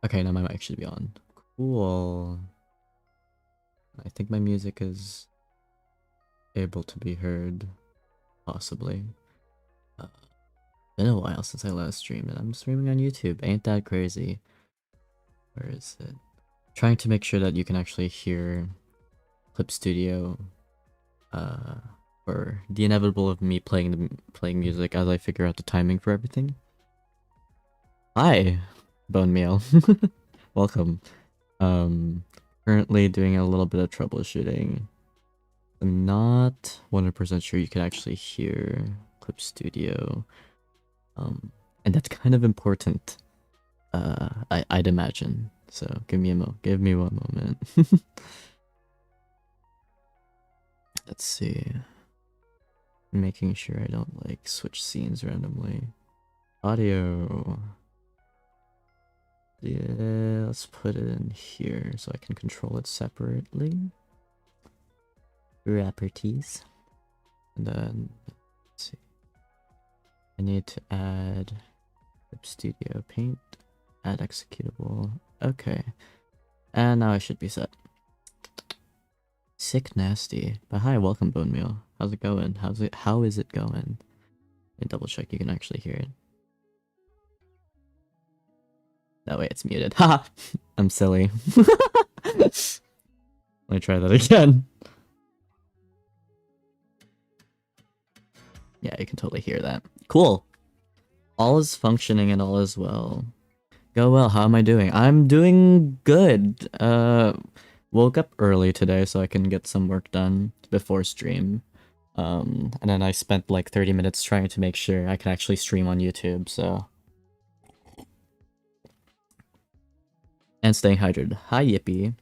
Okay, now my mic should be on. Cool. I think my music is able to be heard, possibly. Been a while since I last streamed, and I'm streaming on YouTube. Ain't that crazy? Where is it? Trying to make sure that you can actually hear Clip Studio, for the inevitable of me playing music as I figure out the timing for everything. Hi, Bone Meal. Welcome. Currently doing a little bit of troubleshooting. I'm not 100% sure you can actually hear Clip Studio. And that's kind of important. I'd imagine. So give me one moment. Let's see. Making sure I don't like switch scenes randomly. Audio. Yeah, let's put it in here so I can control it separately. Properties. And then, let's see. I need to add Clip Studio Paint, add executable. Okay. And now I should be set. Sick nasty. But hi, welcome Bone Meal. How's it going? How is it going? Let me double check you can actually hear it. That way it's muted. Haha! I'm silly. Let me try that again. Yeah, you can totally hear that. Cool. All is functioning and all is well. Go well, how am I doing? I'm doing good. Woke up early today so I can get some work done before stream. And then I spent like 30 minutes trying to make sure I can actually stream on YouTube, so. And staying hydrated. Hi, Yippee.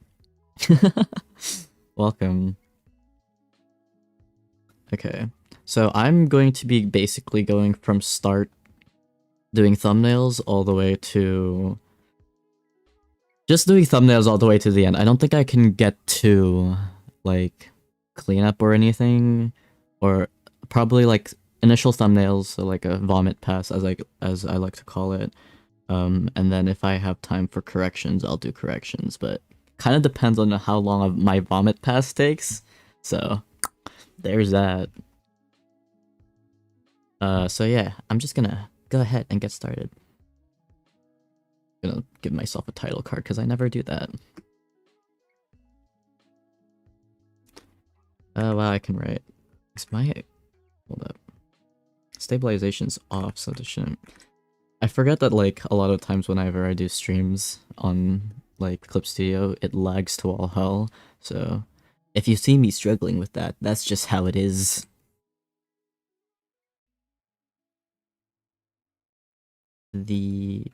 Welcome. Okay. So I'm going to be basically going from start doing thumbnails all the way to... Just doing thumbnails all the way to the end. I don't think I can get to, like, cleanup or anything. Or probably, like, initial thumbnails, so like a vomit pass, as I like to call it. And then if I have time for corrections, I'll do corrections. But kind of depends on how long my vomit pass takes. So, there's that. So yeah, I'm just gonna go ahead and get started. Gonna give myself a title card because I never do that. Oh wow, I can write. Is my... Hold up. Stabilization's off, so this shouldn't... I forget that, like, a lot of times whenever I do streams on, like, Clip Studio, it lags to all hell, so... If you see me struggling with that, that's just how it is. I'm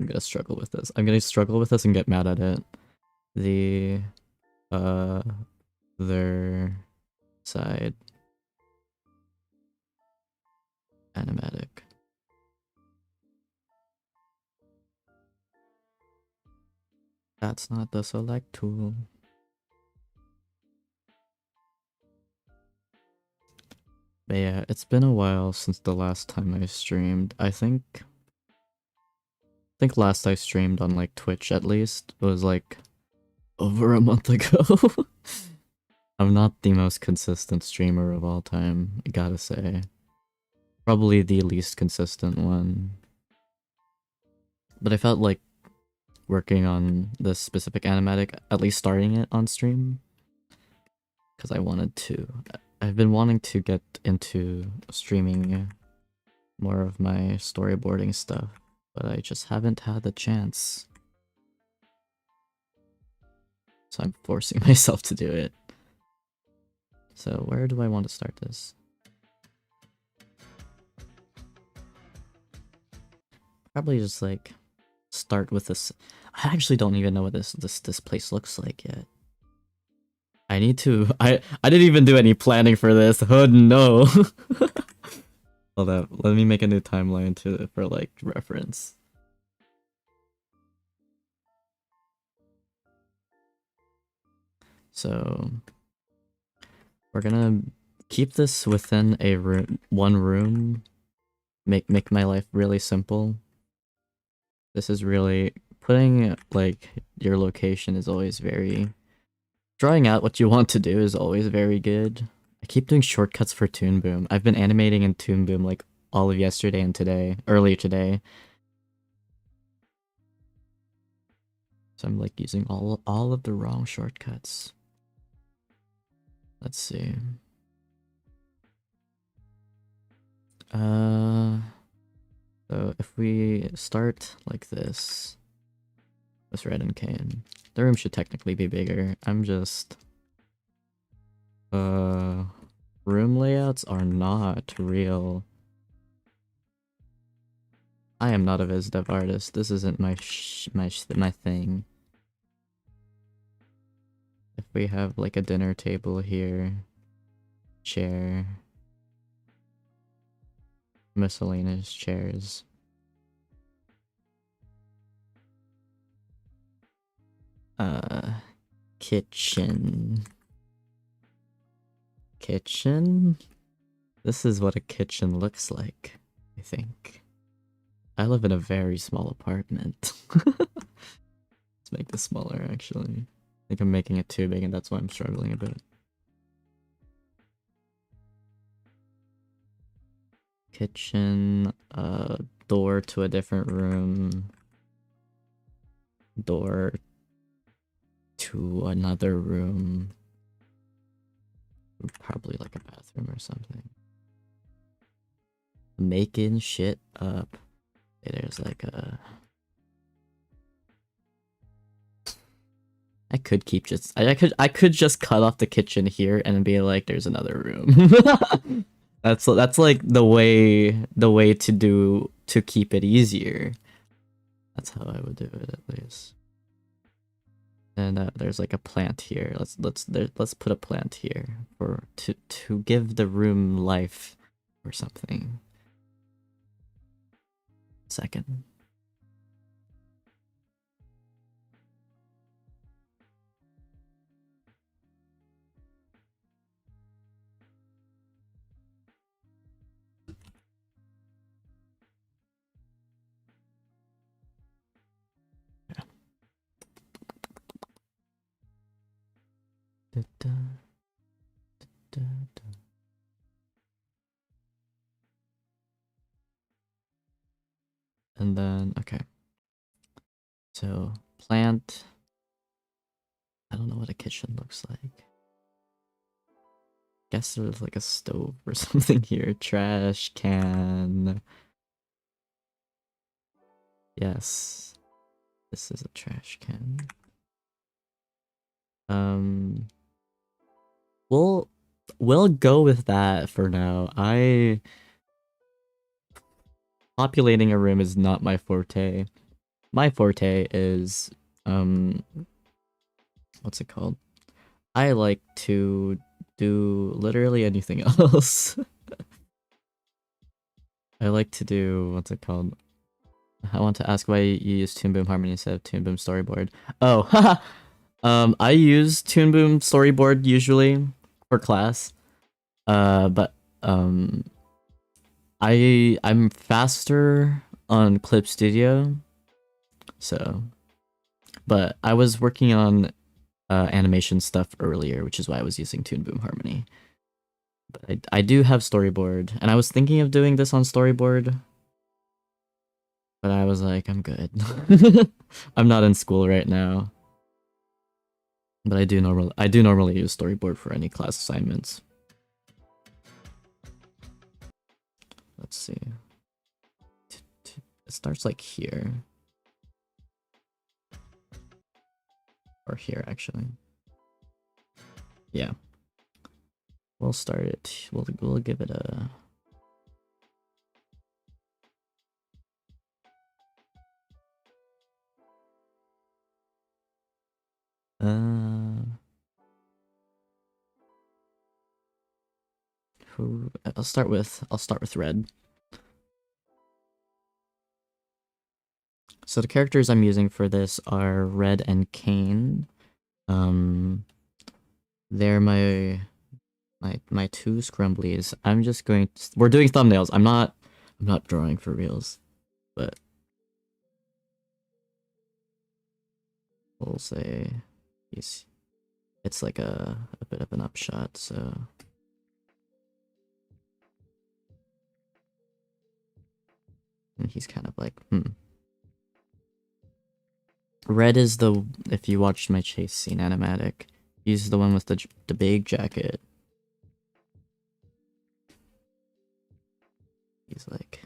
gonna struggle with this. I'm gonna struggle with this and get mad at it. The... Their... side... animatic. That's not the select tool. But yeah, it's been a while since the last time I streamed. I think last I streamed on like Twitch at least was like over a month ago. I'm not the most consistent streamer of all time, I gotta say. Probably the least consistent one. But I felt like working on this specific animatic, at least starting it on stream, because I wanted to. I've been wanting to get into streaming more of my storyboarding stuff, but I just haven't had the chance. So I'm forcing myself to do it. So where do I want to start this? Probably just like start with this. I actually don't even know what this place looks like yet. I need to... I didn't even do any planning for this. Oh no. Hold up, let me make a new timeline for like reference. So we're gonna keep this within a one room. Make my life really simple. This is really putting like your location is always very drawing out what you want to do is always very good. I keep doing shortcuts for Toon Boom. I've been animating in Toon Boom like all of yesterday and today, earlier today. So I'm like using all of the wrong shortcuts. Let's see. So if we start like this with Red and Cane, the room should technically be bigger. I'm just room layouts are not real. I am not a viz dev artist. This isn't my thing. If we have like a dinner table here, chair, miscellaneous chairs. Kitchen. Kitchen? This is what a kitchen looks like, I think. I live in a very small apartment. Let's make this smaller, actually. I think I'm making it too big, and that's why I'm struggling a bit. Kitchen, door to a different room. Door to another room. Probably like a bathroom or something. Making shit up. Okay, there's like a... I could keep just... I could just cut off the kitchen here and be like, there's another room. That's like the way to keep it easier. That's how I would do it, at least. And there's like a plant here. Let's put a plant here to give the room life or something. Second. And then, okay. So, plant. I don't know what a kitchen looks like. Guess there's like a stove or something here. Trash can. Yes. This is a trash can. We'll go with that for now. Populating a room is not my forte. My forte is what's it called? I like to do literally anything else. I like to do, what's it called? I want to ask why you use Toon Boom Harmony instead of Toon Boom Storyboard. Oh, haha. I use Toon Boom Storyboard usually for class. But I'm faster on Clip Studio. So, but I was working on animation stuff earlier, which is why I was using Toon Boom Harmony. But I do have Storyboard, and I was thinking of doing this on Storyboard, but I was like, I'm good. I'm not in school right now. But I do normally use Storyboard for any class assignments. Let's see. It starts like here. Or here, actually. Yeah. We'll start it. We'll give it a... I'll start with red. So the characters I'm using for this are Red and Cane. They're my two scrumblies. I'm just going to, we're doing thumbnails. I'm not drawing for reals, but we'll say it's like a bit of an upshot, so and he's kind of like, Red is the, if you watched my chase scene animatic, he's the one with the big jacket. He's like,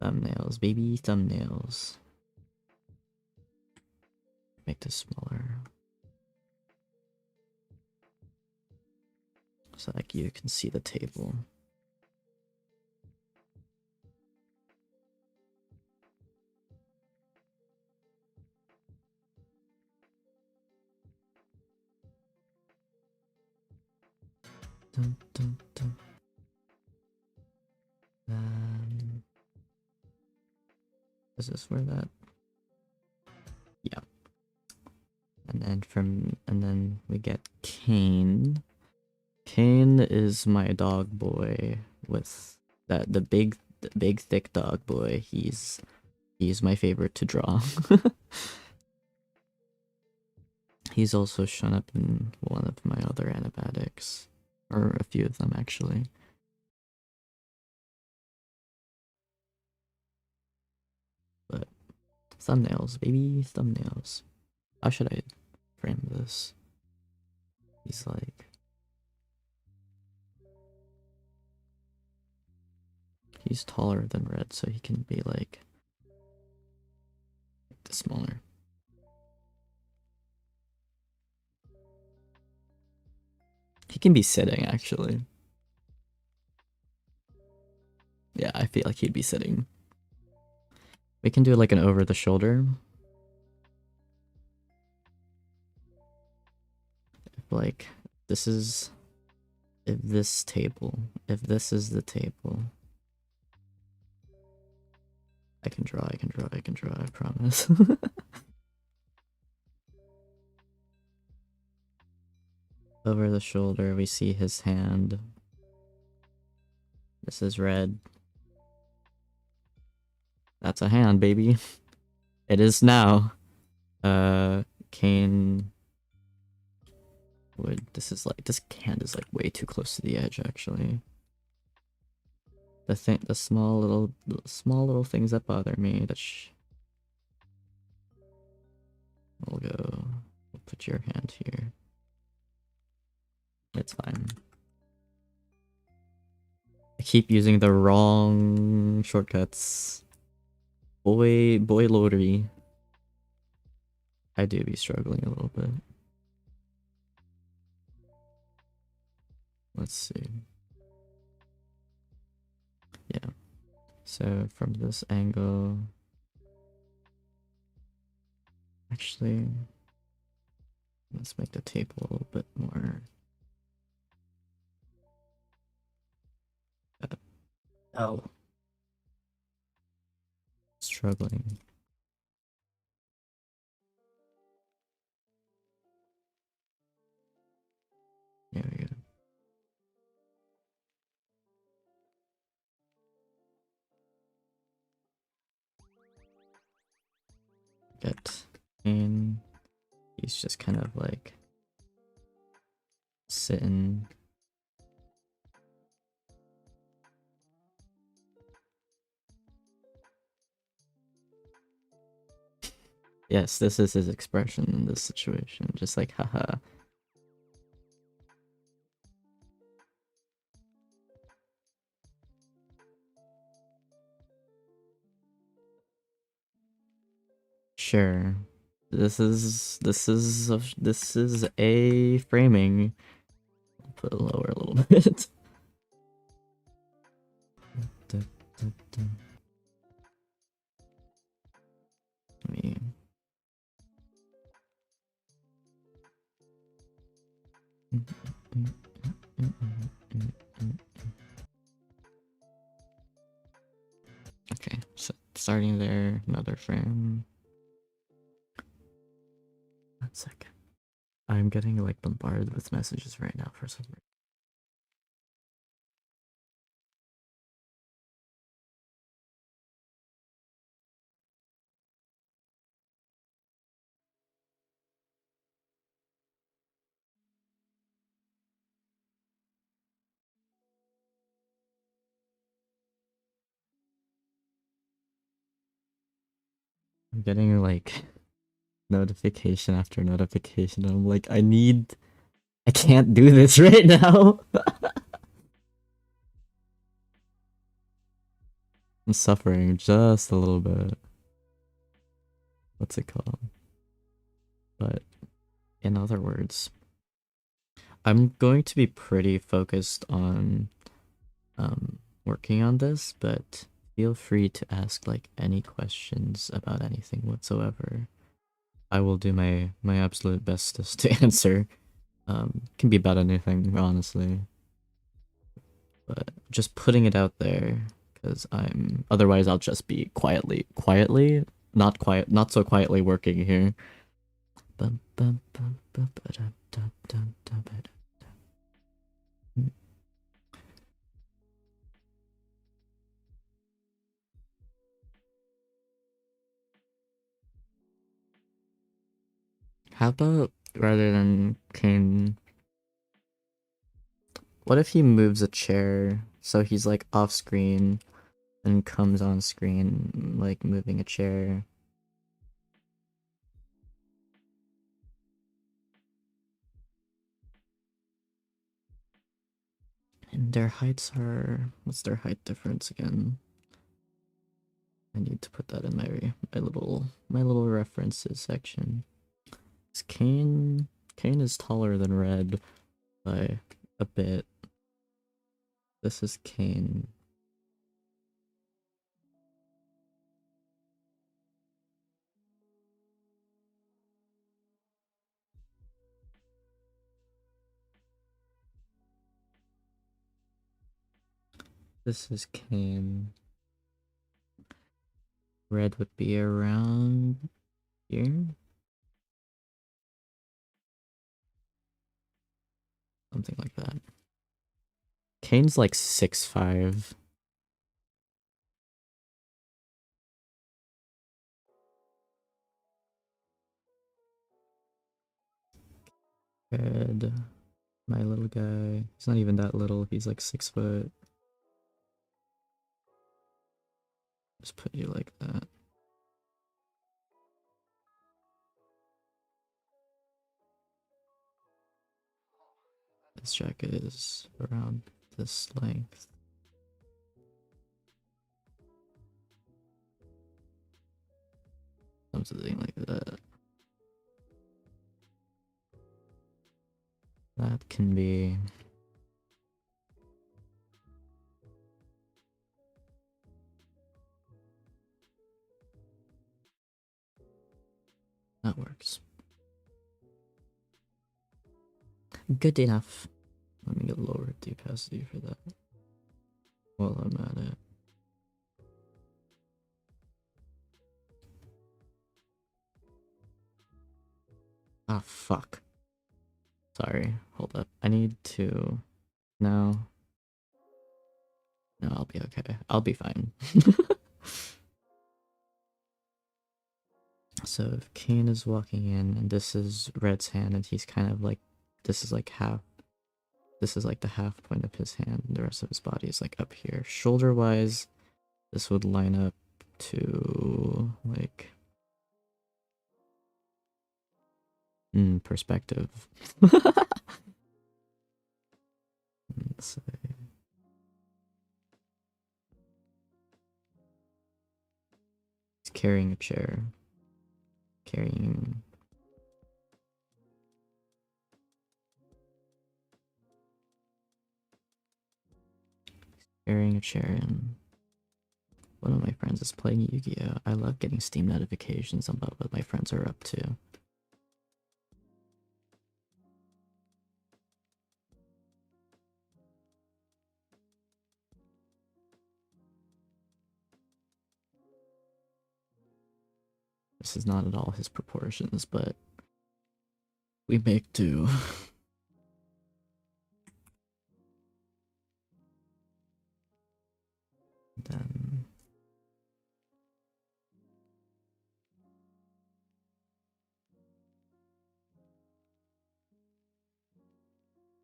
thumbnails, baby, thumbnails. Make this smaller. So like you can see the table. Dun, dun, dun. Is this where that? Yeah. And then we get Kane. Kane is my dog boy with the big thick dog boy. He's my favorite to draw. He's also shown up in one of my other animatics, or a few of them actually. But thumbnails, baby, thumbnails. How should I frame this? He's like, he's taller than Red, so he can be like smaller. He can be sitting, actually. Yeah, I feel like he'd be sitting. We can do like an over the shoulder. Like, this is, if this is the table. I can draw, I promise. Over the shoulder, we see his hand. This is Red. That's a hand, baby. It is now. Kane would, this hand is like way too close to the edge, actually. The small little things that bother me, we'll put your hand here. It's fine. I keep using the wrong shortcuts. Boy lottery. I do be struggling a little bit. Let's see. Yeah. So from this angle, actually, let's make the table a little bit more. Oh. Struggling. There we go. Get in. He's just kind of like sitting. Yes, this is his expression in this situation. Just like, haha. Sure. This is a framing. I'll put it lower a little bit. Let me. Okay, so starting there, another frame. 1 second. I'm getting like bombarded with messages right now for some reason. I'm getting like notification after notification. I'm like, I can't do this right now. I'm suffering just a little bit. What's it called? But in other words, I'm going to be pretty focused on working on this, but feel free to ask like any questions about anything whatsoever. I will do my absolute bestest to answer. Can be about anything, honestly. But just putting it out there, because otherwise I'll just be quietly, not so quietly working here. How about rather than Kane, what if he moves a chair so he's like off screen and comes on screen like moving a chair? And their heights are, what's their height difference again? I need to put that in my little references section. Kane is taller than Red by a bit. This is Kane. This is Kane. Red would be around here. Something like that. Kane's like 6'5". Red, my little guy. He's not even that little. He's like 6 foot. Just put you like that. This jacket is around this length. Something like that. That can be... That works. Good enough. Let me get lower opacity for that while I'm at it. Ah, fuck. Sorry, hold up. I need to... No. No, I'll be okay. I'll be fine. So if Kane is walking in and this is Red's hand and he's kind of like... This is like half... This is like the half point of his hand and the rest of his body is like up here. Shoulder-wise, this would line up to like... perspective. Let's say... He's carrying a chair. Carrying... Carrying a chair, and one of my friends is playing Yu-Gi-Oh! I love getting Steam notifications about what my friends are up to. This is not at all his proportions, but we make do. Then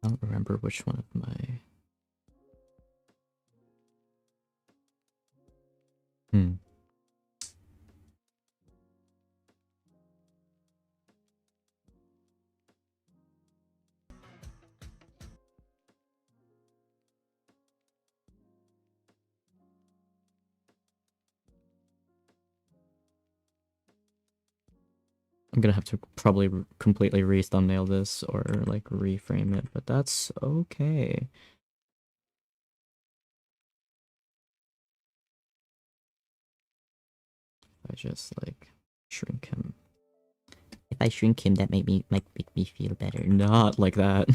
I don't remember which one of my... I'm gonna have to probably completely re-thumbnail this or like reframe it, but that's okay. I just like shrink him. If I shrink him, that might make me feel better. Not like that.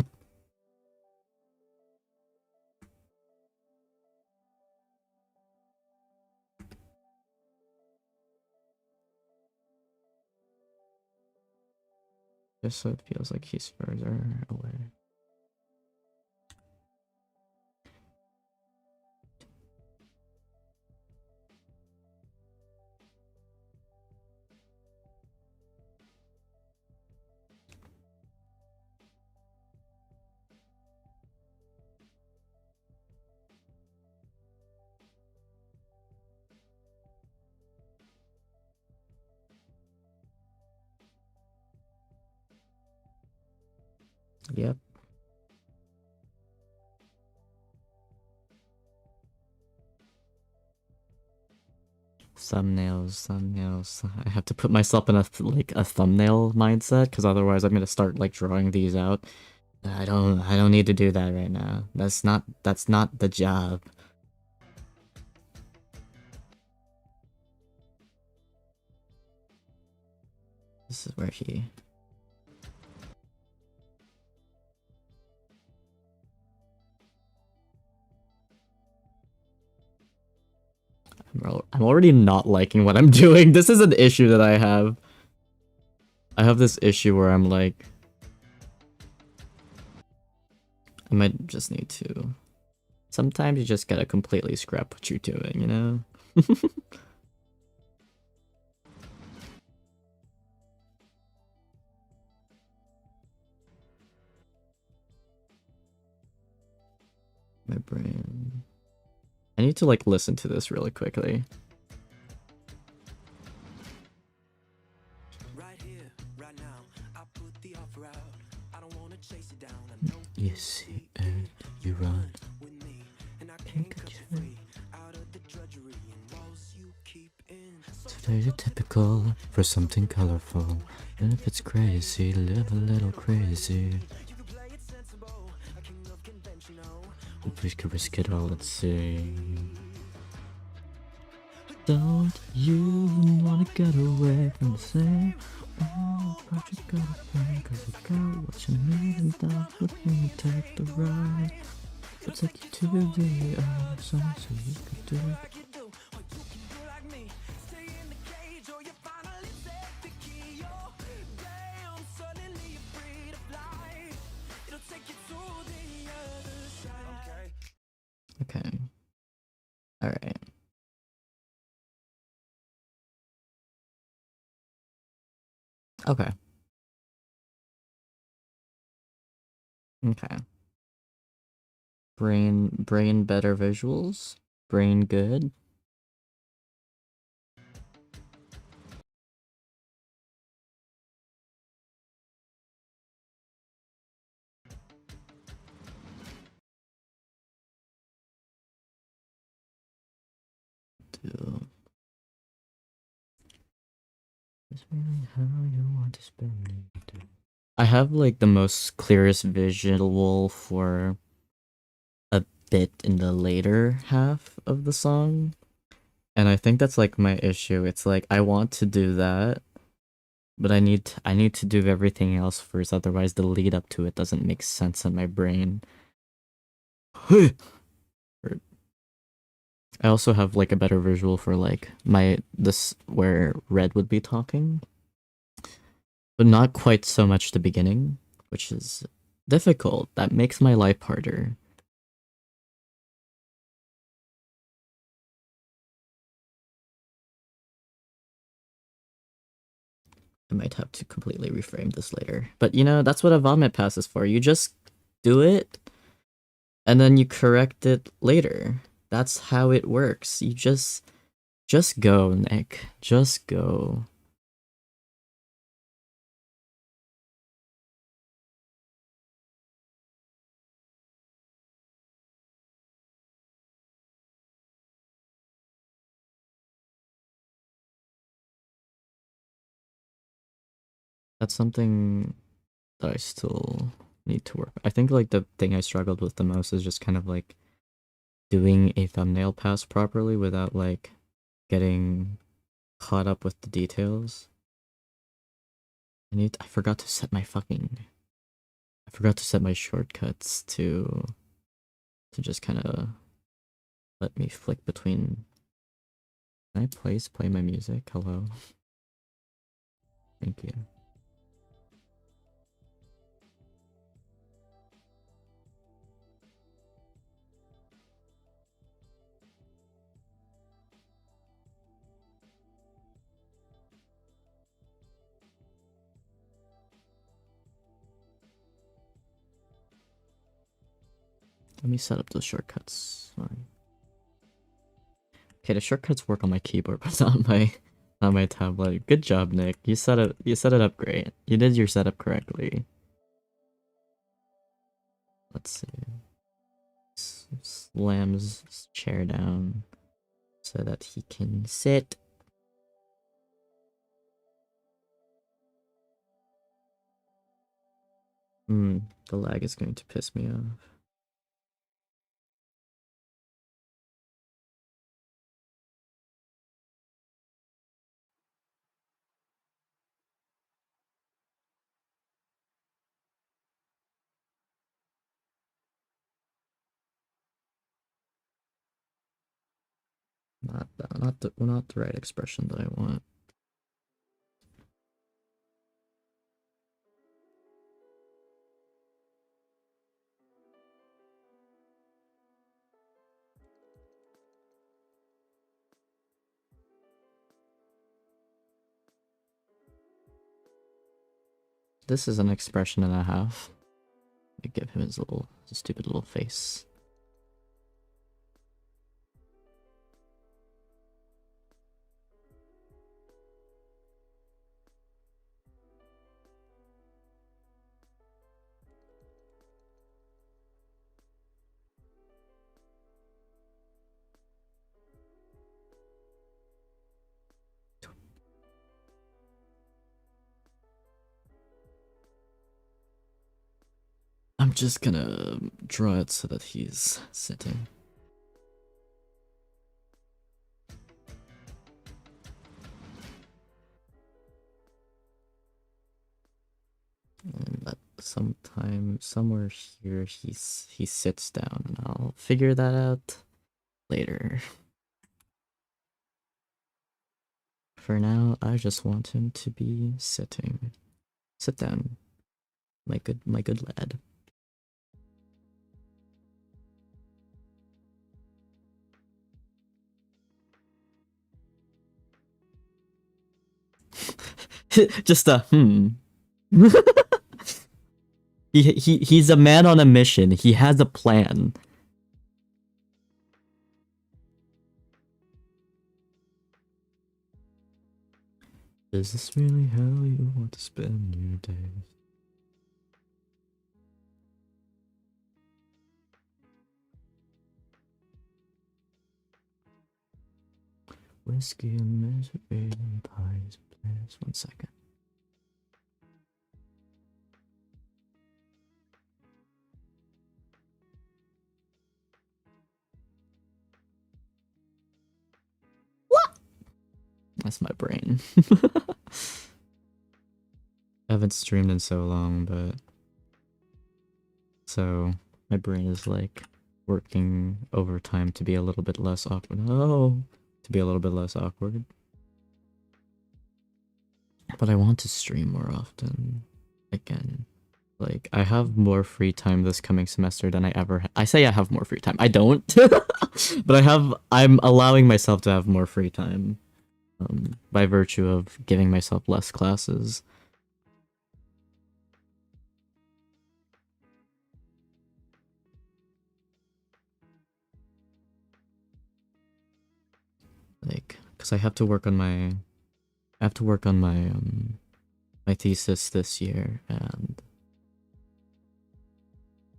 Just so it feels like he's further away. Yep. Thumbnails. I have to put myself in a like a thumbnail mindset because otherwise I'm gonna start like drawing these out. I don't need to do that right now. That's not the job. This is where he. I'm already not liking what I'm doing. This is an issue that I have. I have this issue where I'm like, I might just need to. Sometimes you just gotta completely scrap what you're doing, you know? My brain. I need to like listen to this really quickly. You see it, you run. It's very typical for something colorful. And if it's crazy, live a little crazy. If we could risk it all, let's see. Don't you wanna get away from the same? Oh, but you gotta think, cause you got what you need, and that's what you take the ride. We'll take you to the other side so you can do it. Okay. Alright. Okay. Okay. Brain better visuals. Brain good. Do. Is really how you want to spend it. I have like the most clearest visual for a bit in the later half of the song. And I think that's like my issue. It's like I want to do that, but I need to do everything else first, otherwise the lead up to it doesn't make sense in my brain. I also have like a better visual for like this where Red would be talking, but not quite so much the beginning, which is difficult. That makes my life harder. I might have to completely reframe this later. But you know, that's what a vomit pass is for. You just do it and then you correct it later. That's how it works. You just go, Nick. Just go. That's something that I still need to work. I think like the thing I struggled with the most is just kind of like doing a thumbnail pass properly without like getting caught up with the details. I forgot to set my shortcuts to just kind of let me flick between. Can I please play my music? Hello. Thank you. Let me set up those shortcuts. Fine. Okay, the shortcuts work on my keyboard, but not my tablet. Good job, Nick. You set it up great. You did your setup correctly. Let's see. Slams his chair down so that he can sit. The lag is going to piss me off. Not the right expression that I want. This is an expression and a half. I give him his stupid little face. I'm just gonna draw it so that he's sitting. And that somewhere here he sits down, and I'll figure that out later. For now, I just want him to be sitting. Sit down, my good lad. Just a He's a man on a mission. He has a plan. Is this really how you want to spend your days? Whiskey and misery and pies, please. 1 second. What? That's my brain. I haven't streamed in so long, but so my brain is like working overtime to be a little bit less awkward. Oh, to be a little bit less awkward. But I want to stream more often. Again, like I have more free time this coming semester than I ever I say I have more free time. I don't. But I'm allowing myself to have more free time by virtue of giving myself less classes. Like, cuz I have to work on my my thesis this year, and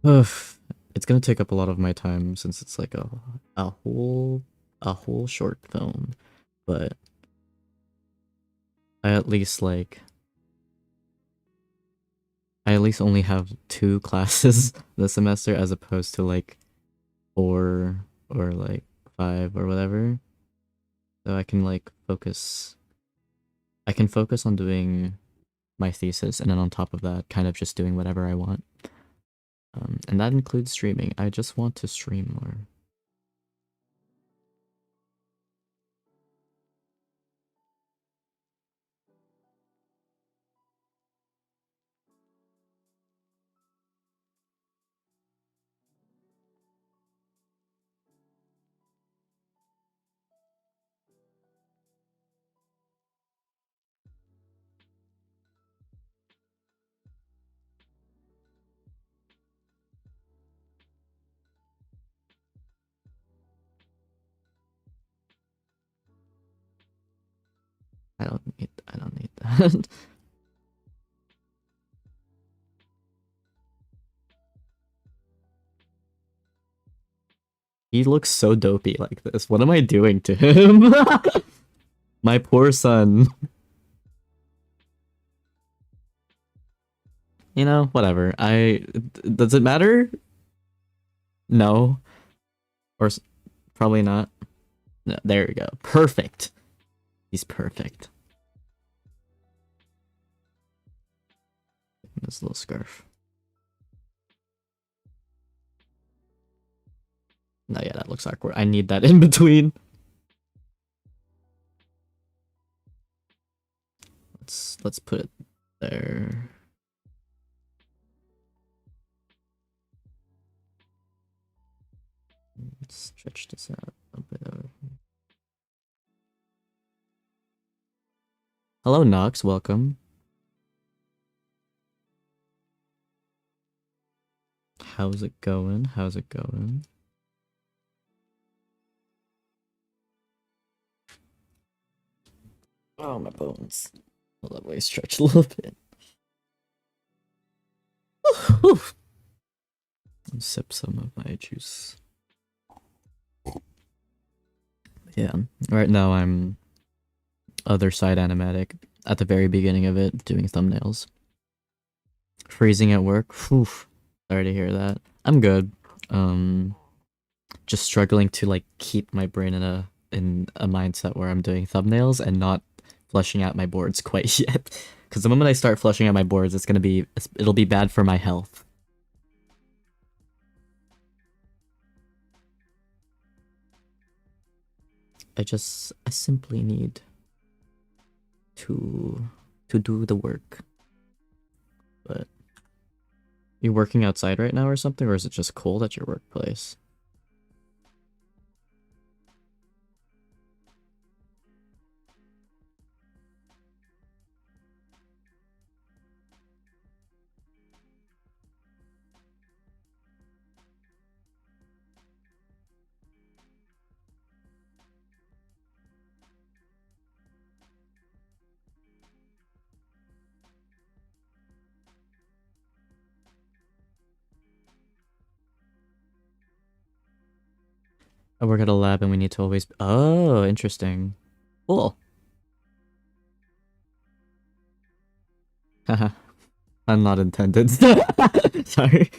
it's gonna take up a lot of my time since it's like a whole short film, but I at least like I at least only have 2 classes this semester as opposed to like 4 or like 5 or whatever. So I can like focus. I can focus on doing my thesis and then on top of that, kind of just doing whatever I want. And that includes streaming. I just want to stream more. I don't need that. He looks so dopey like this. What am I doing to him? My poor son. You know, whatever. Does it matter? No. Or probably not. No, there we go. Perfect. He's perfect. This little scarf. No, yeah, that looks awkward. I need that in between. Let's put it there. Let's stretch this out a bit. Hello, Nox. Welcome. How's it going? How's it going? Oh, my bones. Let me stretch a little bit. Sip some of my juice. Yeah, right now I'm other side animatic at the very beginning of it, doing thumbnails. Freezing at work. Whew. Sorry to hear that. I'm good. Just struggling to like keep my brain in a mindset where I'm doing thumbnails and not flushing out my boards quite yet. Because the moment I start flushing out my boards, it'll be bad for my health. I simply need to do the work. But you working outside right now or something, or is it just cold at your workplace? I work at a lab and we need to always... Oh, interesting. Cool. Haha. I'm not intended. Sorry.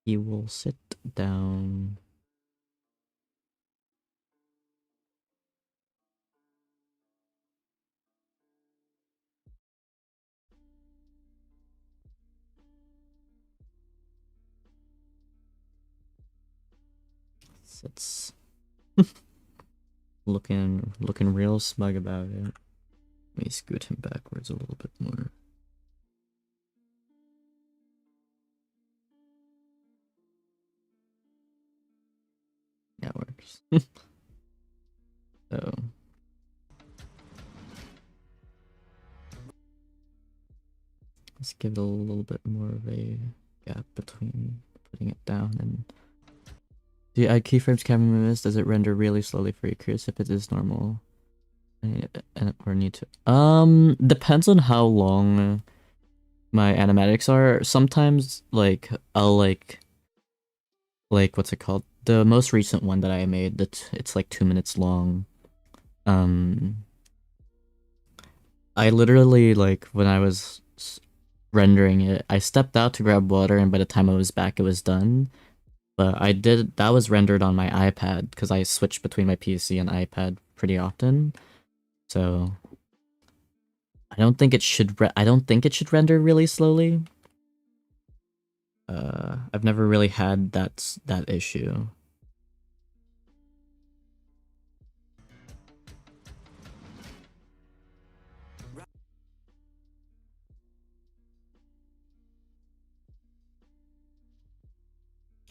He will sit down. Sits. looking real smug about it. Let me scoot him backwards a little bit more. So let's give it a little bit more of a gap between putting it down and. Do you add keyframes camera mist? Does it render really slowly for you? Curious if it is normal. Or need to. Depends on how long my animatics are. Sometimes like I'll like what's it called? The most recent one that I made, it's like 2 minutes long. I literally like when I was rendering it, I stepped out to grab water, and by the time I was back, it was done. But that was rendered on my iPad because I switched between my PC and iPad pretty often. So I don't think it should render really slowly. I've never really had that issue.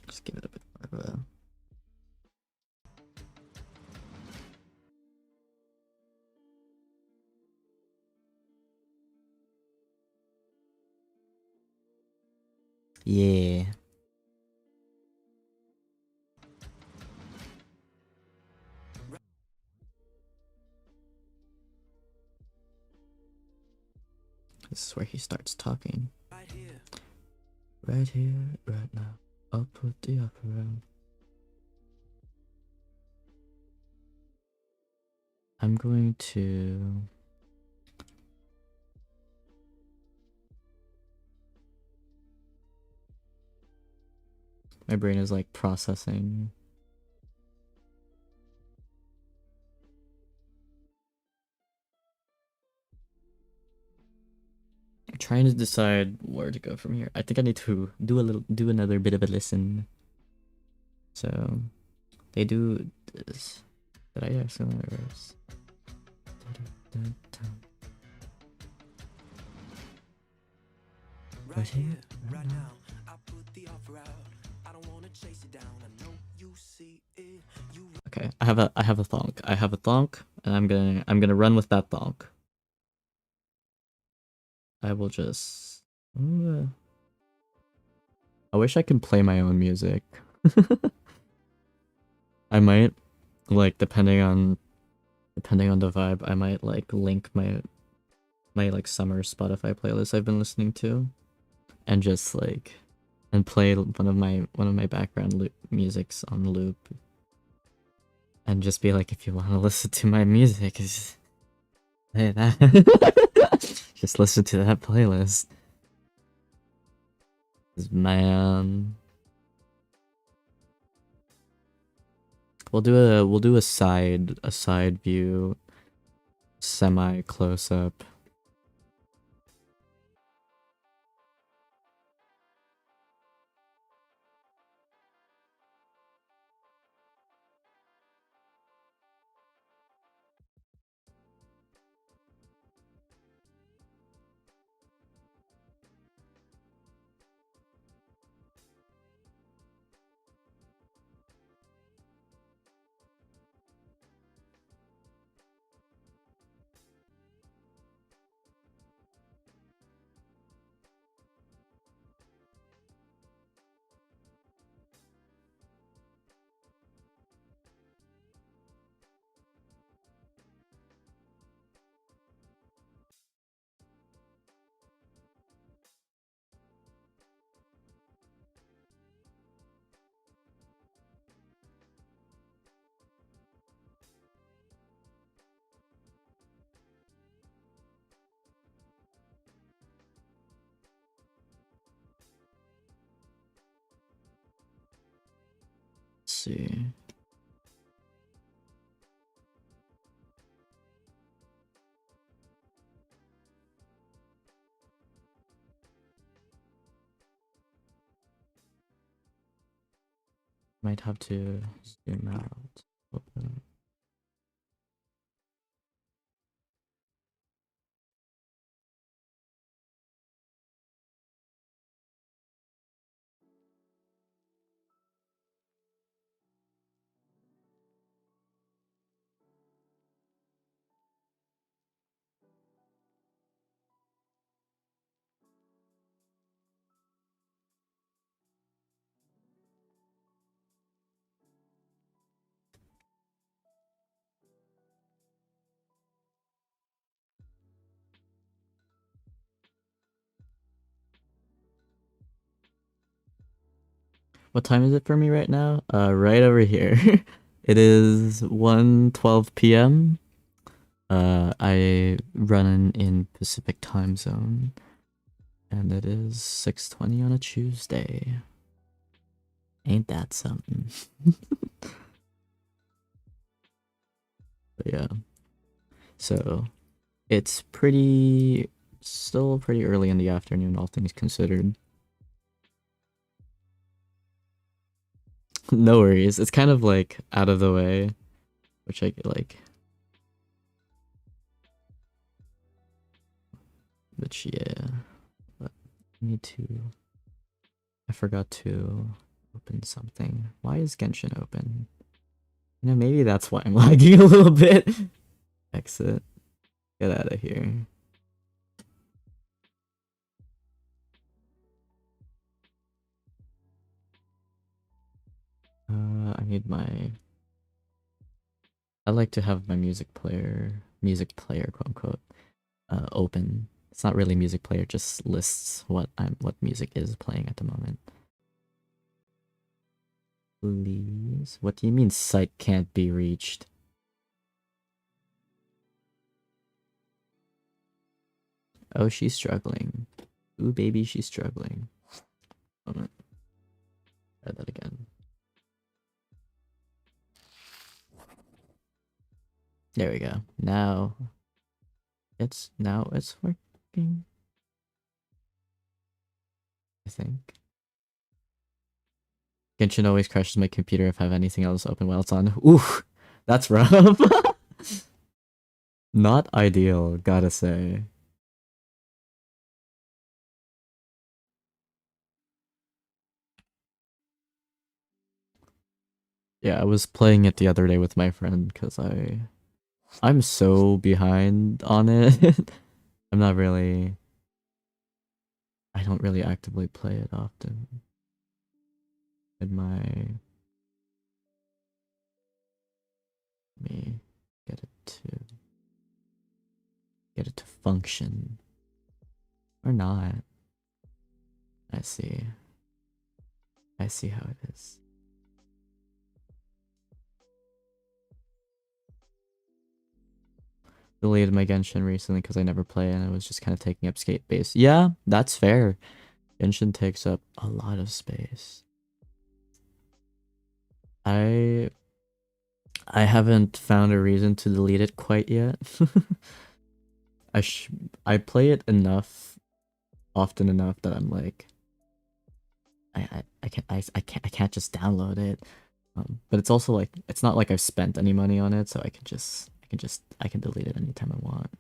Just give it a bit more of a. Yeah. This is where he starts talking. Right here, right now. I'll put the upper round. I'm going to. My brain is like processing. I'm trying to decide where to go from here. I think I need to do another bit of a listen. So they do this. Did I actually reverse? Right here, right now. I put the offer out. I don't wanna chase it down. I know you see it. Okay, I have a thonk. I have a thonk, and I'm gonna run with that thonk. I will just. I wish I could play my own music. I might, like, depending on the vibe, I might like link my like summer Spotify playlist I've been listening to, and just like and play one of my background musics on loop, and just be like, if you want to listen to my music, just play that. Just listen to that playlist. 'Cause, man, we'll do a side view, semi close up. Let's see. Might have to zoom out. Open. What time is it for me right now? Right over here. It is 1:12 p.m. I run in Pacific time zone, and it is 6:20 on a Tuesday. Ain't that something? But yeah. So, it's still pretty early in the afternoon, all things considered. No worries. It's kind of like out of the way, which I like. But yeah, but I need to. I forgot to open something. Why is Genshin open? You know, maybe that's why I'm lagging a little bit. Exit. Get out of here. I need my. I like to have my music player, quote unquote, open. It's not really music player, just lists what music is playing at the moment. Please. What do you mean site can't be reached? Oh, she's struggling. Ooh, baby, she's struggling. Moment. Try that again. There we go. Now it's working. I think. Genshin always crashes my computer if I have anything else open while it's on. Ooh, that's rough. Not ideal, gotta say. Yeah, I was playing it the other day with my friend because I'm so behind on it. I'm not really. I don't really actively play it often. In my. Let me get it to function. Or not. I see. I see how it is. Deleted my Genshin recently because I never play and I was just kind of taking up skate base. Yeah, that's fair. Genshin takes up a lot of space. I haven't found a reason to delete it quite yet. I play it often enough that I'm like I can't just download it. But it's also like it's not like I've spent any money on it, so I can delete it anytime I want.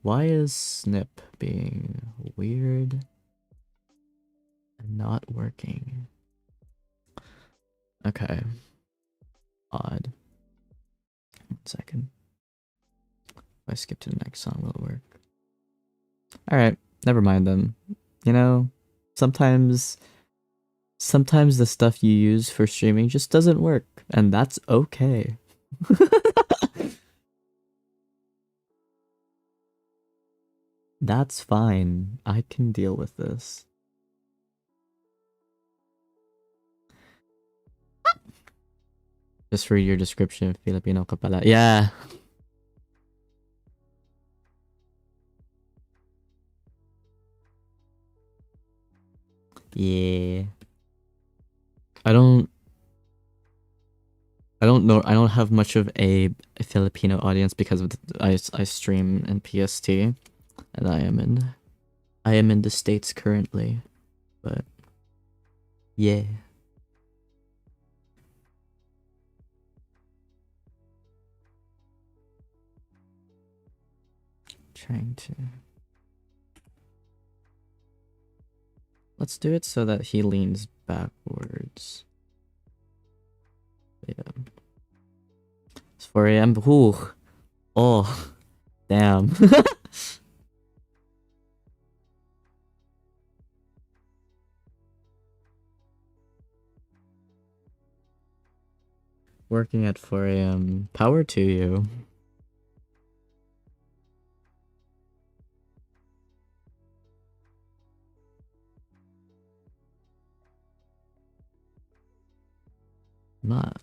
Why is Snip being weird and not working? Okay. Odd. 1 second. If I skip to the next song, will it work? Alright, never mind then. You know, sometimes the stuff you use for streaming just doesn't work, and that's okay. That's fine. I can deal with this. Just read your description, Filipino ka pala. Yeah. Yeah. I don't know. I don't have much of a Filipino audience because of I stream in PST, and I am in the States currently, but yeah. Trying to. Let's do it so that he leans backwards. Yeah. It's 4 a.m. Ooh. Oh, damn. Working at 4 a.m. Power to you. Not.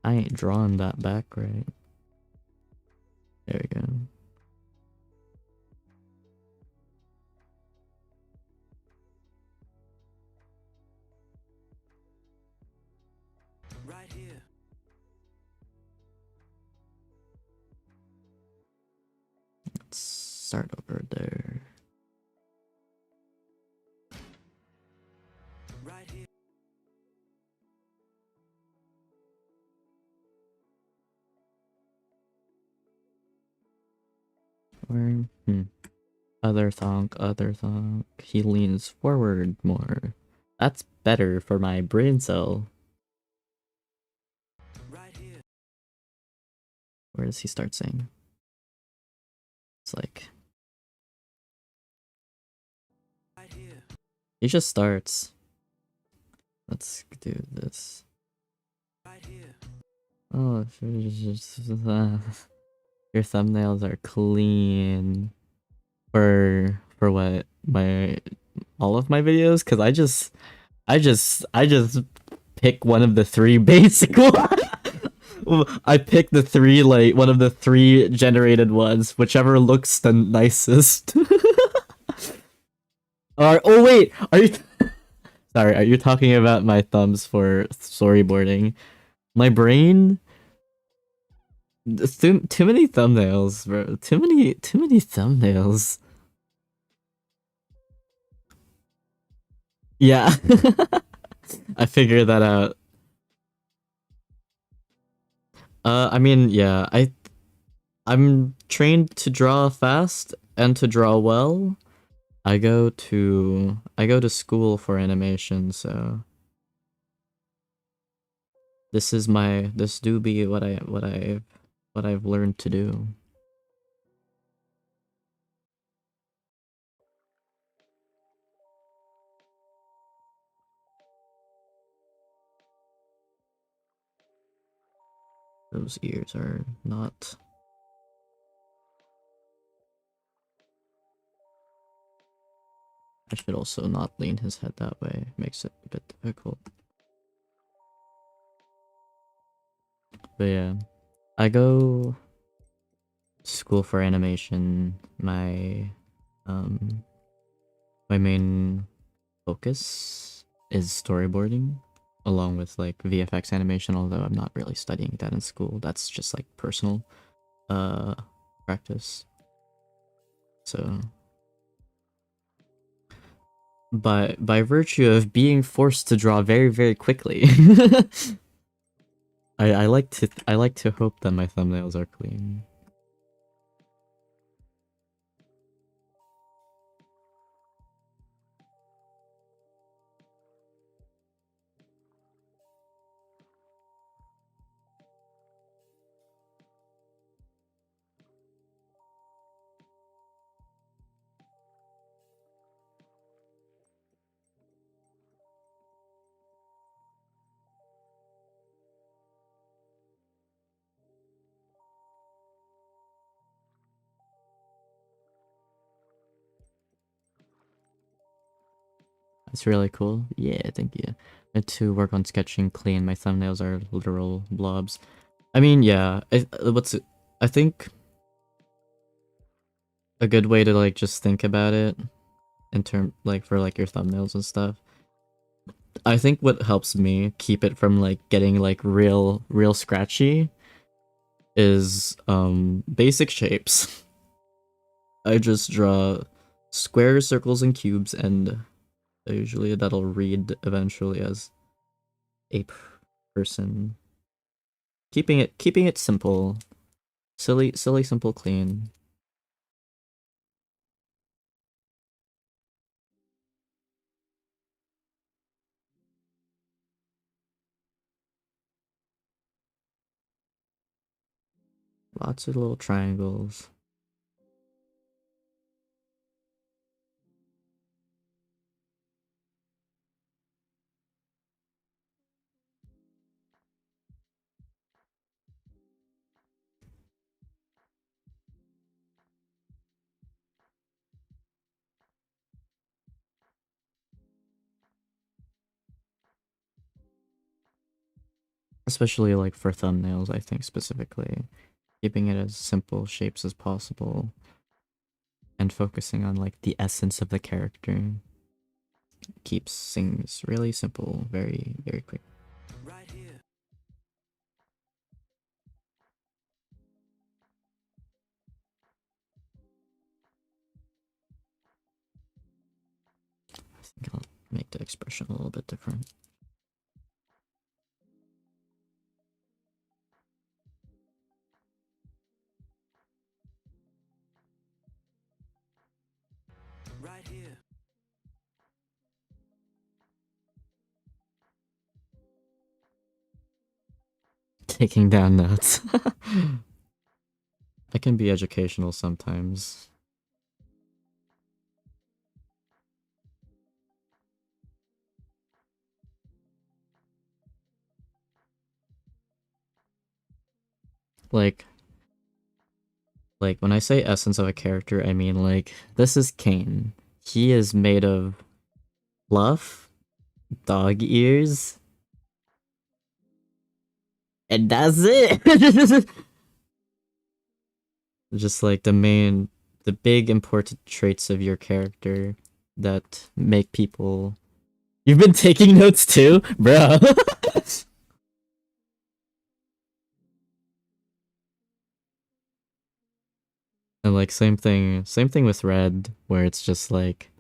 I ain't drawing that back right. There we go. Right here. Let's start over there. Right here. Where? Other thonk. He leans forward more. That's better for my brain cell. Right here. Where does he start saying? It's like Right here. he just starts. Let's do this. Right here. Oh, your thumbnails are clean for what my all of my videos, because I just pick one of the three basic ones. I pick the three, like one of the three generated ones, whichever looks the nicest. Or oh wait, are you sorry, are you talking about my thumbs for storyboarding? My brain, too many thumbnails, bro. Too many thumbnails. Yeah. I figured that out. I mean, yeah, I'm trained to draw fast and to draw well. I go to school for animation, so this do be what I've learned to do. Those ears are not. I should also not lean his head that way. Makes it a bit difficult. But yeah, I go to school for animation. My main focus is storyboarding, along with like VFX animation, although I'm not really studying that in school. That's just like personal uh practice. So by virtue of being forced to draw very, very quickly, I like to hope that my thumbnails are clean. It's really cool. Yeah, thank you. I had to work on sketching clean. My thumbnails are literal blobs. I mean, yeah. I think a good way to like just think about it in term like for like your thumbnails and stuff. I think what helps me keep it from like getting like real scratchy is basic shapes. I just draw squares, circles, and cubes, and usually that'll read eventually as a person. Keeping it simple. Silly, simple, clean. Lots of little triangles. Especially like for thumbnails, I think specifically. Keeping it as simple shapes as possible and focusing on like the essence of the character keeps things really simple, very, very quick. Right here. I think I'll make the expression a little bit different. Right here. Taking down notes. It can be educational sometimes. Like when I say essence of a character, I mean like this is Kane. He is made of fluff, dog ears, and that's it. Just like the big important traits of your character that make people. You've been taking notes too, bro. And like same thing with Red, where it's just like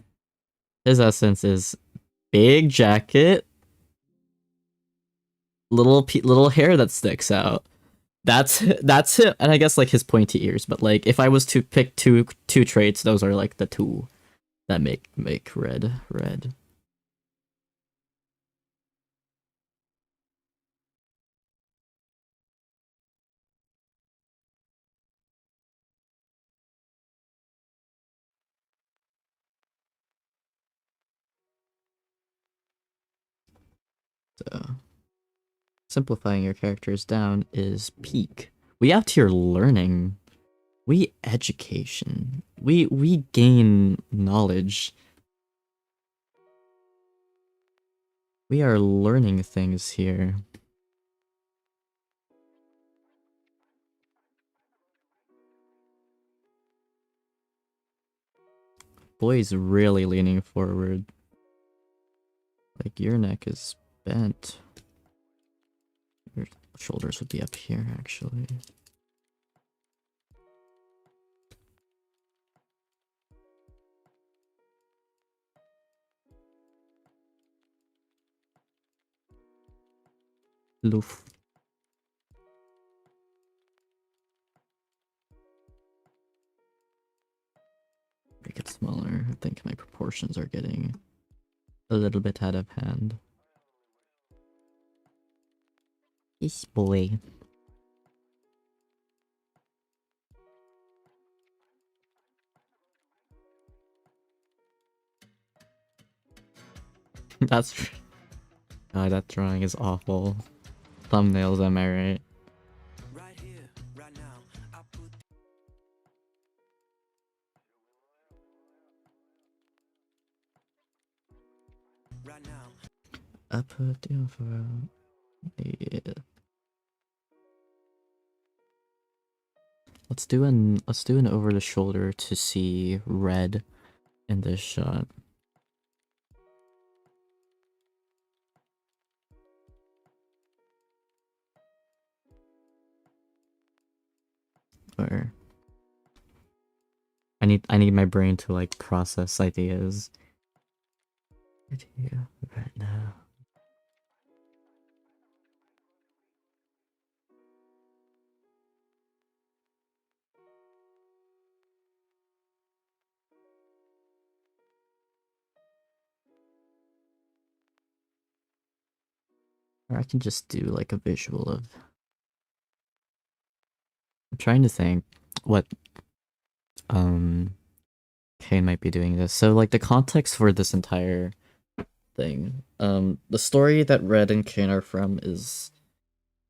his essence is big jacket, little hair that sticks out. That's it, and I guess like his pointy ears. But like if I was to pick two traits, those are like the two that make Red Red. So simplifying your characters down is peak. We out here learning. We education. We gain knowledge. We are learning things here. Boy's really leaning forward. Like your neck is bent. Your shoulders would be up here actually. Loof. Make it smaller. I think my proportions are getting a little bit out of hand. Yes, boy. That's God, that drawing is awful. Thumbnails, am I right? Right here. Right now. I put right now. I put the offer out. Yeah. Let's do an over the shoulder to see Red in this shot. Or I need my brain to like process ideas. Right here, right now. Or I can just do like a visual of. I'm trying to think what Kane might be doing this. So like the context for this entire thing. The story that Red and Kane are from is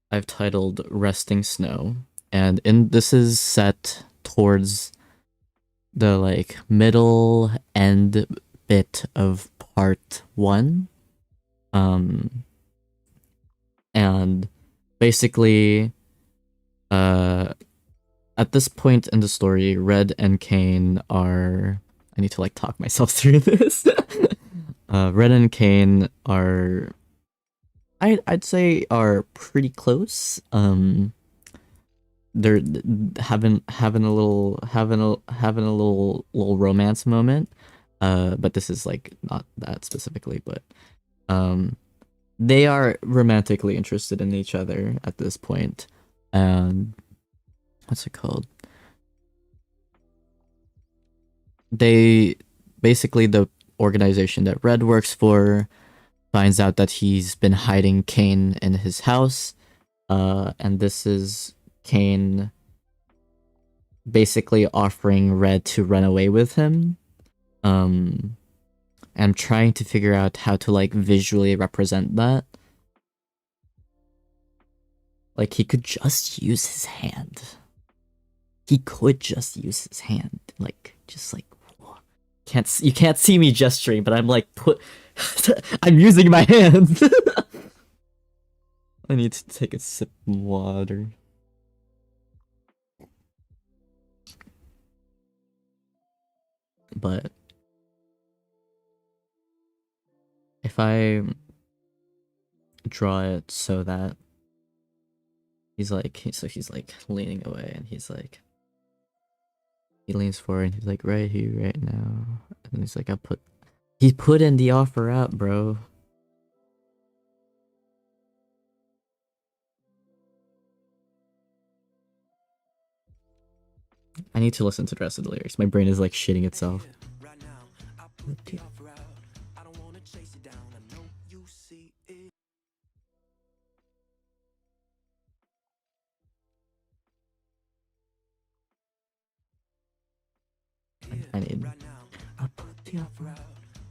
I've titled Resting Snow. And this is set towards the like middle end bit of part 1. And basically, at this point in the story, Red and Kane are. I need to like talk myself through this. Red and Kane are. I'd say are pretty close. They're having a little little romance moment. But this is like not that specifically, but um, they are romantically interested in each other at this point. And what's it called? They basically the organization that Red works for finds out that he's been hiding Kane in his house. And this is Kane basically offering Red to run away with him. I'm trying to figure out how to like visually represent that. Like he could just use his hand. He could just use his hand. Like just like you can't see me gesturing, but I'm like I'm using my hand. I need to take a sip of water. But if I draw it so that he's like leaning away and he's like he leans forward and he's like right here right now and he's like he put in the offer out, bro. I need to listen to the rest of the lyrics. My brain is like shitting itself. Right now, I put the offer out. I don't wanna chase it down. I know you see it. I need. Right now, I put the offer out.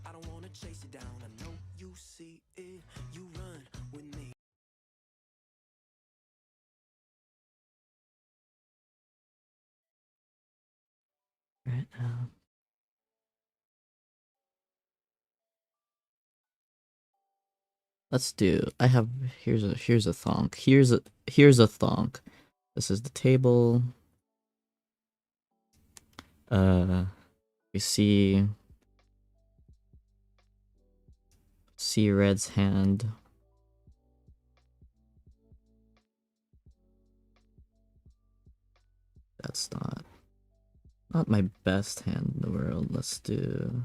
I don't wanna chase it down. I know you see it. You run with me. Right now. Let's do. I have here's a thonk. Here's a thonk. This is the table. We see Red's hand. That's not my best hand in the world. Let's do.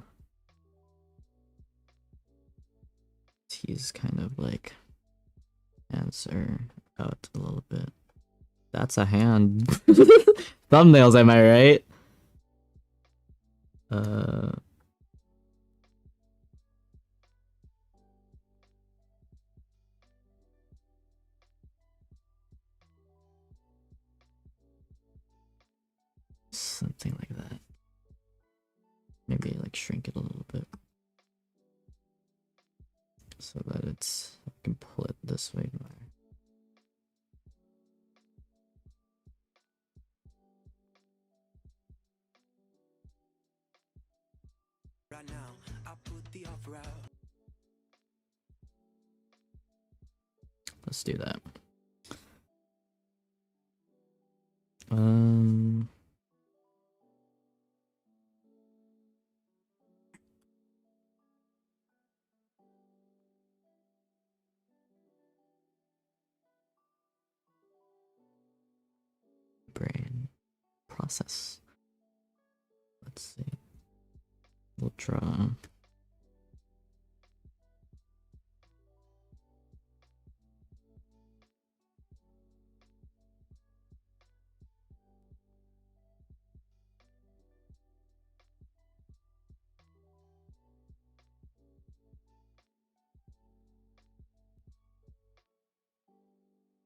He's kind of like answer out a little bit. That's a hand. Thumbnails, am I right? Something like that. Maybe like shrink it a little bit so that I can pull it this way. Right now, I put the offer out. Let's do that. Brain process. Let's see. We'll draw.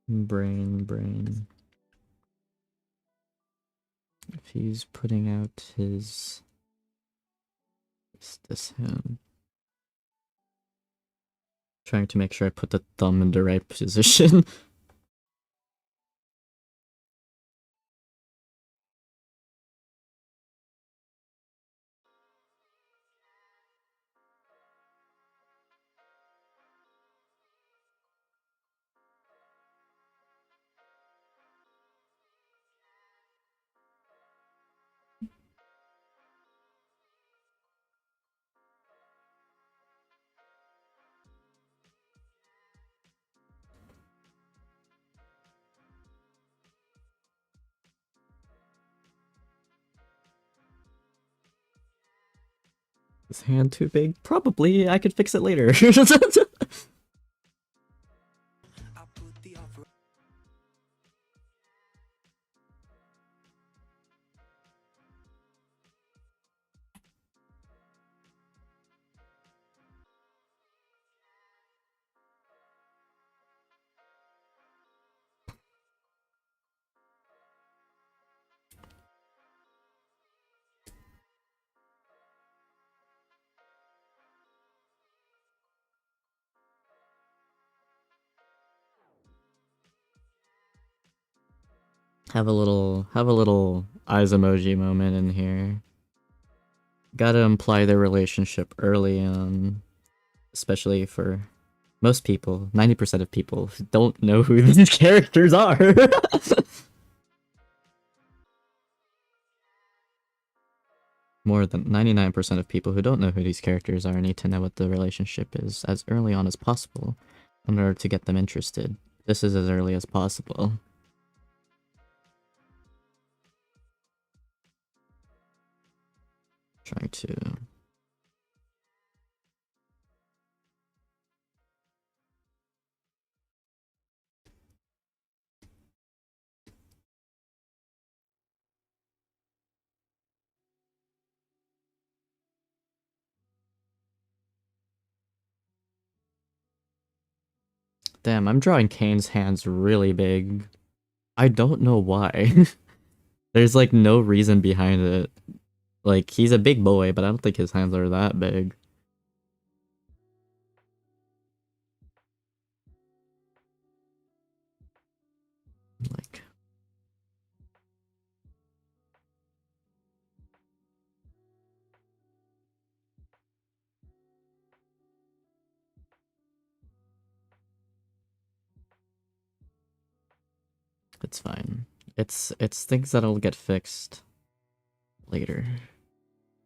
Brain. If he's putting out his this hand. Trying to make sure I put the thumb in the right position. Is hand too big? Probably. I could fix it later. I put the offer. Have a little eyes emoji moment in here. Gotta imply their relationship early on, especially for most people. 90% of people don't know who these characters are. More than 99% of people who don't know who these characters are need to know what the relationship is as early on as possible in order to get them interested. This is as early as possible. Trying to... Damn, I'm drawing Kane's hands really big. I don't know why. There's like no reason behind it. Like, he's a big boy, but I don't think his hands are that big. Like... It's fine. It's things that'll get fixed later.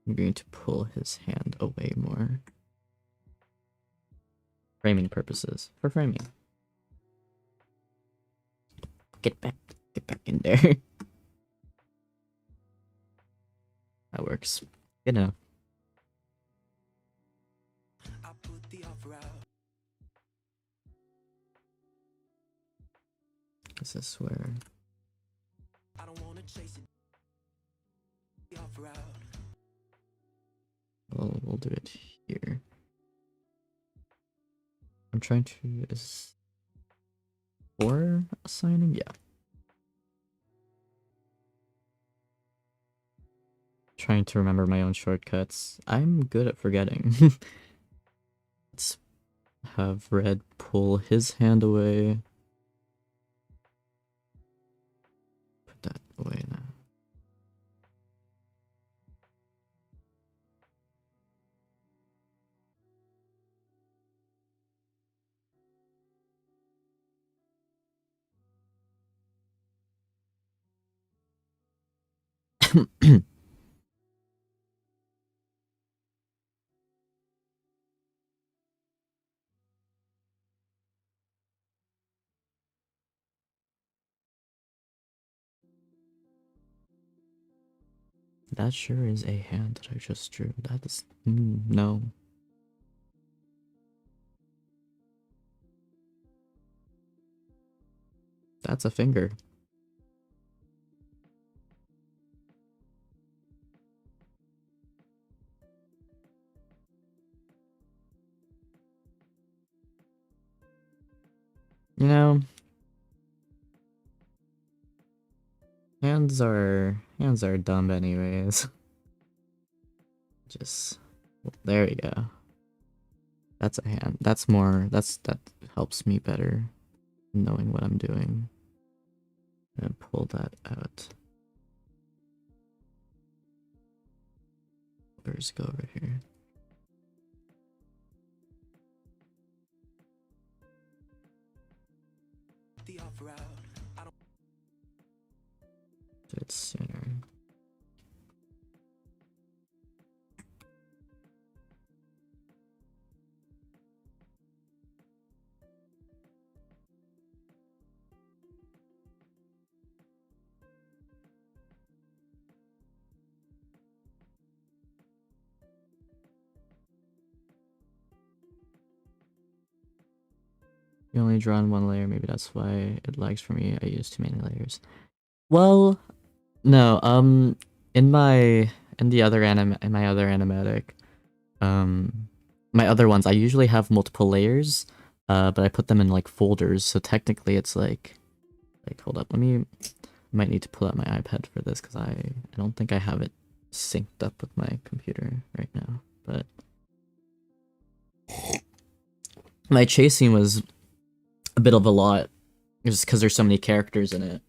I'm going to pull his hand away more. Framing purposes. For framing. Get back in there. That works. Good enough. I put the offer out. Is this where... I don't wanna chase it. The offer out. We'll do it here. I'm trying to... Is... 4 assigning? Yeah. Trying to remember my own shortcuts. I'm good at forgetting. Let's have Red pull his hand away. Put that away now. That sure is a hand that I just drew. That is... no. That's a finger. You know... Hands are dumb anyways. Just... There we go. That's a hand. That's more... That helps me better knowing what I'm doing. And pull that out. Let's go over here. The offer out. I don't. Do it sooner. You only draw on one layer, maybe that's why it lags for me. I use too many layers. Well, no, in my in the other in my other animatic, my other ones, I usually have multiple layers, but I put them in like folders, so technically it's like hold up, might need to pull out my iPad for this because I don't think I have it synced up with my computer right now, but my chasing was a bit of a lot just because there's so many characters in it.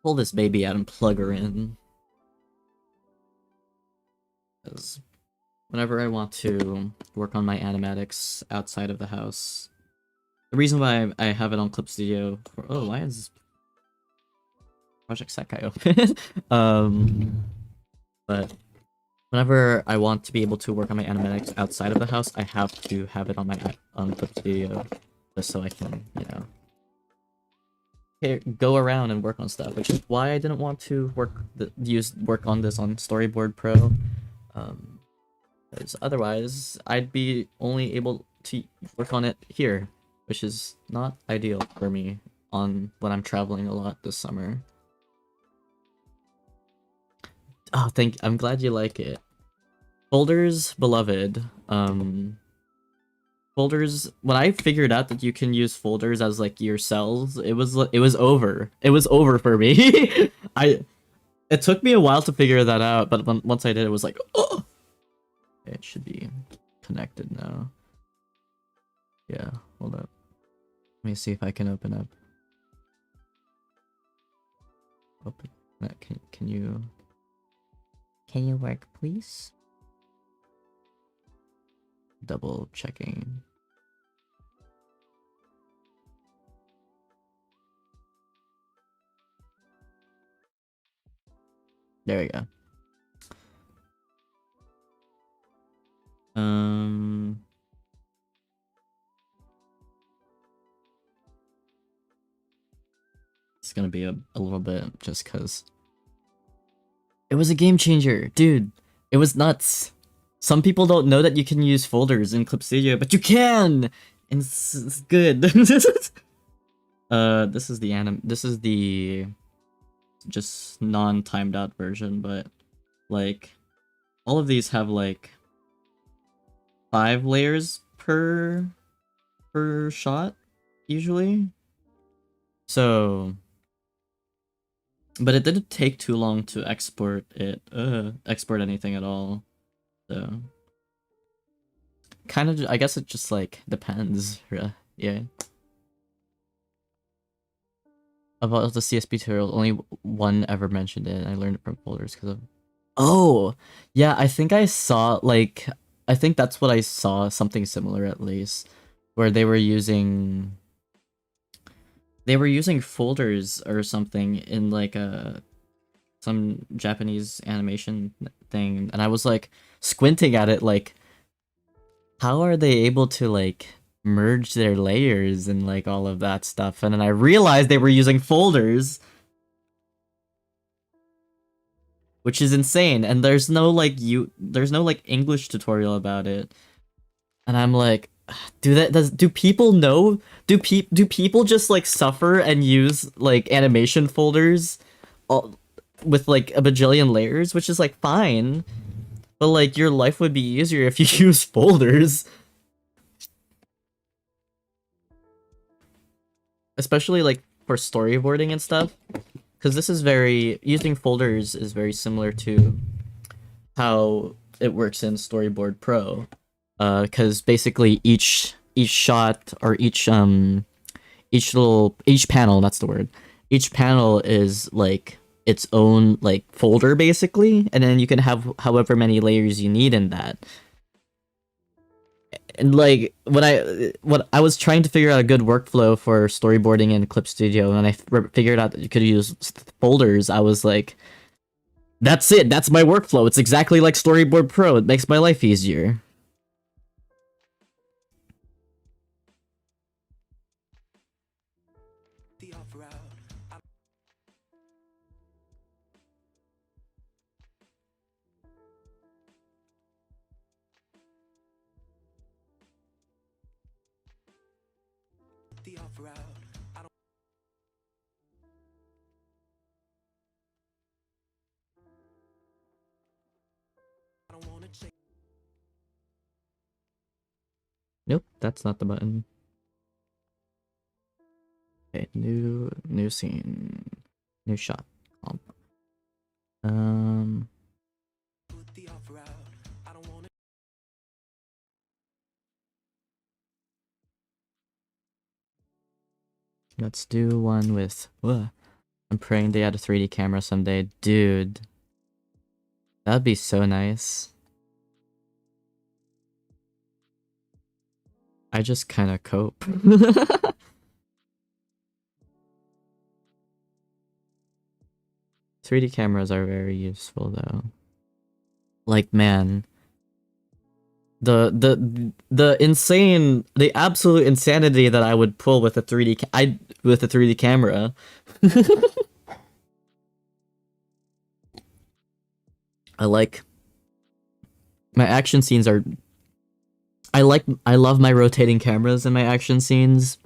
Pull this baby out and plug her in. Because whenever I want to work on my animatics outside of the house, the reason why I have it on Clip Studio for, oh, why is Project Sekai open? But whenever I want to be able to work on my animatics outside of the house, I have to have it on my Clip Studio, just so I can, you know, go around and work on stuff. Which is why I didn't want to work on this on Storyboard Pro, because otherwise I'd be only able to work on it here, which is not ideal for me on when I'm traveling a lot this summer. Oh, I'm glad you like it. Folders, beloved. Folders, when I figured out that you can use folders as like your cells, it was over. It was over for me. It took me a while to figure that out, but once I did, it was like, oh, it should be connected now. Yeah, hold up. Let me see if I can open up. Open. Can you work, please? Double checking. There we go. It's gonna be a little bit just because it was a game changer, dude. It was nuts. Some people don't know that you can use folders in Clip Studio, but you can, and it's good. This is the just non-timed out version, but like all of these have like 5 layers per shot usually. So, but it didn't take too long to export anything at all. So, kind of, I guess it just like depends. Yeah. About the CSP tutorial, only one ever mentioned it. And I learned it from folders because of. Oh, yeah. I think I saw like I think that's what I saw, something similar at least, where they were using folders or something in like some Japanese animation thing, and I was like squinting at it like, how are they able to like merge their layers and like all of that stuff? And then I realized they were using folders, which is insane. And there's no like English tutorial about it. And I'm like, do people know? Do people just like suffer and use like animation folders all, with like a bajillion layers, which is like fine, but like your life would be easier if you use folders. Especially like for storyboarding and stuff, because this is using folders is very similar to how it works in Storyboard Pro, because basically each shot or each panel, that's the word, each panel is like its own like folder basically, and then you can have however many layers you need in that. And like when I was trying to figure out a good workflow for storyboarding in Clip Studio, and I figured out that you could use folders, I was like, that's it. That's my workflow. It's exactly like Storyboard Pro. It makes my life easier. The offer out. Nope, that's not the button. Okay, new scene, new shot. Let's do one with. I'm praying they add a 3D camera someday, dude. That'd be so nice. I just kind of cope. 3D cameras are very useful though. Like, man, the absolute insanity that I would pull with a 3D camera. I like my action scenes are I love my rotating cameras in my action scenes.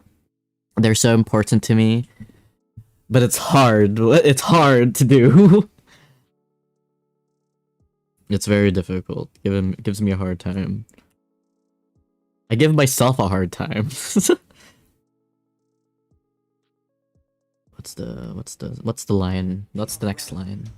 They're so important to me. But it's hard. It's hard to do. It's very difficult. Gives me a hard time. I give myself a hard time. What's the line? What's the next line?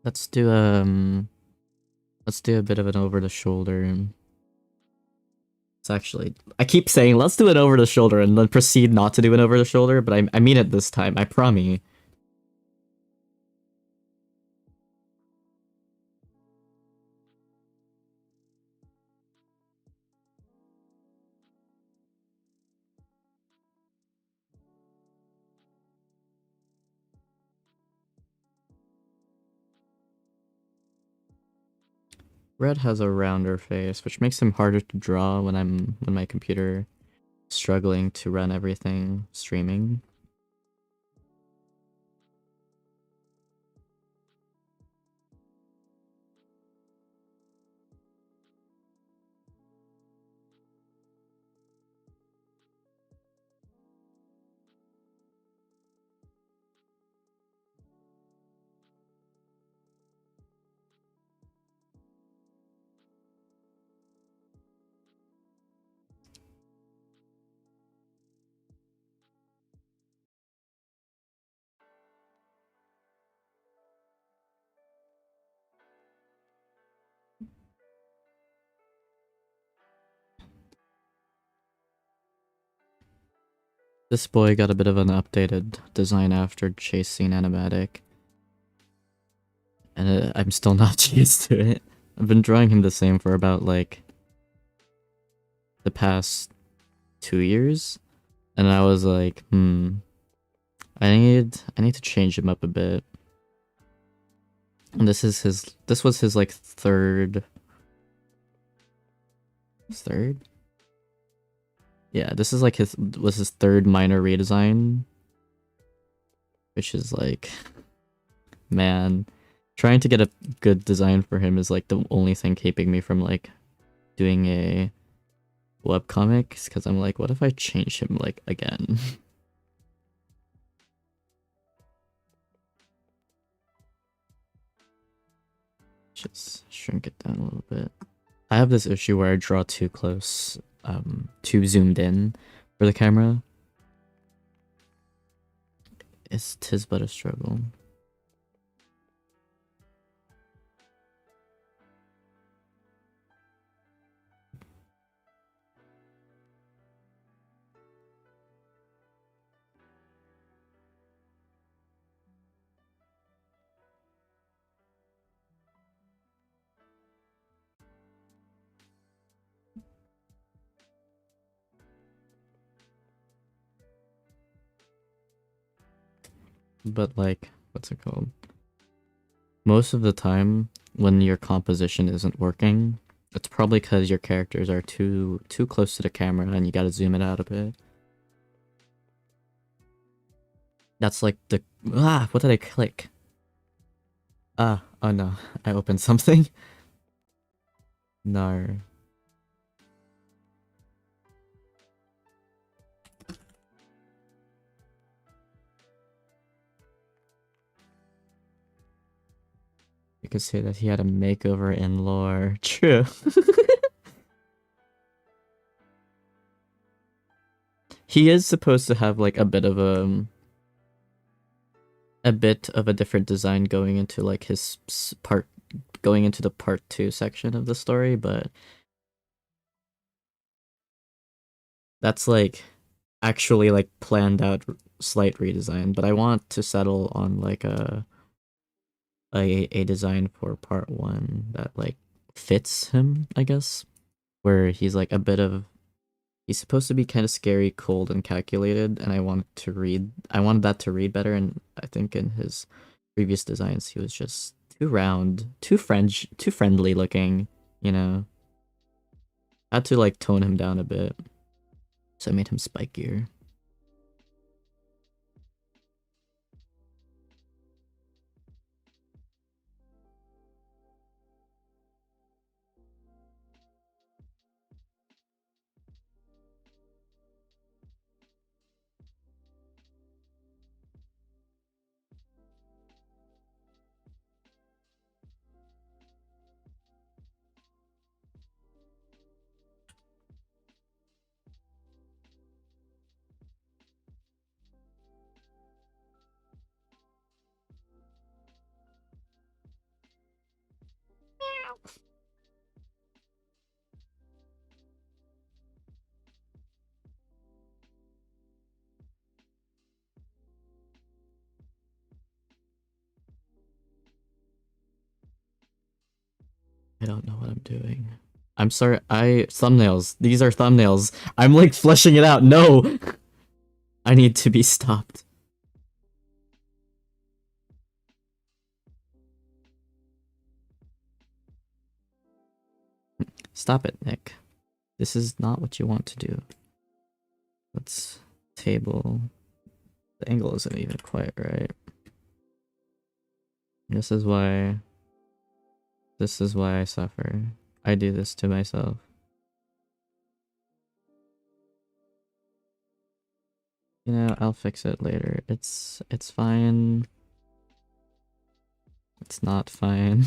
Let's do a bit of an over the shoulder. It's actually, I keep saying let's do it over the shoulder and then proceed not to do an over the shoulder, but I mean it this time, I promise. Red has a rounder face, which makes him harder to draw when my computer is struggling to run everything streaming. This boy got a bit of an updated design after chasing animatic. And I'm still not used to it. I've been drawing him the same for about, like, the past 2 years. And I was like, I need to change him up a bit. And this was his, like, third? Yeah, this is like his third minor redesign. Which is like, man, trying to get a good design for him is like the only thing keeping me from like doing a webcomic, because I'm like, what if I change him like again? Just shrink it down a little bit. I have this issue where I draw too close, too zoomed in for the camera. Tis but a struggle. But like, what's it called? Most of the time, when your composition isn't working, it's probably because your characters are too close to the camera and you gotta zoom it out a bit. That's like the... what did I click? Ah, oh no, I opened something. No. You could say that he had a makeover in lore. True. He is supposed to have like a bit of a different design going into like his part going into the part 2 section of the story, but that's like actually like planned out slight redesign. But I want to settle on like a design for part 1 that like fits him, I guess, where he's like a bit of he's supposed to be kind of scary, cold, and calculated, and I wanted that to read better, and I think in his previous designs he was just too round, too friendly looking, you know. I had to like tone him down a bit, so I made him spikier. I don't know what I'm doing. I'm sorry. Thumbnails. These are thumbnails. I'm like fleshing it out. No, I need to be stopped. Stop it, Nick. This is not what you want to do. Let's table. The angle isn't even quite right. This is why I suffer. I do this to myself. You know, I'll fix it later. It's fine. It's not fine.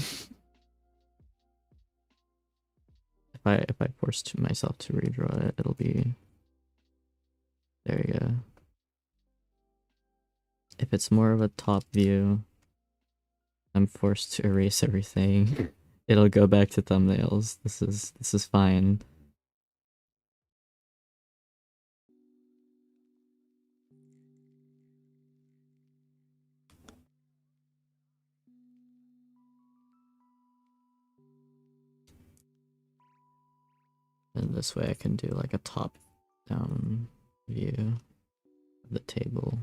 if I force myself to redraw it, it'll be there you go. If it's more of a top view, I'm forced to erase everything. It'll go back to thumbnails. This is fine. And this way I can do like a top down view of the table.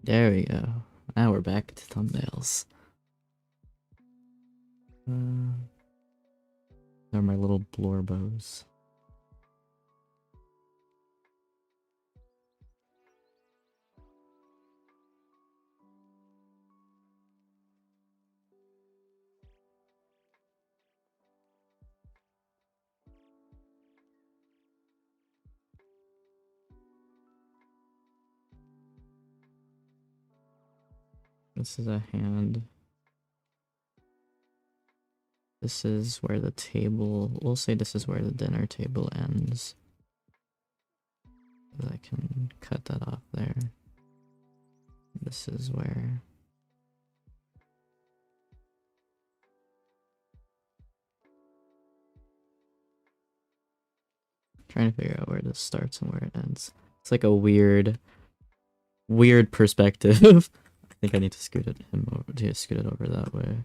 There we go. Now we're back to thumbnails. They're my little blorbos. This is a hand. This is where the table, we'll say this is where the dinner table ends. I can cut that off there. This is where trying to figure out where this starts and where it ends. It's like a weird perspective. I think I need to scoot it over that way.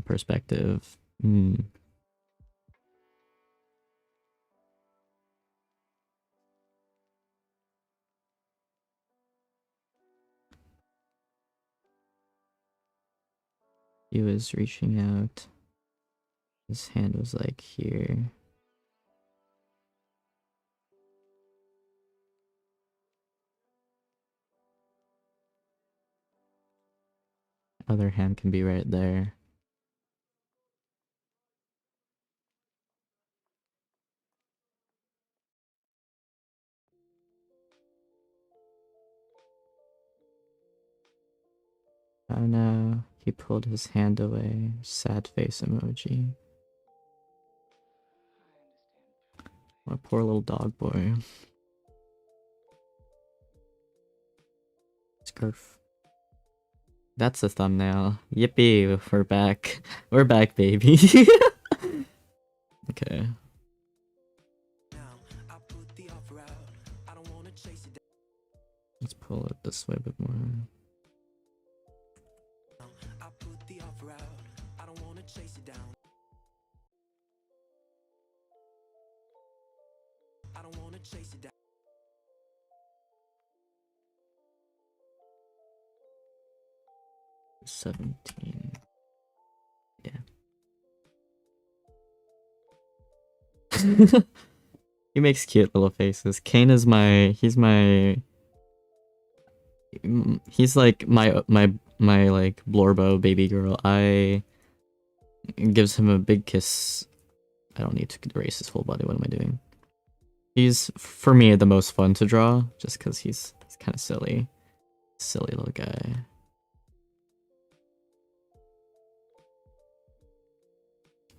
Perspective. He was reaching out. His hand was like here. Other hand can be right there. Oh no, he pulled his hand away. Sad face emoji. What a poor little dog boy. Scarf. That's the thumbnail. Yippee, we're back. We're back, baby. Okay. Let's pull it this way a bit more. I put the offer out. I don't wanna chase it down. I don't wanna chase it down. 17. Yeah. He makes cute little faces. Kane is he's like my like Blorbo baby girl. I gives him a big kiss. I don't need to erase his whole body. What am I doing? He's, for me, the most fun to draw, just because he's kind of silly. Silly little guy.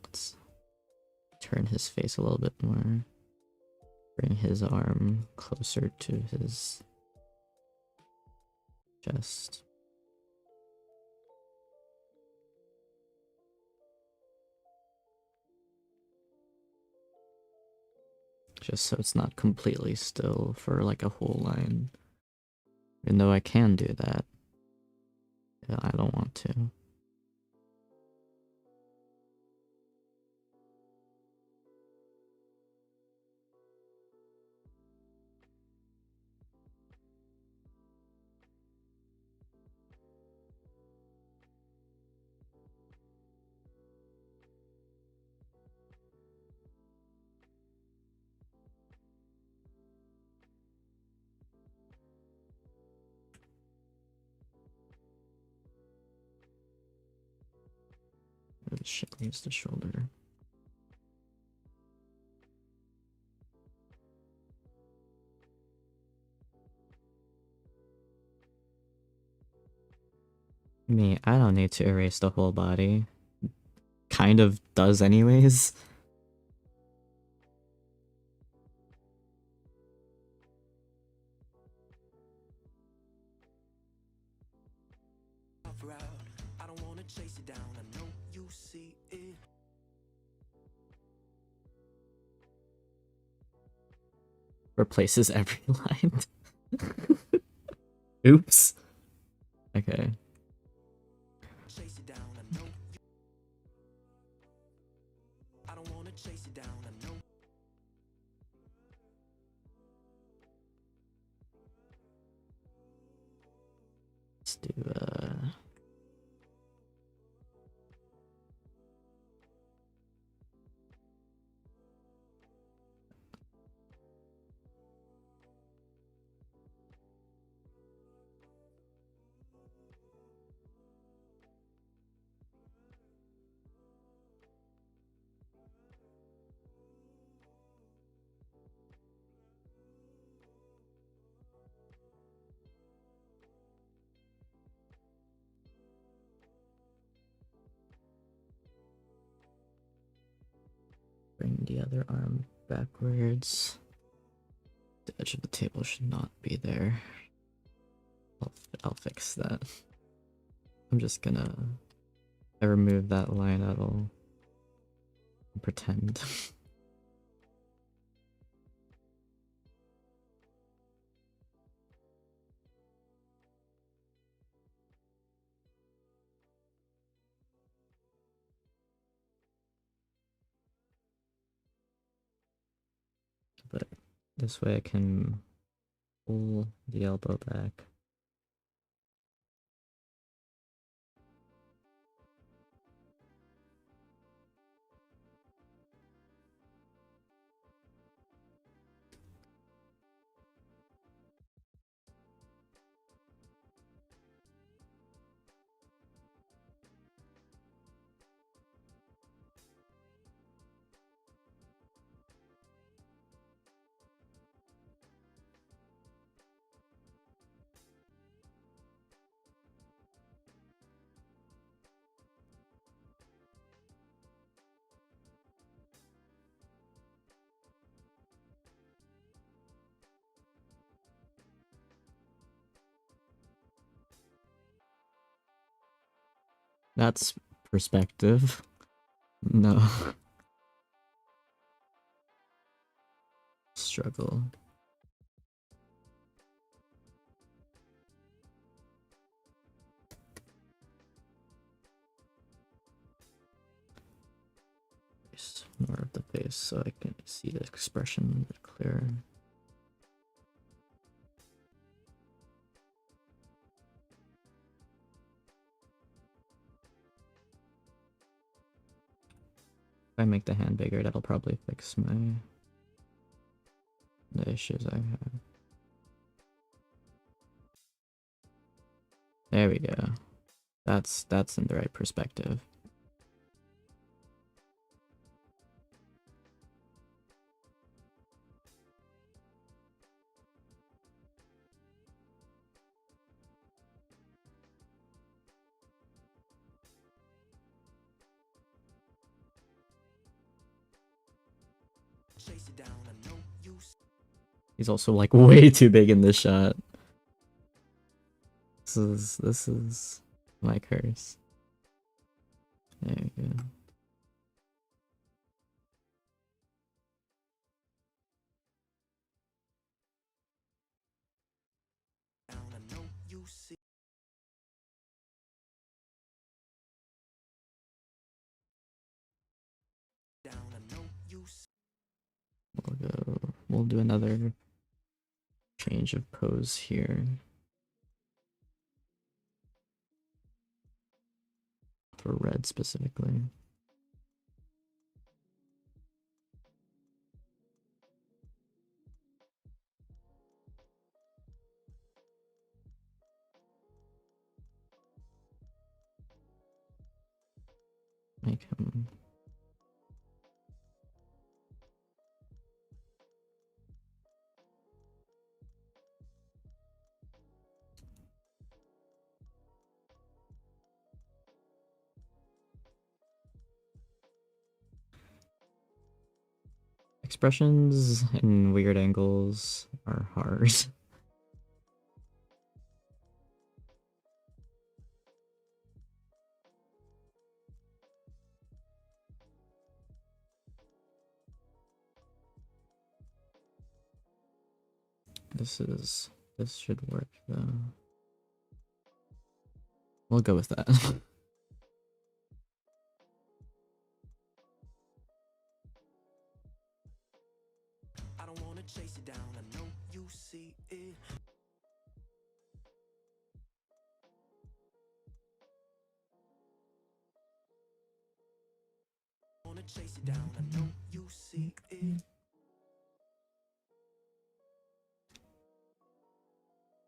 Let's turn his face a little bit more. Bring his arm closer to his chest. Just so it's not completely still for like a whole line. Even though I can do that. Yeah, I don't want to. Where the shit leaves the shoulder. Me, I don't need to erase the whole body. Kind of does anyways. Offer out. I don't wanna chase it down. I know you see it. Replaces every line. Oops. Okay. Chase it down. I know. I don't wanna chase it down. I know. Let's do bring the other arm backwards. The edge of the table should not be there. I'll fix that. I'm just gonna I remove that line at all. Pretend. But this way I can pull the elbow back. That's perspective. No. Struggle. More of the face so I can see the expression a bit clearer. If I make the hand bigger, that'll probably fix the issues I have. There we go. That's in the right perspective. Chase it down, I know you He's also like way too big in this shot. This is my curse. There we go. down, I know you see down, I know you see. We'll do another change of pose here. For red specifically. Make him expressions in weird angles are hard. This should work though. We'll go with that. I don't wanna chase it down, I know you see it. Wanna chase it down, I know you see it.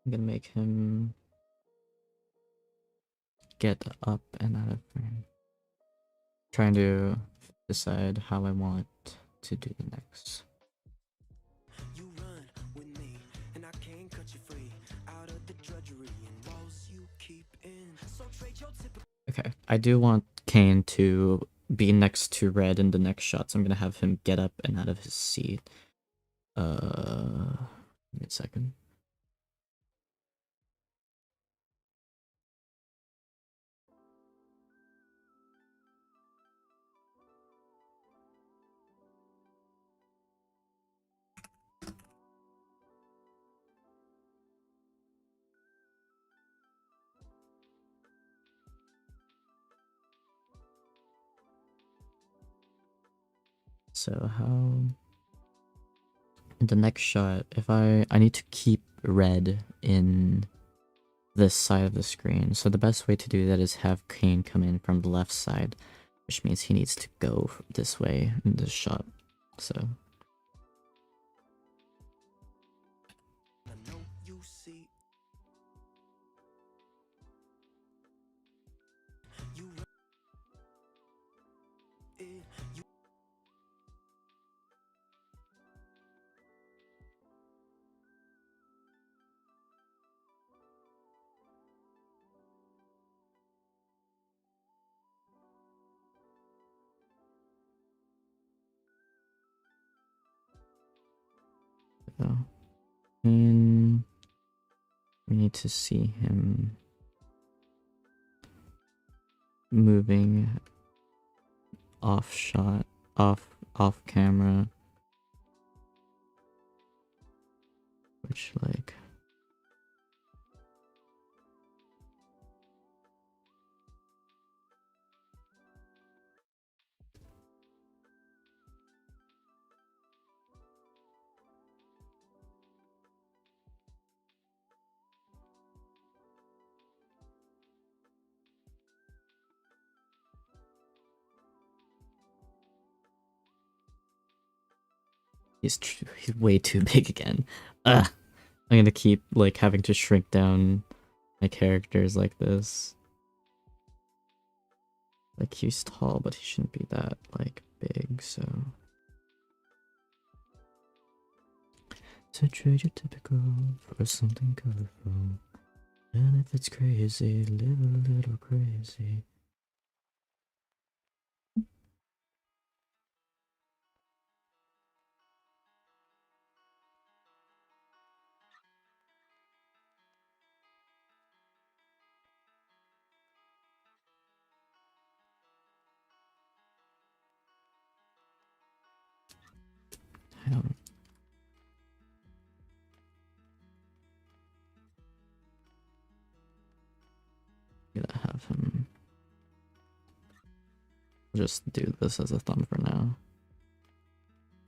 I'm gonna make him get up and out of frame. Trying to decide how I want to do the next. You run with me, and I can't cut you free. Out of the drudgery and walls you keep in. So trade your typical. Okay, I do want Kane to be next to red in the next shot, so I'm gonna have him get up and out of his seat. Give me a second. So how in the next shot, if I need to keep red in this side of the screen. So the best way to do that is have Kane come in from the left side, which means he needs to go this way in this shot. So I know you see. You run it. You Kane, we need to see him moving off shot, off camera, which like he's way too big again. Ugh. I'm gonna keep like having to shrink down my characters like this. Like he's tall, but he shouldn't be that like big, so. So trade your typical for something colorful. And if it's crazy, live a little crazy. I don't. I'm gonna have him. I'll just do this as a thumb for now.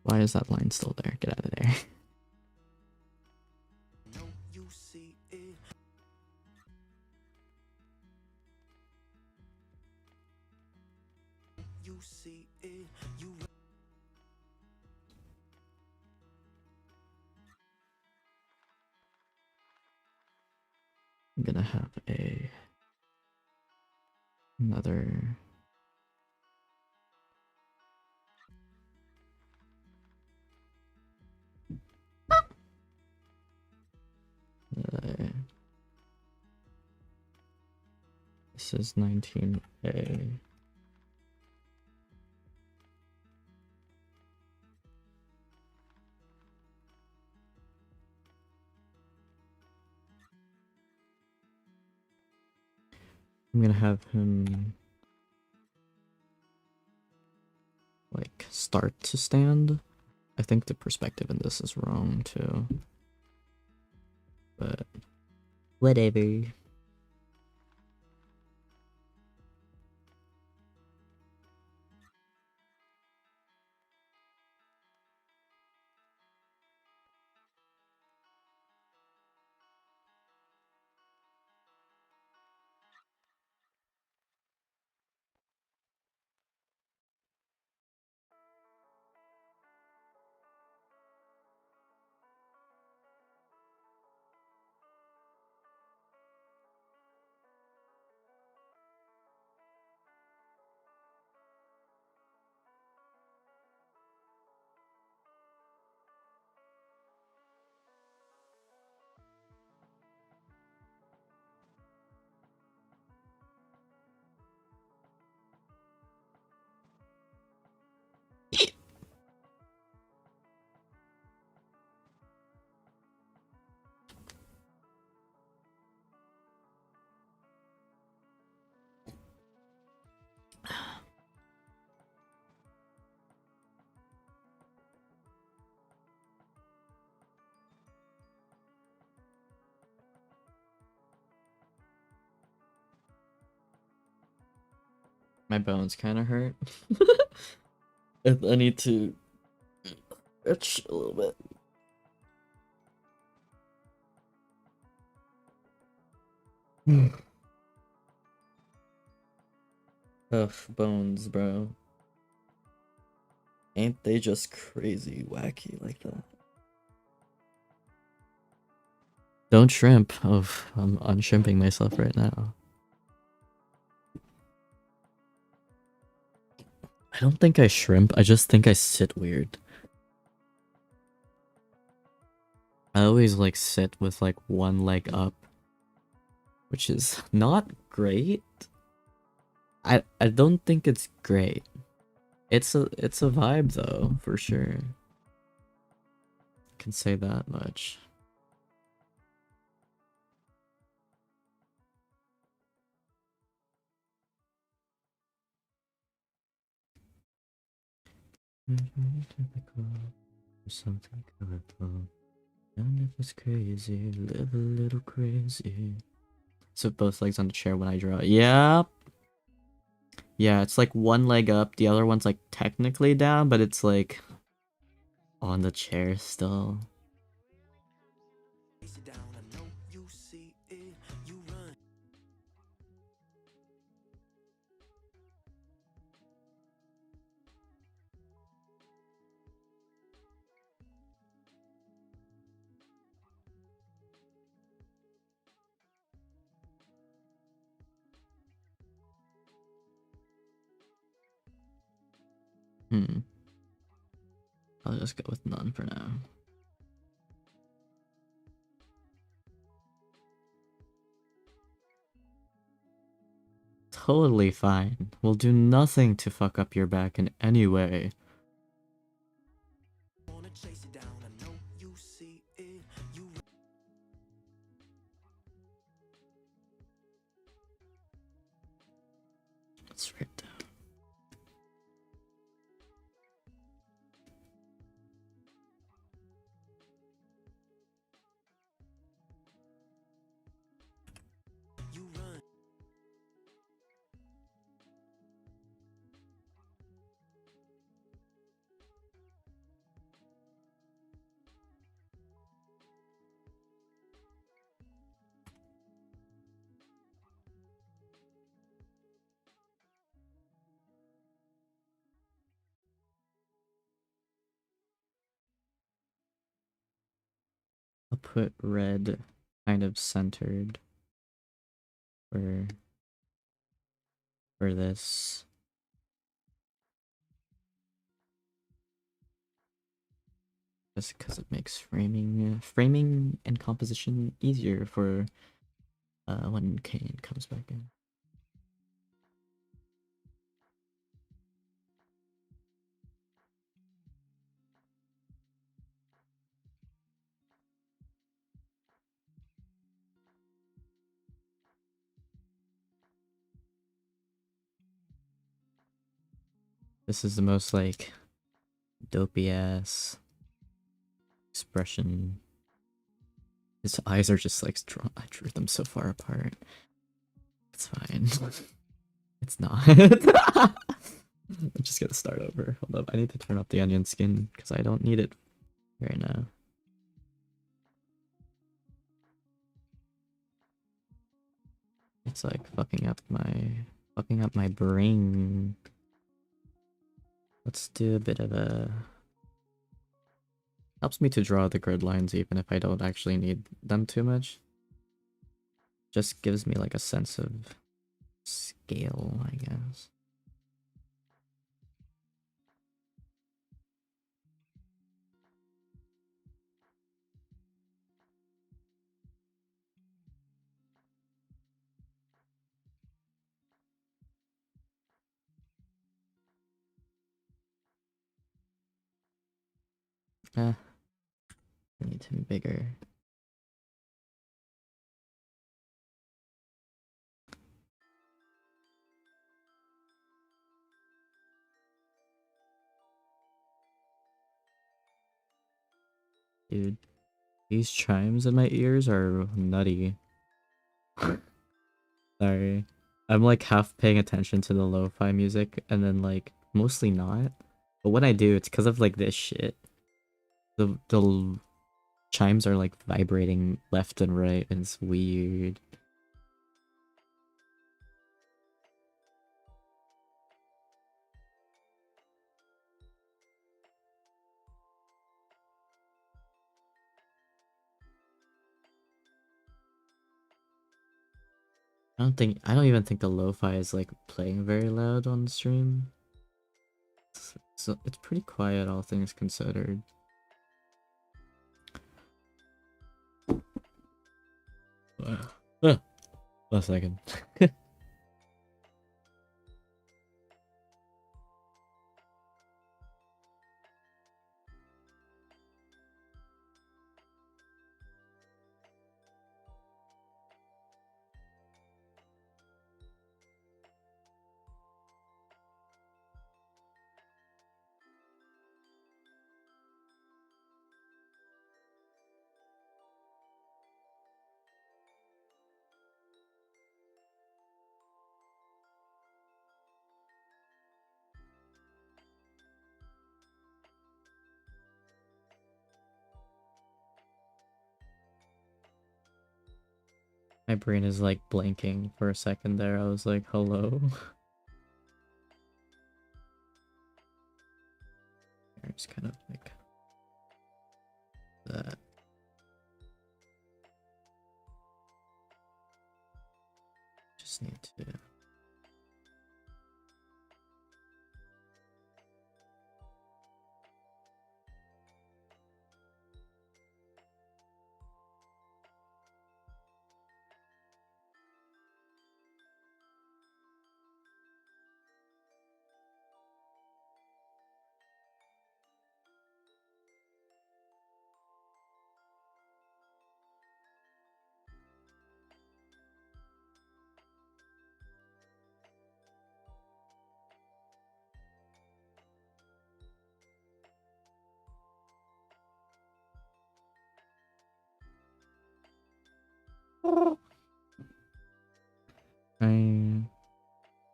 Why is that line still there? Get out of there. No, you see it. You see it. You I'm gonna have another. This is 19A. I'm gonna have him like start to stand. I think the perspective in this is wrong too. But whatever. My bones kind of hurt. I need to stretch a little bit. Ugh, bones, bro. Ain't they just crazy wacky like that? Don't shrimp. Oh, I'm unshrimping myself right now. I don't think I shrimp. I just think I sit weird. I always like sit with like one leg up, which is not great. I don't think it's great. It's a vibe though, for sure. Can say that much. Or something colorful. And it was crazy, live a little crazy. So both legs on the chair when I draw. Yeah. Yeah, it's like one leg up, the other one's like technically down, but it's like on the chair still. Chase it down, I know you see it. You run. I'll just go with none for now. Totally fine. We'll do nothing to fuck up your back in any way. Wanna chase it down, I know you see it. You run. Let's write down. You run. I'll put red kind of centered for this. Just because it makes framing and composition easier for when Kane comes back in. This is the most like dopey ass expression. His eyes are just like drawn. I drew them so far apart. It's fine. It's not. I'm just gonna start over. Hold up. I need to turn off the onion skin because I don't need it right now. It's like fucking up my brain. Let's do a bit of a... Helps me to draw the grid lines even if I don't actually need them too much. Just gives me like a sense of scale, I guess. I need him bigger. Dude, these chimes in my ears are nutty. Sorry. I'm like half paying attention to the lo-fi music and then like mostly not. But when I do, it's because of like this shit. The chimes are like vibrating left and right and it's weird. I don't even think the lo-fi is like playing very loud on the stream. So it's pretty quiet, all things considered. A second. My brain is like blanking for a second there. I was like, hello? It's kind of like that. Just need to.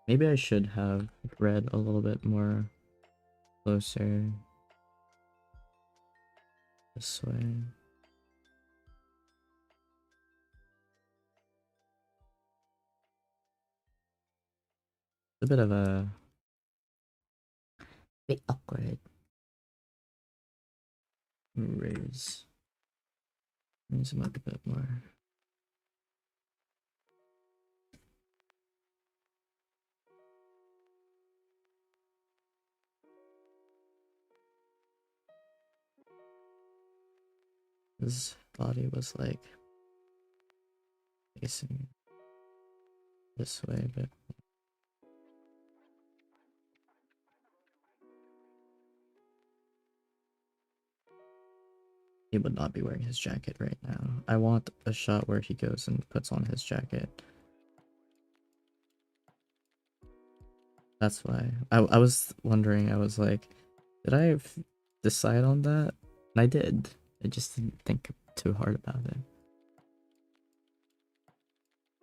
Maybe I should have read a little bit more closer this way. It's a bit of a bit awkward. Raise him up a bit more. His body was like facing this way, but he would not be wearing his jacket right now. I want a shot where he goes and puts on his jacket. That's why. I was wondering, I was like, did I decide on that? And I did. I just didn't think too hard about it.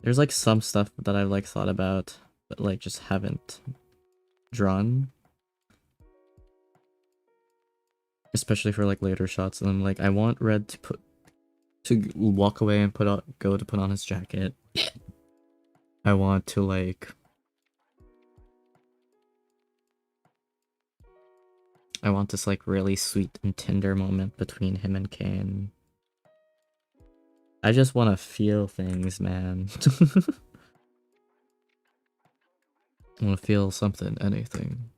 There's like some stuff that I've like thought about, but like just haven't drawn. Especially for like later shots, and I'm like, I want Red to walk away and go to put on his jacket. I want to like I want this like really sweet and tender moment between him and Kane. I just want to feel things, man. I want to feel something, anything.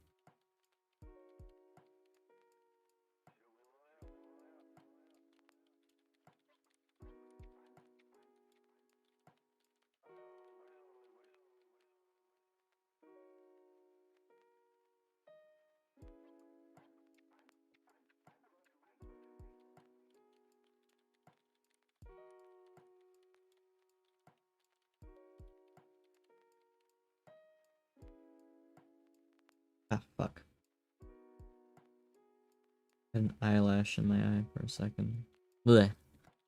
Ah, fuck. An eyelash in my eye for a second. Blech.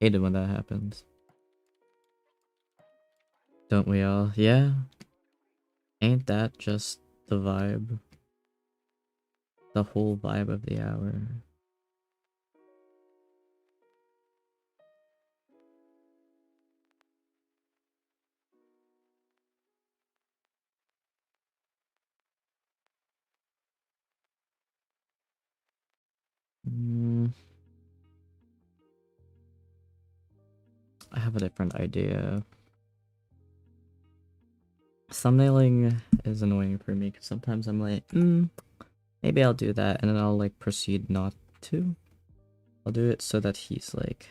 Hate it when that happens. Don't we all? Yeah. Ain't that just the vibe? The whole vibe of the hour. I have a different idea. Thumbnailing is annoying for me because sometimes I'm like, maybe I'll do that, and then I'll like proceed not to. I'll do it so that he's like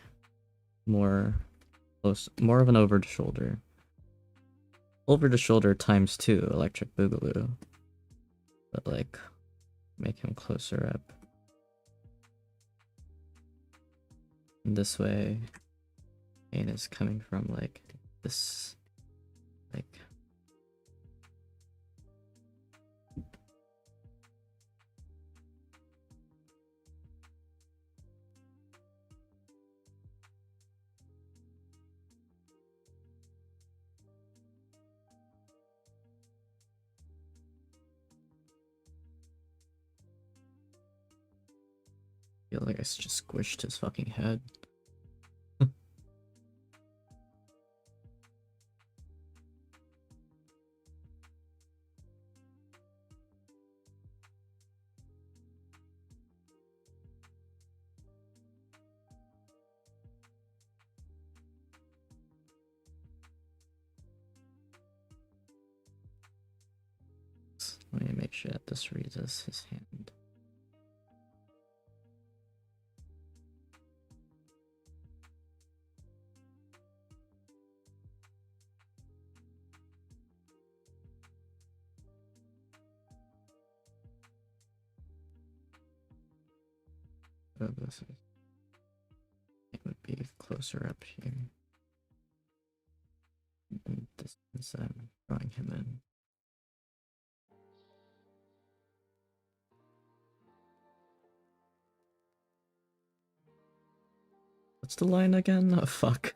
more close, more of an over the shoulder. Over the shoulder times 2 electric boogaloo. But like make him closer up. And this way Kane is coming from like this like I feel like I just squished his fucking head. Let me make sure that this reads as his hand. So this is, it would be closer up here. And distance I'm drawing him in. What's the line again? Oh, fuck.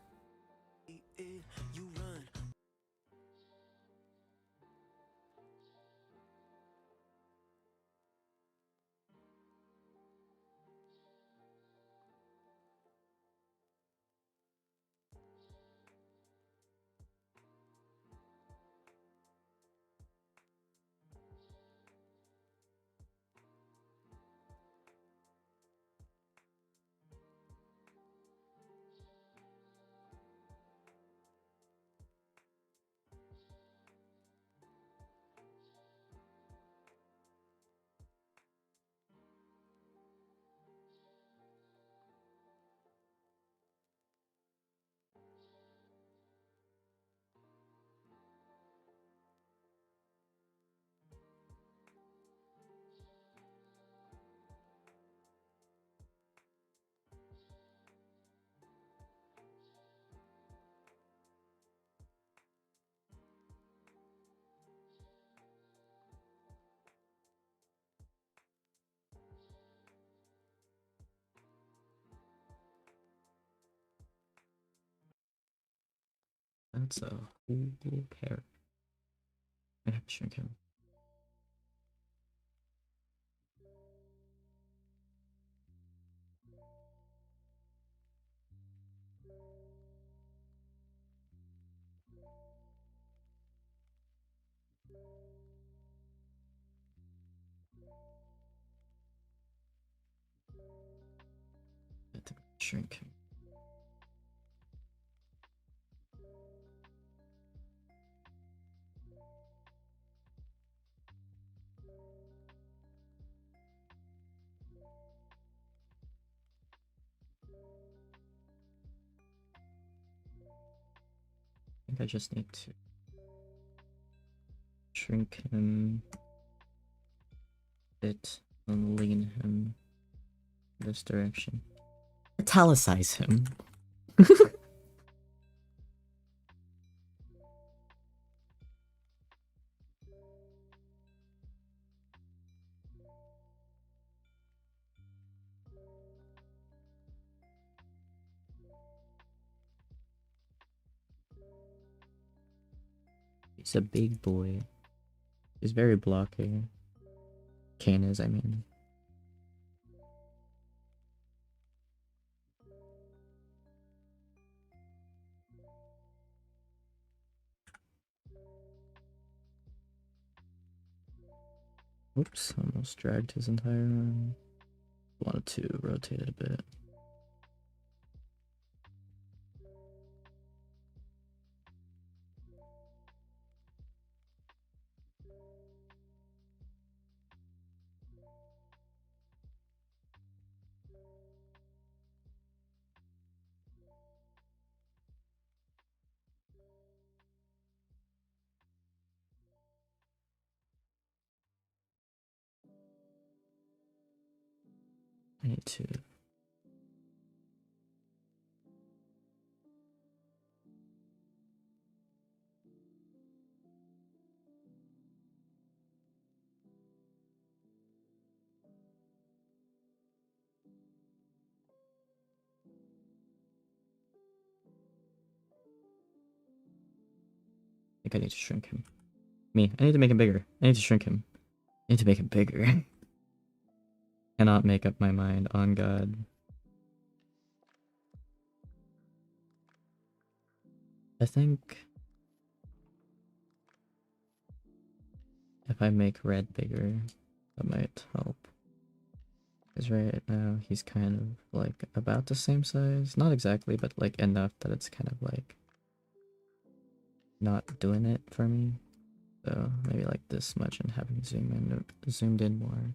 That's a whole pair. I have to shrink him. I have to shrink him. I think I just need to shrink him a bit and lean him this direction. Italicize him. He's a big boy. He's very blocky. Kane is, I mean. Oops, almost dragged his entire arm. Wanted to rotate it a bit. I need to I need to shrink him. I need to make him bigger. I need to shrink him. I need to make him bigger. Cannot make up my mind, on God. I think if I make red bigger, that might help. Because right now he's kind of like about the same size. Not exactly, but like enough that it's kind of like not doing it for me. So maybe like this much and having zoomed in more.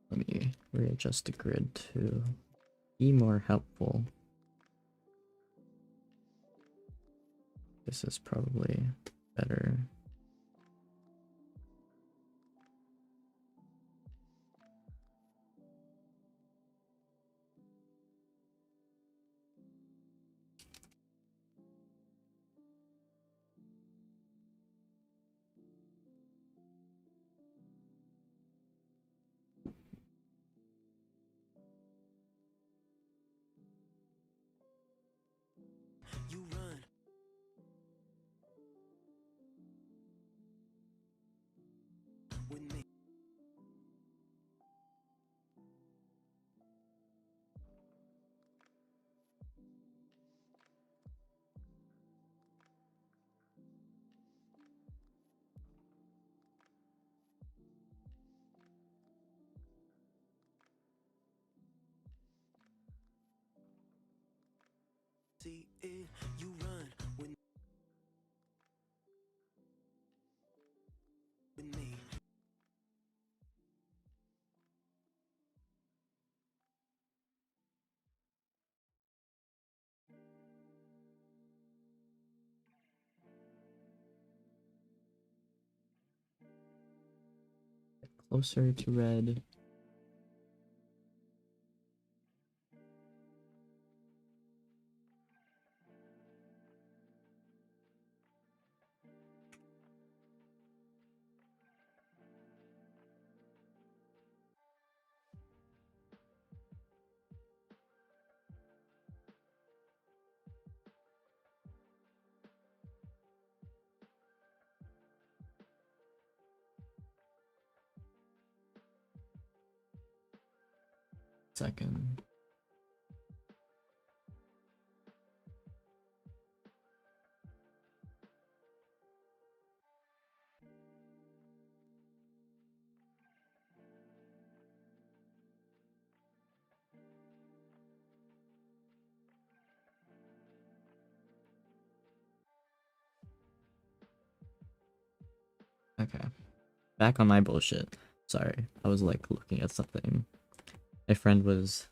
Let me readjust the grid to be more helpful. This is probably better. You run with me. See it, you run with me. Closer to red. Second. Okay. Back on my bullshit. Sorry, I was like looking at something. My friend was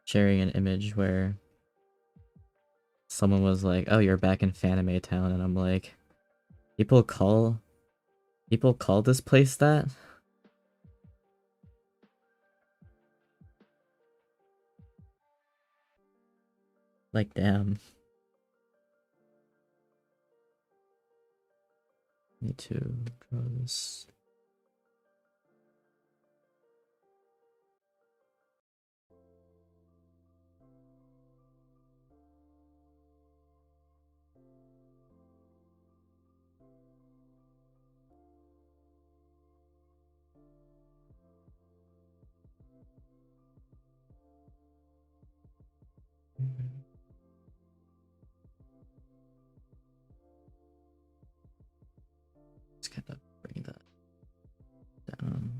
sharing an image where someone was like, "Oh, you're back in Fanime Town," and I'm like, people call this place that? Like, damn. Need to draw this. Just kind of bring that down.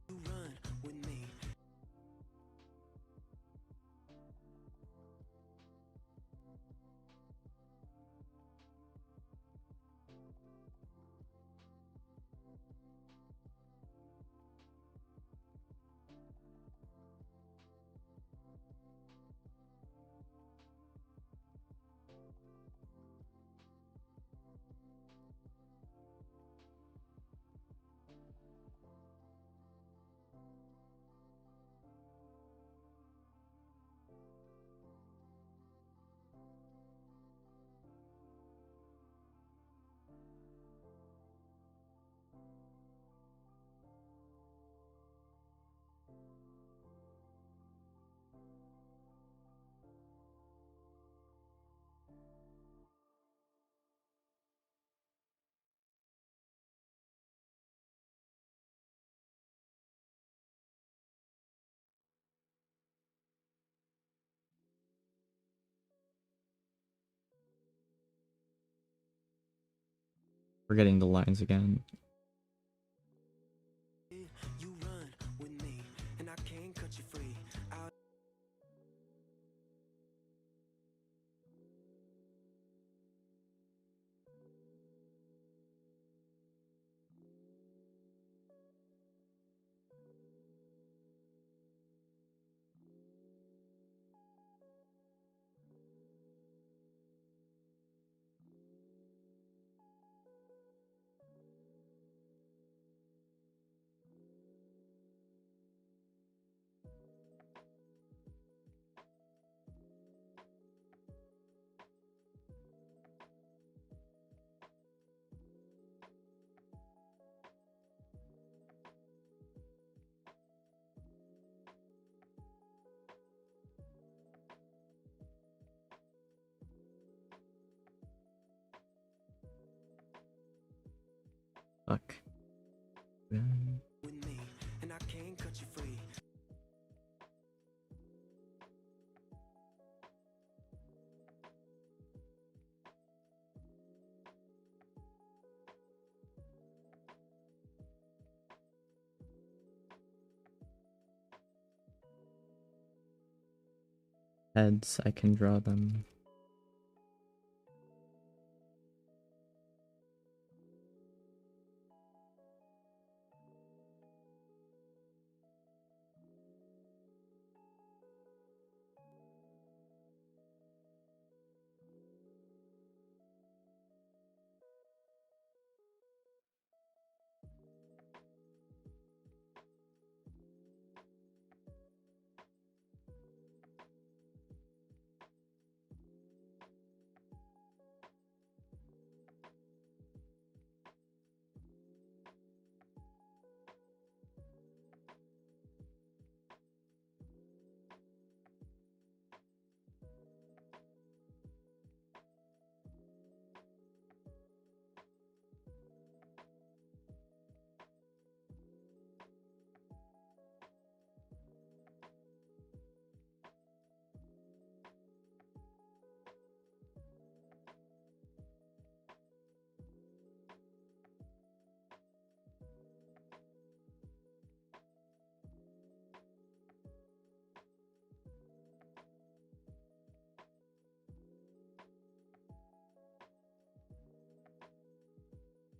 You run with me. Forgetting the lines again. You run with me, and I can't cut you free. Out Fuck. with me, and I can't cut you free. Heads, I can draw them.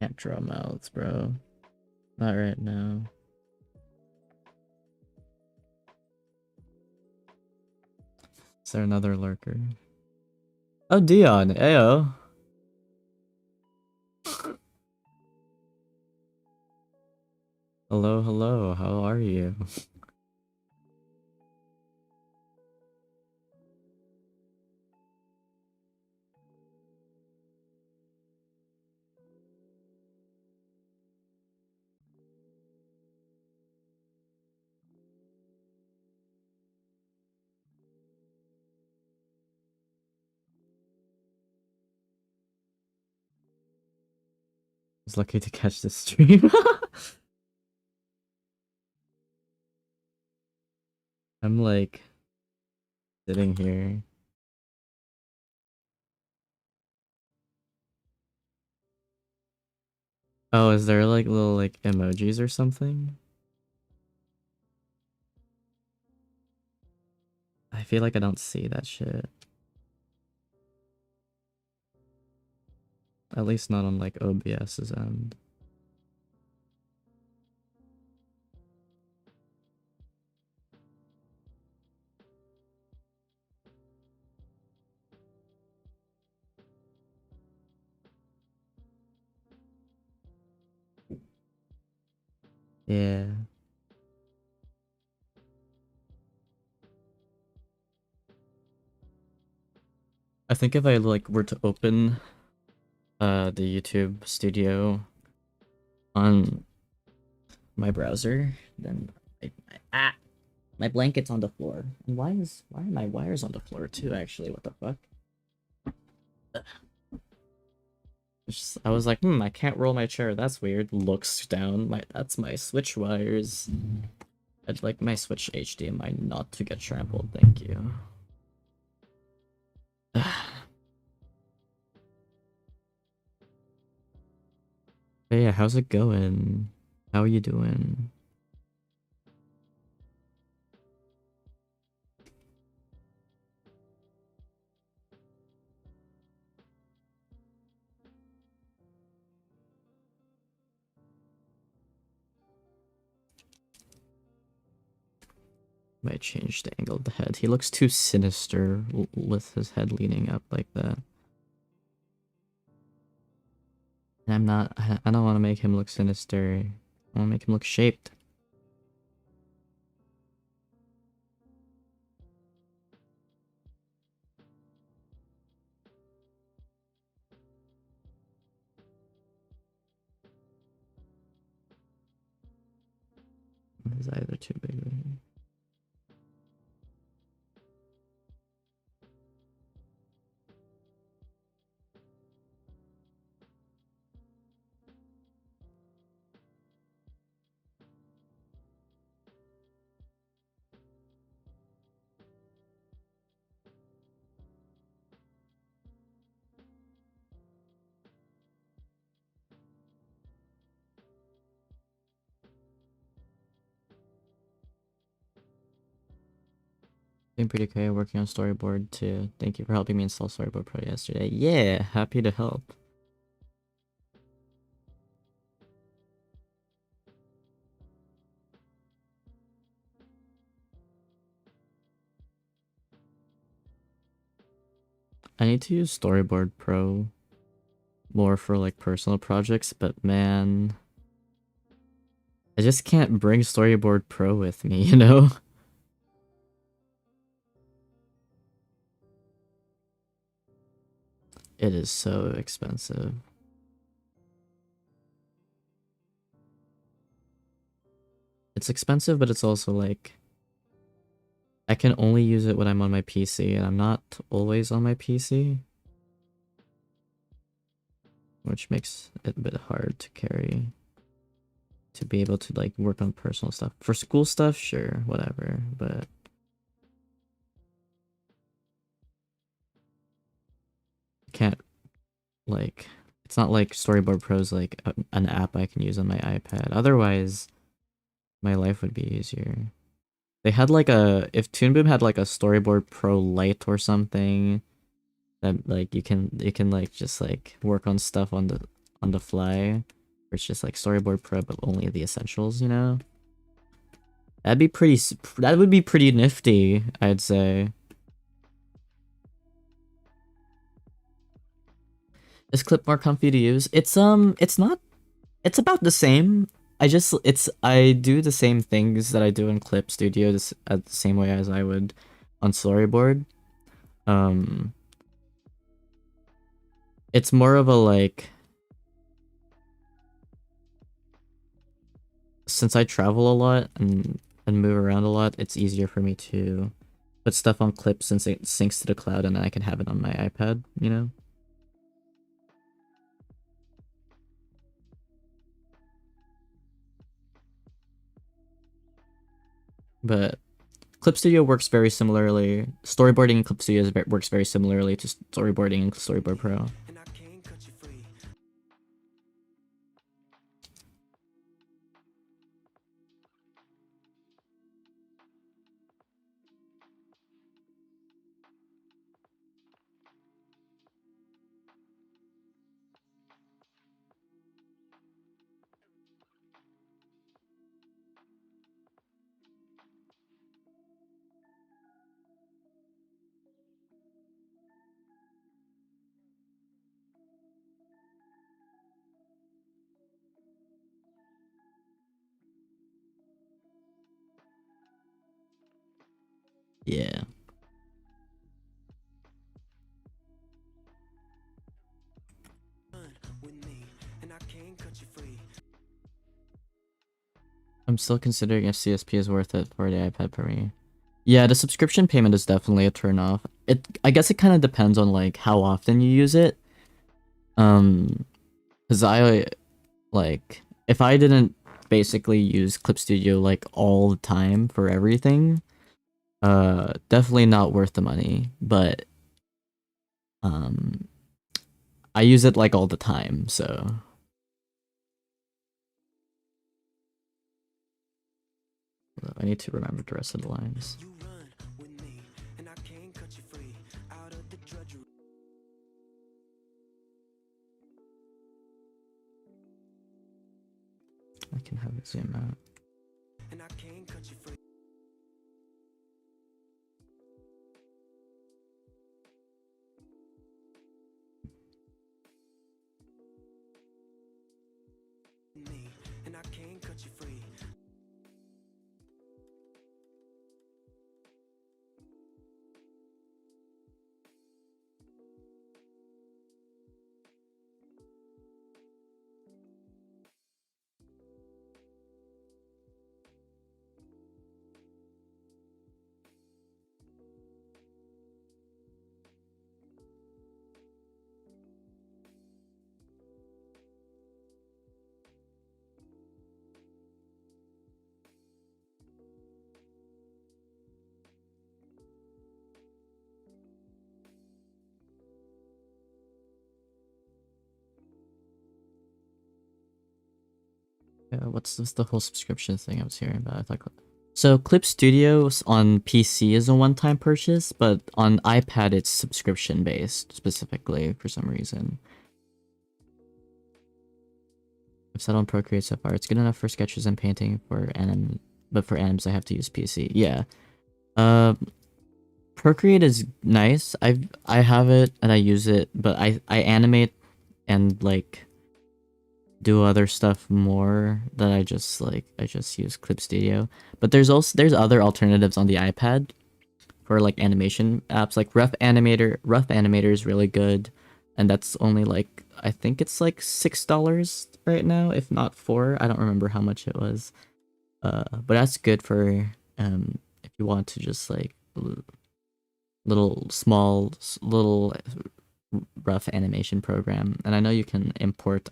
Can't draw mouths, bro. Not right now. Is there another lurker? Oh, Dion. Ayo. Hello, hello. How are you? I was lucky to catch this stream. I'm like sitting here. Oh, is there like little like emojis or something? I feel like I don't see that shit. At least not on like OBS's end. Yeah. I think if I like were to open the YouTube studio on my browser, then my blanket's on the floor. And why are my wires on the floor too, actually? What the fuck? I was like, I can't roll my chair. That's weird. Looks down. That's my switch wires. I'd like my Switch HDMI not to get trampled. Thank you. Hey, yeah, how's it going? How are you doing? Might change the angle of the head. He looks too sinister with his head leaning up like that. And I'm not, I don't want to make him look sinister. I want to make him look shaped. His eyes are too big. Doing pretty okay, working on Storyboard too. Thank you for helping me install Storyboard Pro yesterday. Yeah, happy to help. I need to use Storyboard Pro more for like personal projects, but man, I just can't bring Storyboard Pro with me, you know? It is so expensive. It's expensive, but it's also like I can only use it when I'm on my PC, and I'm not always on my PC, which makes it a bit hard to carry. To be able to like work on personal stuff. For school stuff, sure, whatever, but can't like it's not like Storyboard Pro is like an app I can use on my iPad. Otherwise, my life would be easier. They had like if Toon Boom had like a Storyboard Pro Lite or something that like you can like just like work on stuff on the fly. Or it's just like Storyboard Pro but only the essentials, you know? That would be pretty nifty, I'd say. Is Clip more comfy to use? It's not, it's about the same. I do the same things that I do in Clip Studio at the same way as I would on Storyboard. It's more of a like, since I travel a lot and move around a lot, it's easier for me to put stuff on Clip since it syncs to the cloud and then I can have it on my iPad, you know? But Clip Studio works very similarly. Storyboarding in Clip Studio works very similarly to storyboarding in Storyboard Pro. And I can't cut you free. Yeah. I'm still considering if CSP is worth it for the iPad for me. Yeah, the subscription payment is definitely a turn off. I guess it kind of depends on like how often you use it. Cuz I like if I didn't basically use Clip Studio like all the time for everything, definitely not worth the money, but I use it like all the time, so though. I need to remember the rest of the lines. You run with me, and I can't cut you free out of the drudgery. I can have it zoom out. And I can't cut you free. Me, and I can't cut you free. Yeah, what's this, the whole subscription thing I was hearing about? I thought so. Clip Studios on PC is a one-time purchase, but on iPad it's subscription based specifically for some reason. I've settled on Procreate so far. It's good enough for sketches and painting for anim, but for animes I have to use PC. Yeah. Procreate is nice. I have it and I use it, but I animate and like do other stuff more that I just use Clip Studio. But there's other alternatives on the iPad for like animation apps, like Rough Animator. Rough Animator is really good, and that's only like, I think it's like $6 right now, if not 4. I don't remember how much it was. But that's good for if you want to just like little rough animation program. And I know you can import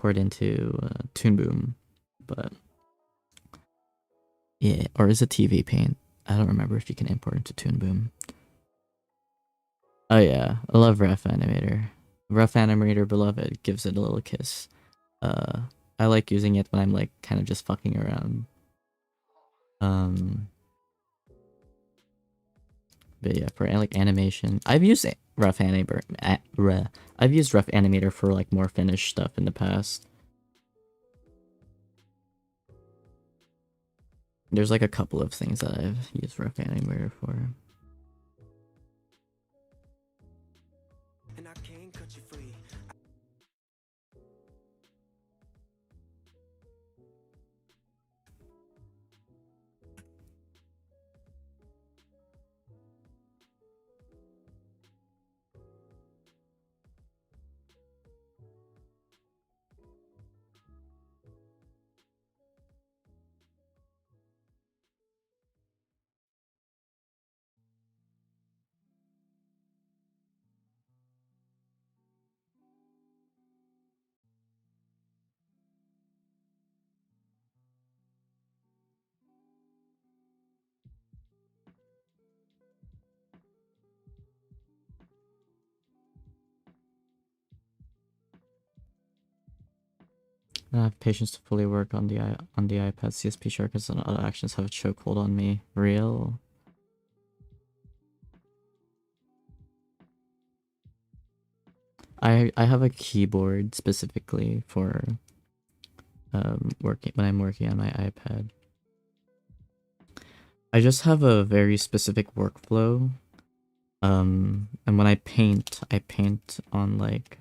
into Toon Boom, but yeah, or is it TV Paint? I don't remember if you can import into Toon Boom. Oh yeah, I love Rough Animator. Rough Animator beloved gives it a little kiss. I like using it when I'm like kind of just fucking around. But yeah, for like animation, I've used Rough Animator. I've used Rough Animator for like more finished stuff in the past. There's like a couple of things that I've used Rough Animator for. And I can't cut you free. I don't have patience to fully work on the iPad. CSP shortcuts and other actions have a chokehold on me. Real. I have a keyboard specifically for working when I'm working on my iPad. I just have a very specific workflow. And when I paint on like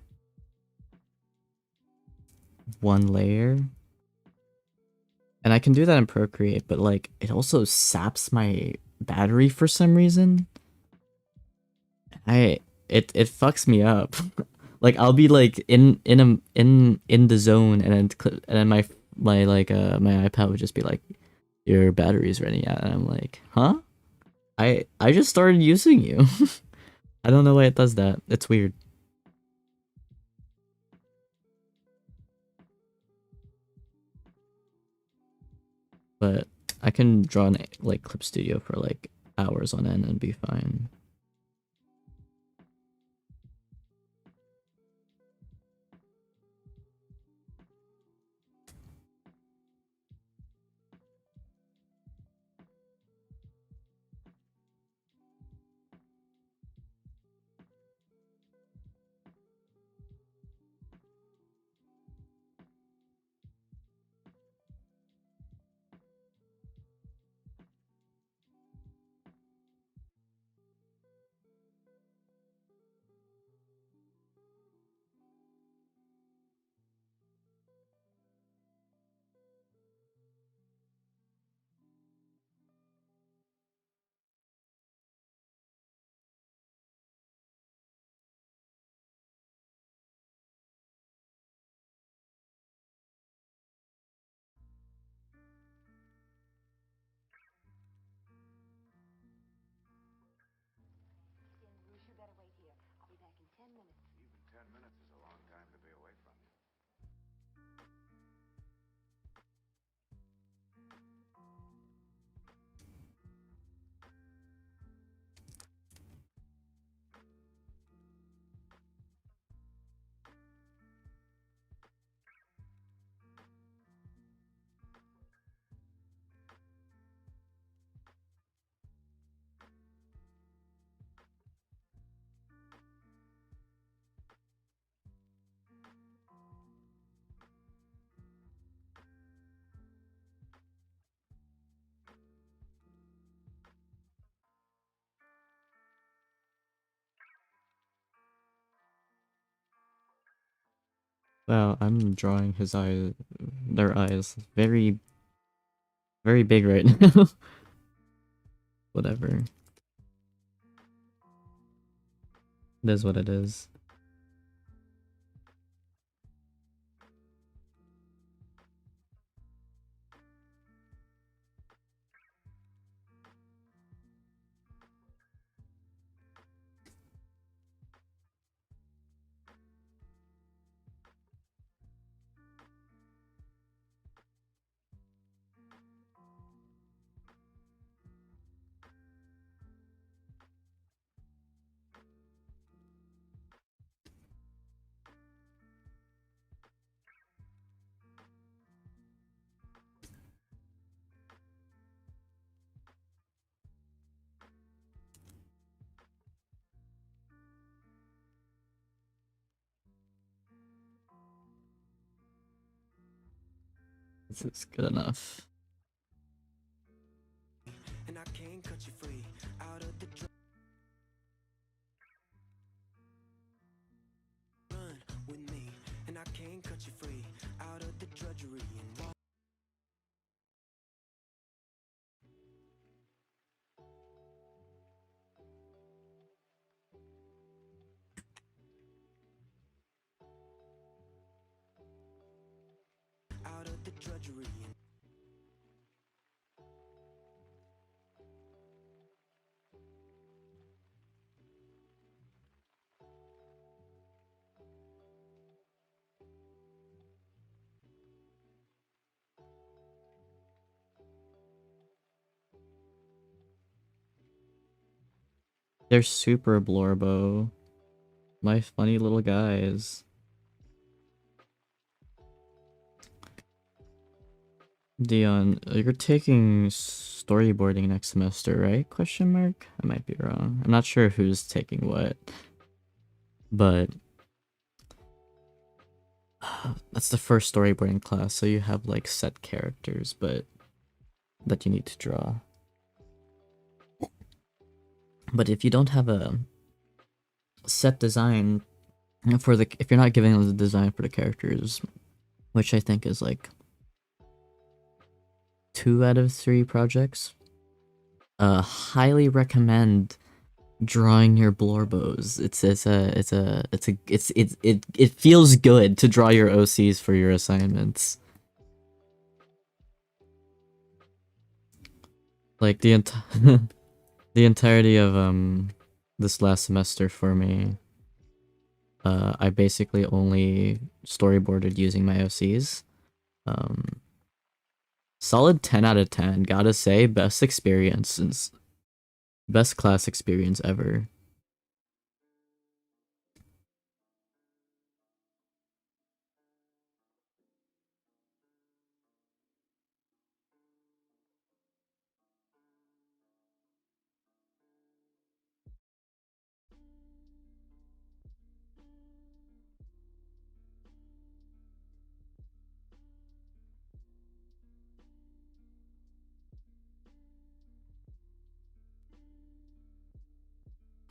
one layer. And I can do that in Procreate, but like it also saps my battery for some reason. It fucks me up. Like I'll be like in the zone, and then my my iPad would just be like, your battery's running out, and I'm like, huh? I just started using you. I don't know why it does that. It's weird. But I can draw in like Clip Studio for like hours on end and be fine. Wow, I'm drawing his eyes, their eyes, very, very big right now. Whatever. It is what it is. This is good enough. And I can't cut you free out of the run with me, and I can't cut you free out of the drudgery and out of the drudgery and They're super blorbo. My funny little guys. Dion, you're taking storyboarding next semester, right? Question mark? I might be wrong. I'm not sure who's taking what, but that's the first storyboarding class, so you have like set characters, but that you need to draw. But if you don't have a set design for the, if you're not giving them the design for the characters, which I think is like 2 out of 3 projects, highly recommend drawing your blorbos. It feels good to draw your OCs for your assignments. Like the the entirety of this last semester for me, I basically only storyboarded using my OCs. Solid 10 out of 10, gotta say, best experience since best class experience ever.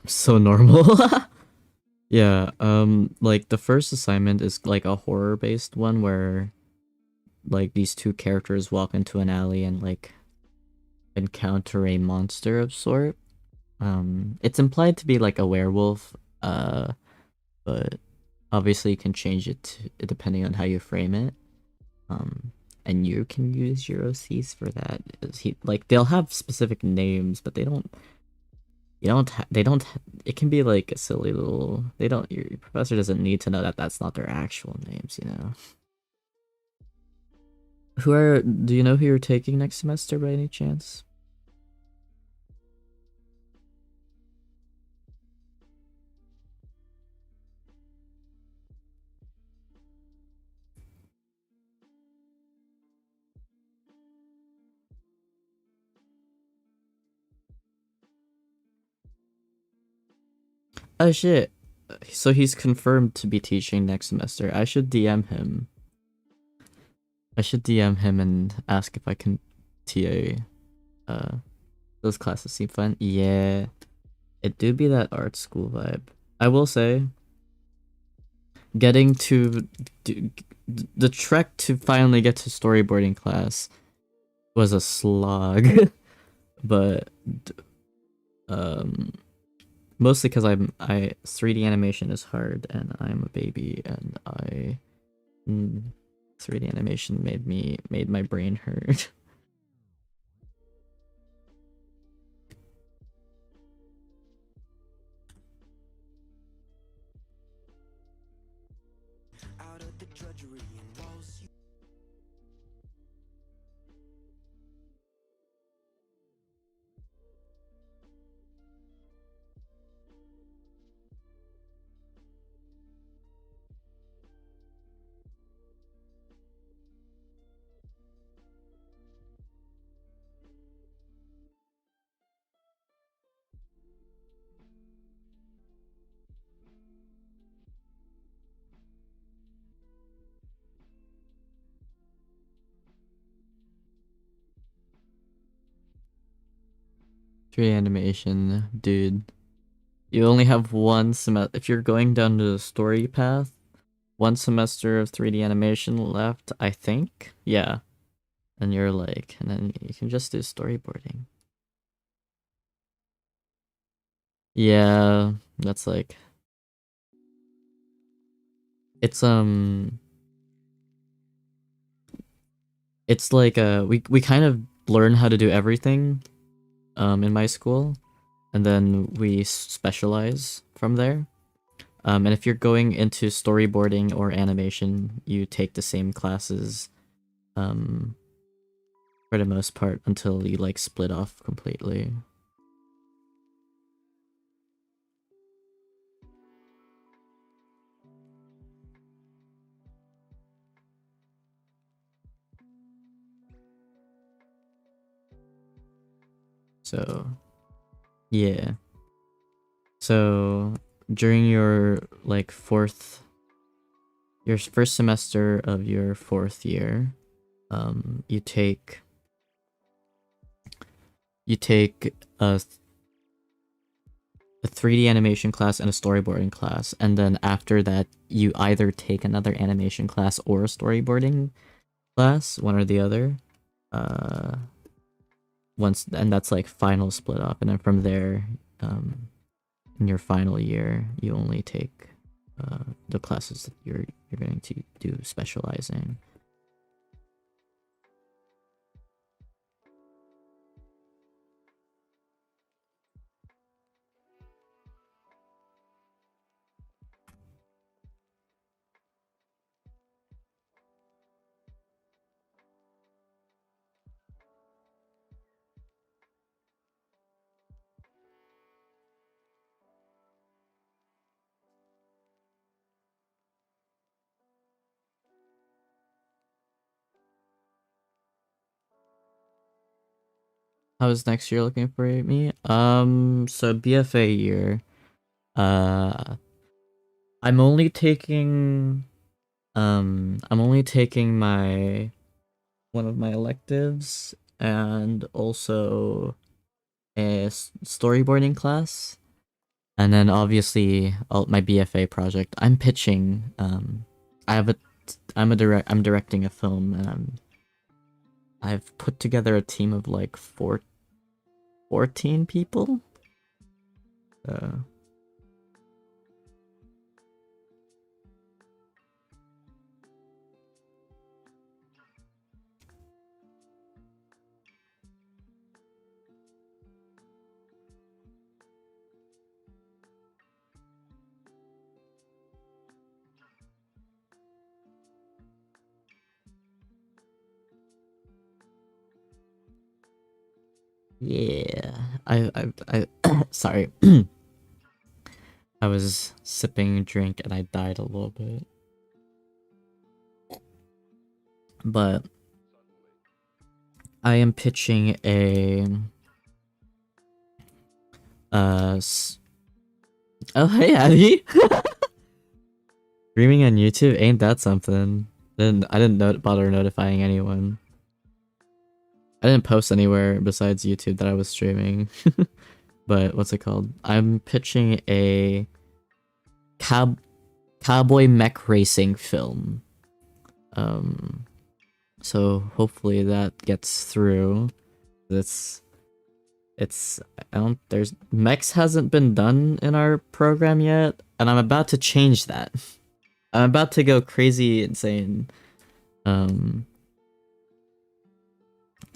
So normal. Yeah, like the first assignment is like a horror-based one where like these two characters walk into an alley and like encounter a monster of sort. It's implied to be like a werewolf, but obviously you can change it depending on how you frame it. And you can use your OCs for that. Like they'll have specific names, but they don't. You don't. They don't. It can be like a silly little. They don't. Your professor doesn't need to know that that's not their actual names. You know. Who are? Do you know who you're taking next semester by any chance? Oh shit. So he's confirmed to be teaching next semester. I should DM him. I should DM him and ask if I can TA. Those classes seem fun. Yeah, it do be that art school vibe. I will say, getting to the trek to finally get to storyboarding class was a slog, but mostly because I 3D animation is hard and I'm a baby and 3D animation made my brain hurt. Out of the drudgery and walls you 3D animation, dude. You only have one semester. If you're going down to the story path, one semester of 3D animation left, I think. Yeah. And you're like, and then you can just do storyboarding. Yeah, that's like, it's like we kind of learn how to do everything in my school, and then we specialize from there. And if you're going into storyboarding or animation, you take the same classes for the most part until you like split off completely. So yeah. So during your like your first semester of your 4th year, you take a 3D animation class and a storyboarding class, and then after that you either take another animation class or a storyboarding class, one or the other. And that's like final split up, and then from there, in your final year, you only take the classes that you're going to do specializing. How is next year looking for me? So BFA year, uh, I'm only taking my one of my electives and also a storyboarding class, and then obviously my BFA project. I'm pitching. I'm directing a film, and I've put together a team of like 14 people. Yeah, I sorry. I was sipping drink and I died a little bit. But I am pitching a oh hey Addy. Streaming on YouTube, ain't that something? I didn't bother notifying anyone. I didn't post anywhere besides YouTube that I was streaming. But what's it called? I'm pitching a cowboy mech racing film. So hopefully that gets through. It's I don't there's mechs hasn't been done in our program yet, and I'm about to change that. I'm about to go crazy insane. Um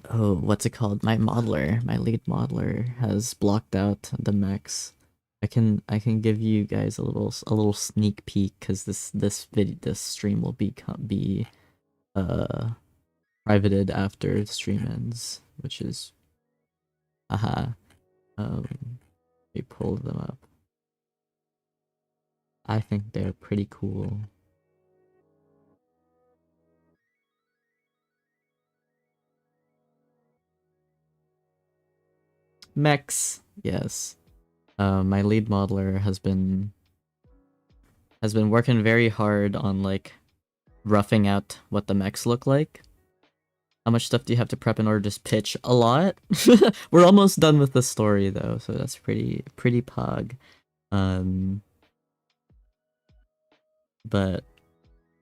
oh, what's it called? My modeler, my lead modeler has blocked out the mechs. I can give you guys a little sneak peek because this stream will be uh privated after the stream ends, which is haha. We pull them up. I think they're pretty cool. Mechs, yes. My lead modeler has been working very hard on like roughing out what the mechs look like. How much stuff do you have to prep in order to just pitch? A lot. We're almost done with the story though, so that's pretty pog. Um, but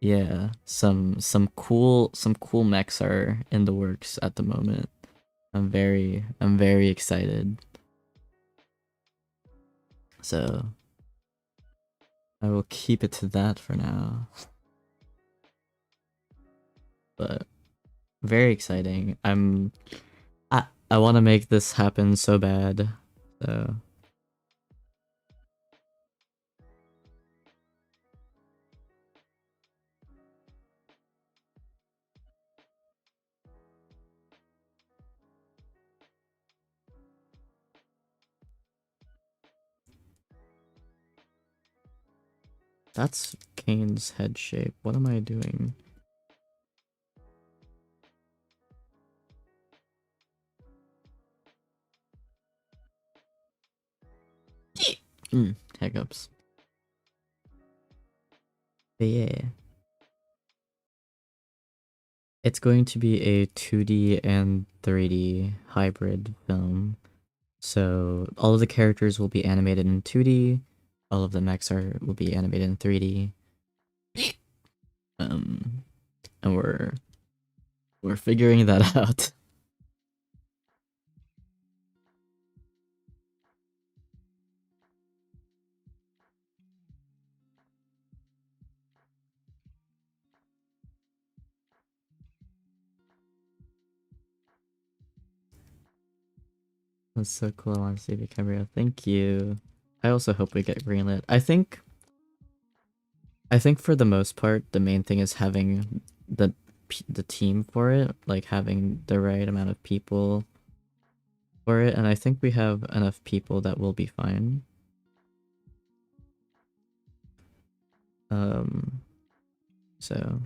yeah, some cool mechs are in the works at the moment. I'm very excited. So I will keep it to that for now. But very exciting. I want to make this happen so bad. So that's Kane's head shape. What am I doing? Hiccups. But yeah. It's going to be a 2D and 3D hybrid film. So all of the characters will be animated in 2D. All of the mechs will be animated in 3D. Um, and we're figuring that out. That's so cool. I want to see the camera. Thank you. I also hope we get greenlit. I think for the most part, the main thing is having the team for it, like having the right amount of people for it, and I think we have enough people that will be fine. Um, so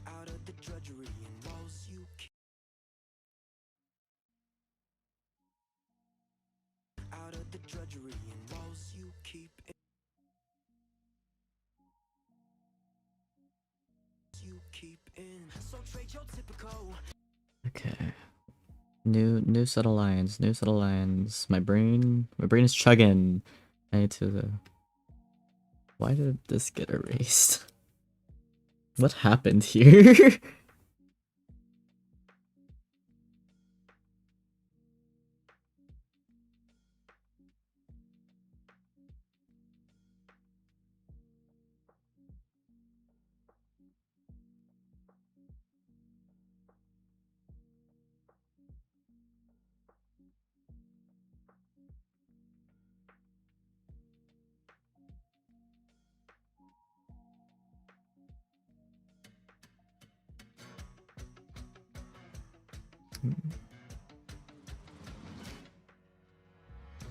Out of the drudgery and walls you keep. Out of the drudgery and walls you keep. You keep in. So trade your typical. okay. New set of lines. New set of lines. My brain is chugging. I need to. Why did this get erased? What happened here?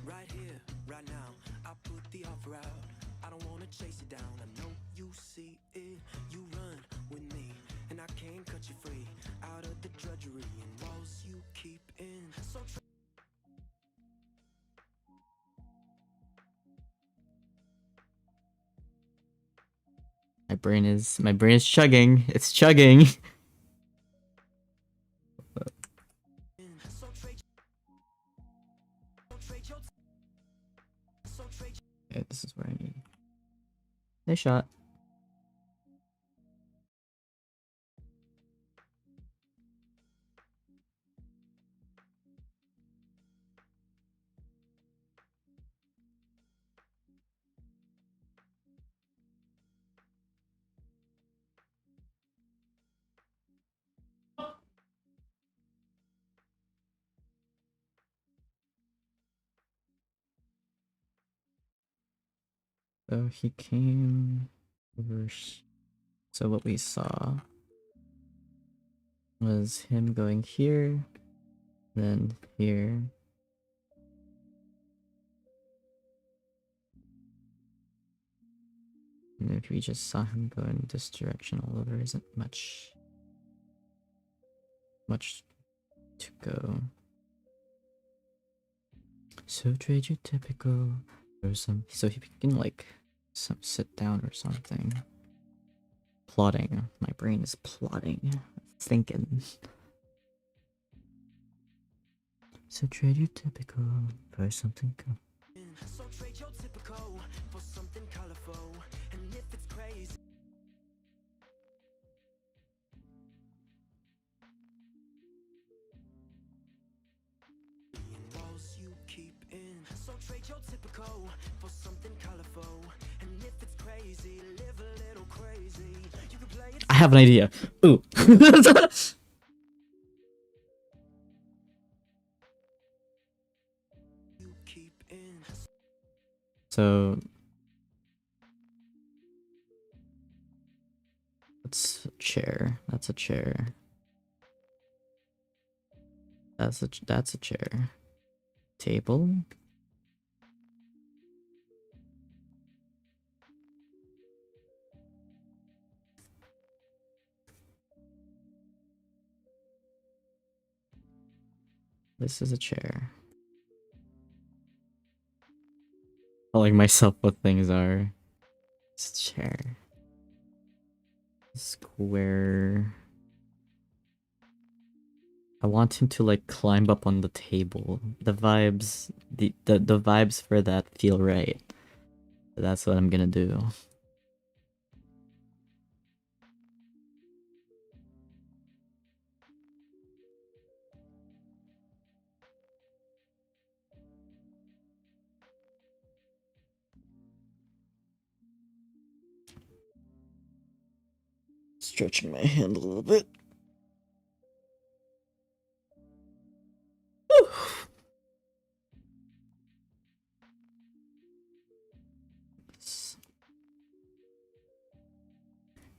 Right here, right now, I put the offer out. I don't wanna chase it down. I know you see it. You run with me, and I can't cut you free. Out of the drudgery and walls you keep in. So My brain is chugging. It's chugging. Okay, this is where I need. Nice shot. So he came over. So what we saw was him going here, then here. And if we just saw him go in this direction all over, isn't much to go. So trade your typical or some. So he can like sit down or something. Plotting. My brain is plotting. Thinking. So trade your typical for something cool. So trade your typical for something colorful. And if it's crazy, and walls you keep in. So trade your typical for something colorful. And if it's crazy, live a little crazy. You can play it. I have an idea. Ooh. You keep in. So that's a chair. That's a chair. That's a chair. Table. This is a chair. Telling myself what things are. It's a chair. Square. I want him to like climb up on the table. The vibes, the vibes for that feel right. That's what I'm gonna do. Stretching my hand a little bit.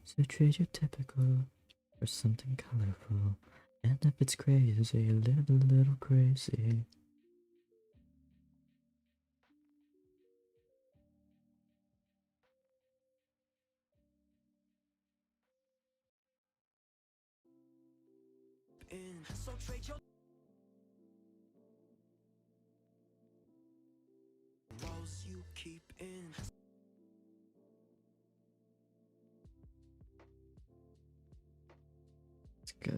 So trade your typical for something colorful. And if it's crazy, live a little crazy. So trade your walls you keep in. Let's go.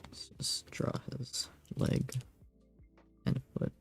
Let's just draw his leg and foot.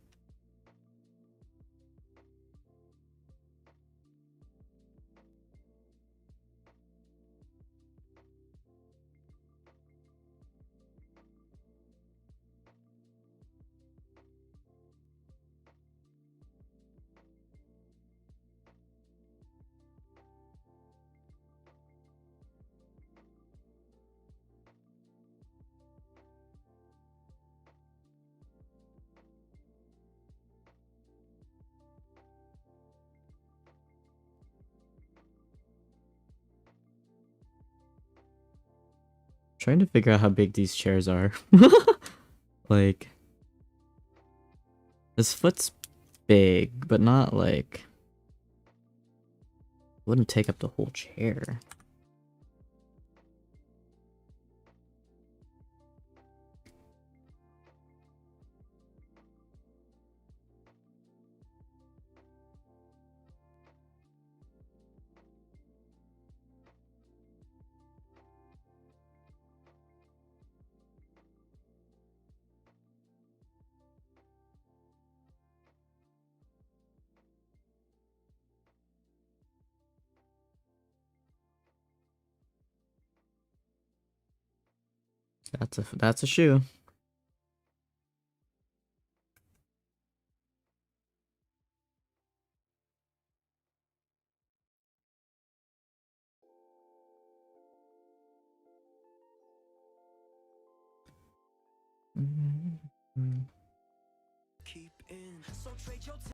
trying to figure out how big these chairs are. Like, this foot's big, but not like... Wouldn't take up the whole chair. That's a shoe. Keep in, so trade your time.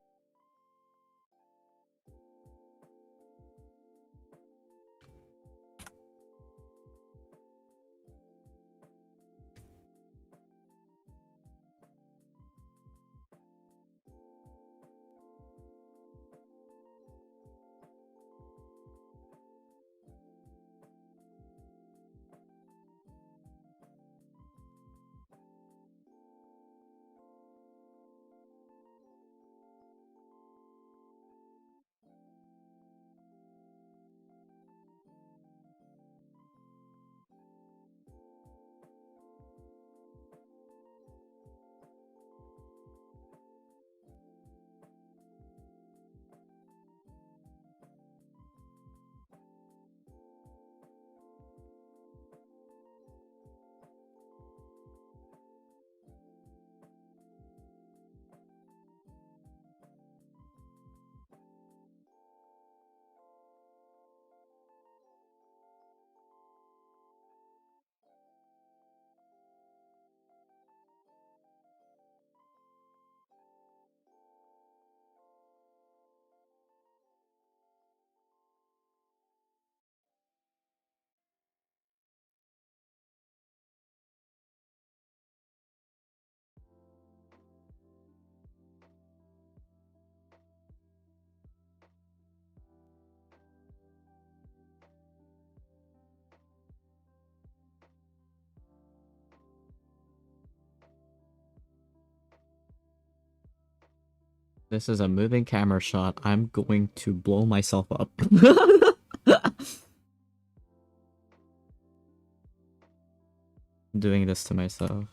This is a moving camera shot. I'm going to blow myself up. Doing this to myself.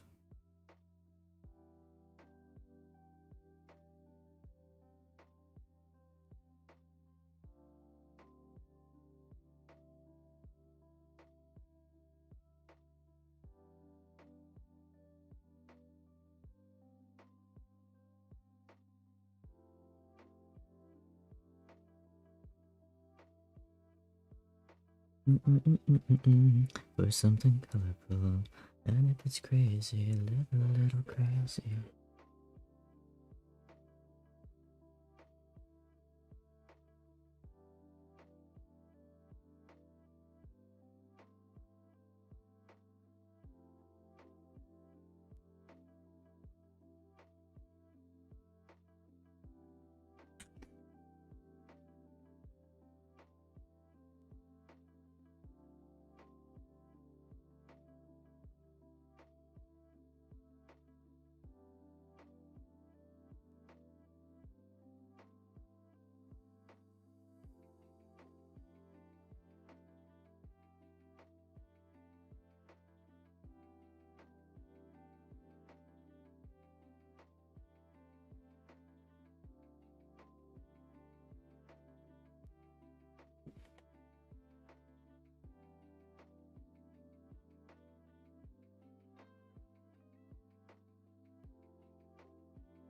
For something colorful, and if it's crazy, live a little crazy.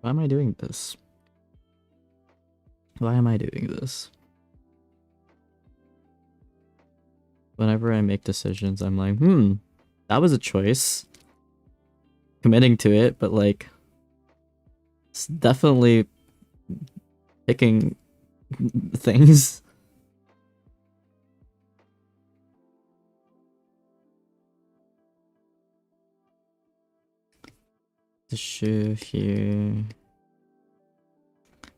Why am I doing this? Why am I doing this? Whenever I make decisions, I'm like, that was a choice. Committing to it, but like, it's definitely picking things. the shoe here.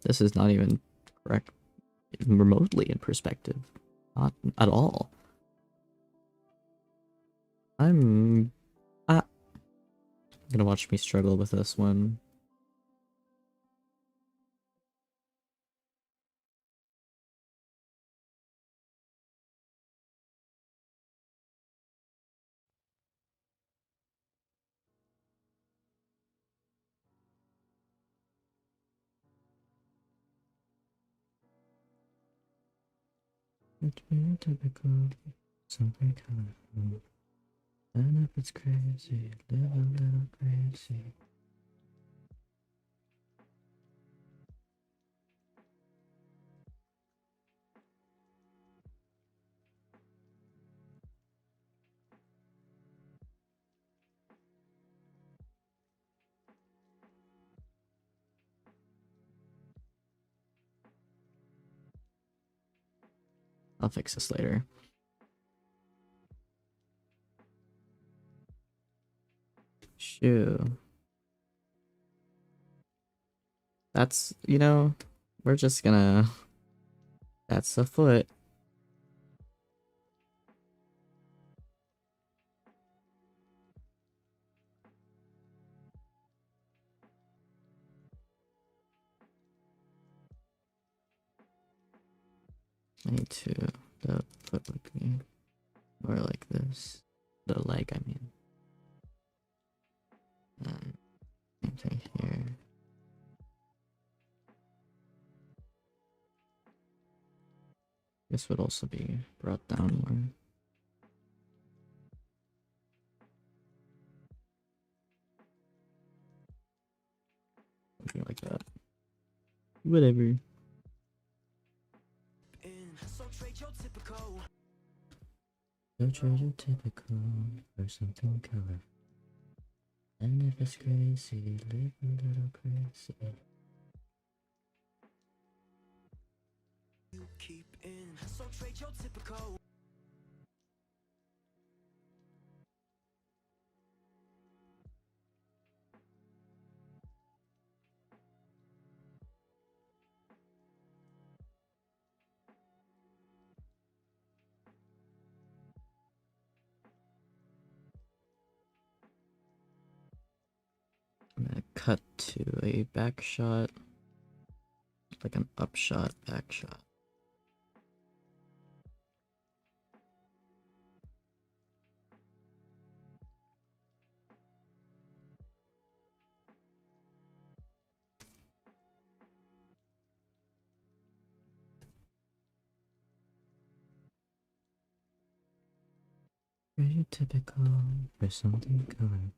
This is not even correct remotely in perspective. Not at all. I'm gonna watch me struggle with this one. It's very typical, something colorful. And if it's crazy, live a little crazy. I'll fix this later. Shoe. That's, you know, we're just gonna... That's a foot. I need to... The foot would be more like this. The leg, I mean. Same thing here. This would also be brought down more. Something like that. Whatever. So trade your typical for something color. And if it's crazy, live a little crazy. You keep in, so trade your typical. I'm gonna cut to a back shot, like an upshot back shot. Pretty typical for something colorful.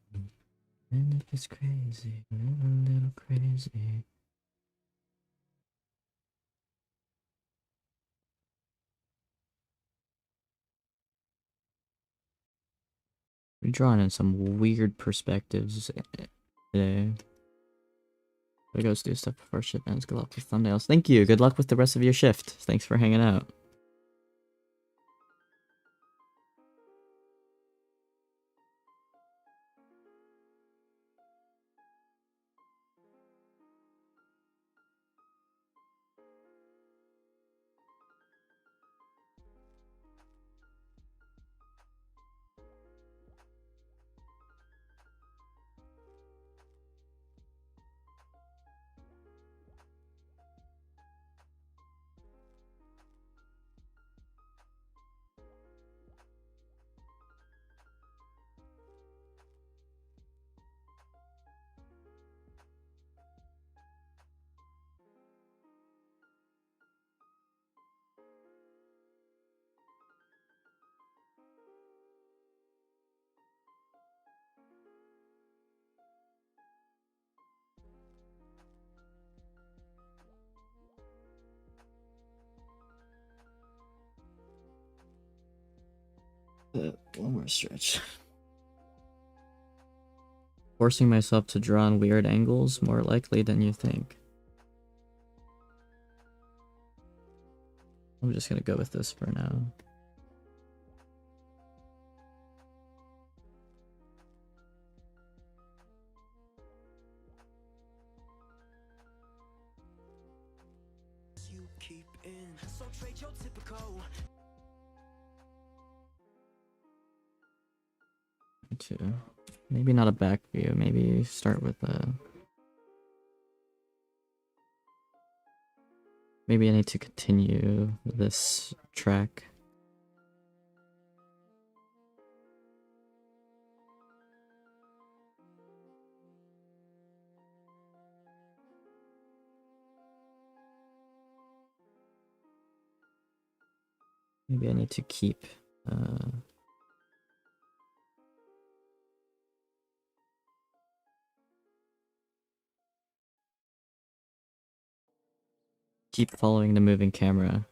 And if it's crazy, live a little crazy. We're drawing in some weird perspectives today. I goes do stuff before shit ends. Good luck with thumbnails. Thank you. Good luck with the rest of your shift. Thanks for hanging out. One more stretch. Forcing myself to draw on weird angles, more likely than you think. I'm just gonna go with this for now. To maybe not a back view, maybe start with a. Maybe I need to continue this track. Maybe I need to keep following the moving camera.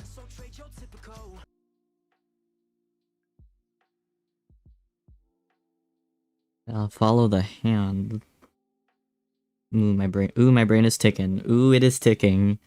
So trade your typical. Follow the hand. Ooh, my brain. Ooh, my brain is ticking. Ooh, it is ticking.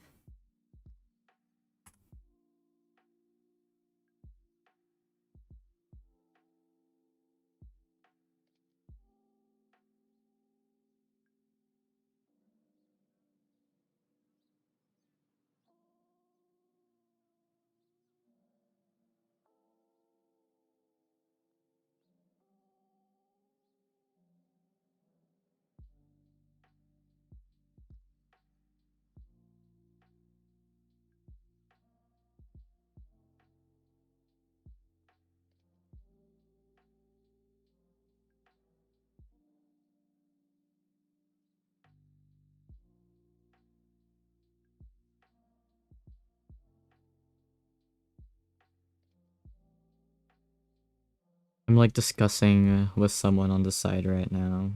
I'm like discussing with someone on the side right now.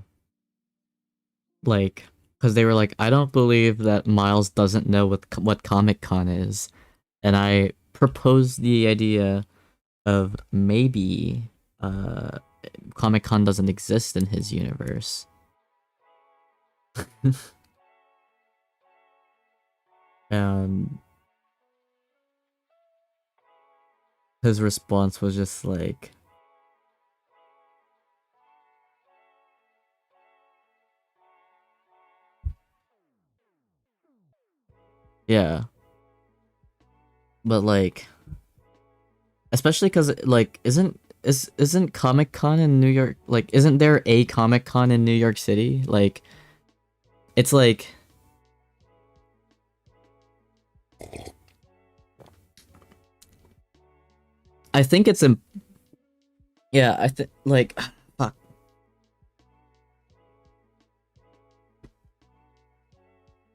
Like, because they were like, I don't believe that Miles doesn't know what Comic-Con is. And I proposed the idea of maybe Comic-Con doesn't exist in his universe. And his response was just like, yeah. But like, especially because like, isn't Comic-Con in New York, like, isn't there a Comic-Con in New York City? Like, it's like, I think it's in, yeah, I think like, fuck.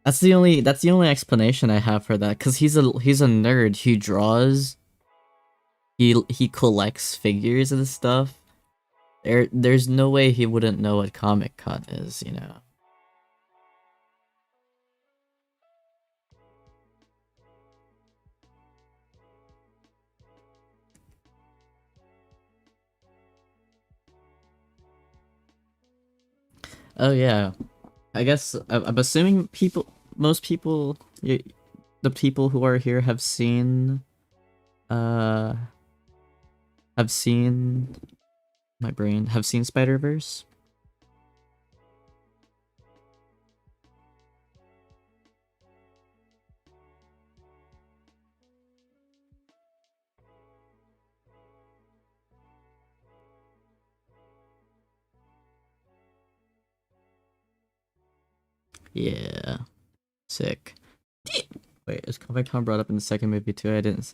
That's the only explanation I have for that, because he's a nerd. He draws, he collects figures and stuff. There's no way he wouldn't know what Comic-Con is, you know. Oh yeah, I guess I'm assuming most people, the people who are here uh, have seen my brain, have seen Spider-Verse. Yeah. Sick. Wait, is Comic Con brought up in the second movie too? I didn't.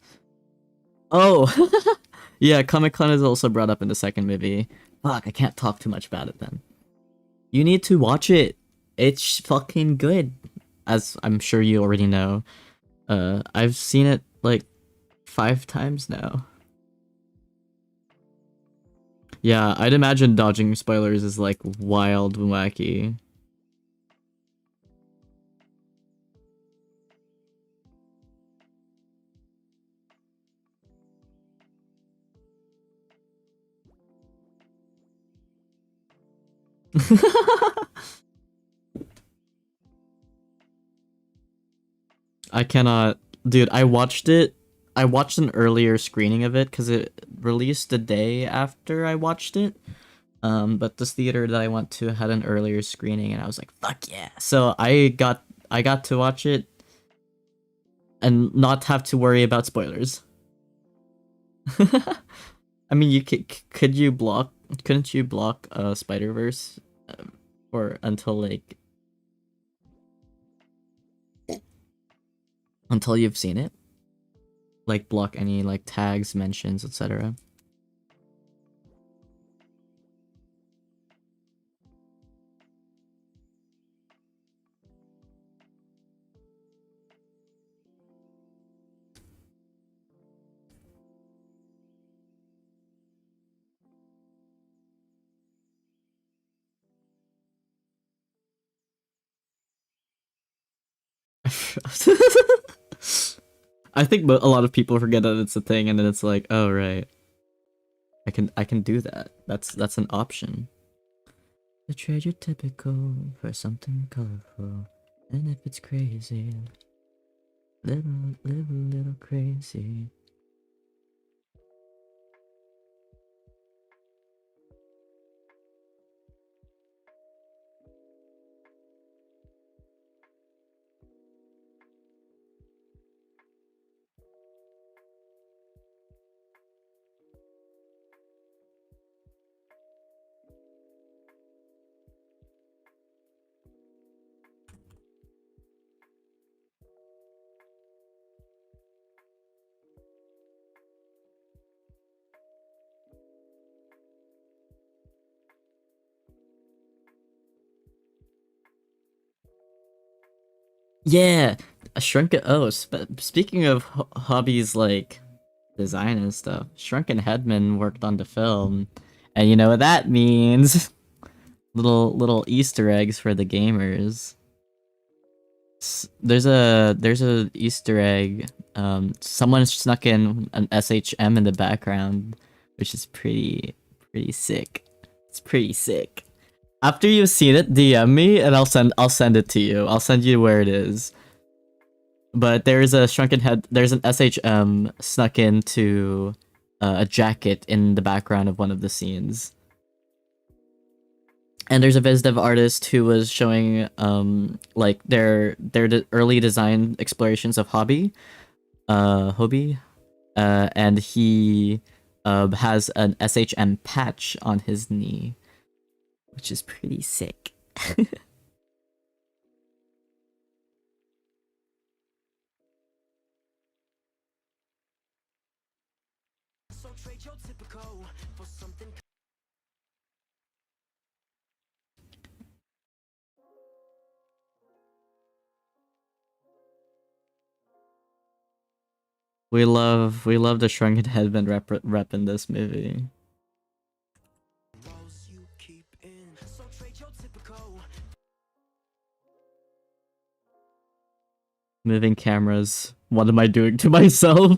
Oh! Yeah, Comic Con is also brought up in the second movie. Fuck, I can't talk too much about it then. You need to watch it. It's fucking good. As I'm sure you already know. I've seen it like 5 times now. Yeah, I'd imagine dodging spoilers is like wild and wacky. I cannot, dude. I watched it. I watched an earlier screening of it because it released the day after I watched it. But this theater that I went to had an earlier screening, and I was like, "Fuck yeah!" So I got to watch it and not have to worry about spoilers. I mean, you could you block? Couldn't you block Spider-Verse, or until you've seen it? Like block any like tags, mentions, etc. I think a lot of people forget that it's a thing, and then it's like, oh right, I can do that. That's an option. To trade your typical for something colorful, and if it's crazy, live a little crazy. Yeah, a shrunken. Oh, speaking of hobbies like design and stuff, Shrunken Headman worked on the film, and you know what that means? Little Easter eggs for the gamers. There's a Easter egg. Someone snuck in an SHM in the background, which is pretty sick. It's pretty sick. After you've seen it, DM me and I'll send it to you. I'll send you where it is. But there's a shrunken head. There's an SHM snuck into a jacket in the background of one of the scenes. And there's a VizDev artist who was showing like their early design explorations of Hobby, and he has an SHM patch on his knee, which is pretty sick. So trade your typical for something. We love the shrunken headband rep in this movie. Walls you keep in. So trade your typical. Moving cameras. What am I doing to myself?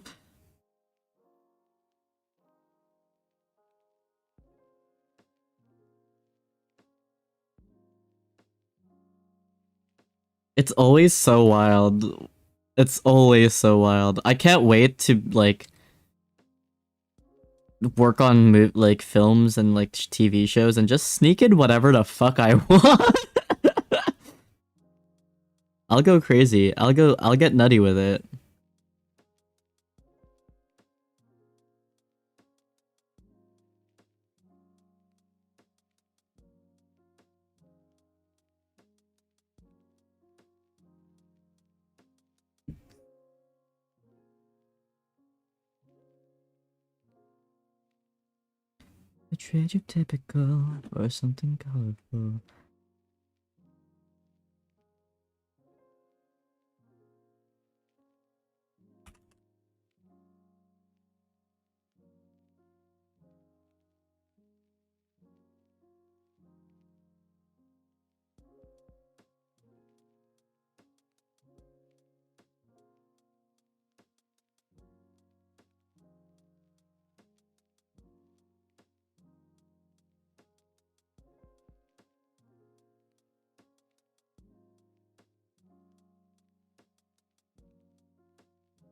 It's always so wild. It's always so wild. I can't wait to like work on like films and like TV shows and just sneak in whatever the fuck I want. I'll go crazy. I'll get nutty with it. trade you typical or something colorful.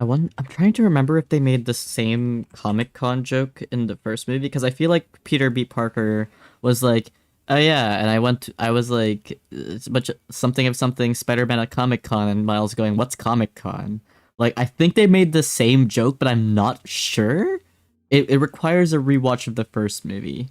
I'm trying to remember if they made the same Comic Con joke in the first movie, because I feel like Peter B. Parker was like, "Oh yeah," and I was like, "It's a bunch of something of something Spider-Man at Comic Con," and Miles going, "What's Comic Con?" Like, I think they made the same joke, but I'm not sure. It requires a rewatch of the first movie.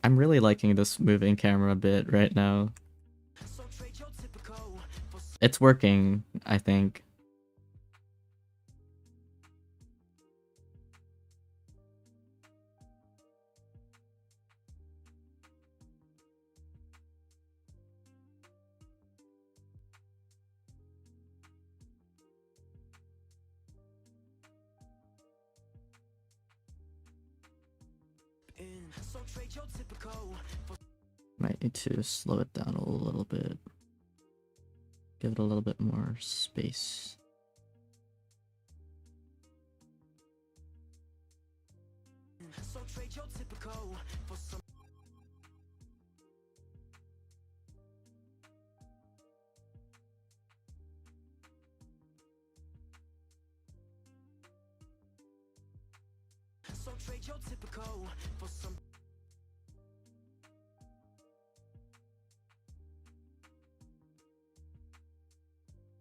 I'm really liking this moving camera bit right now. It's working, I think. Might need to slow it down a little bit. Give it a little bit more space.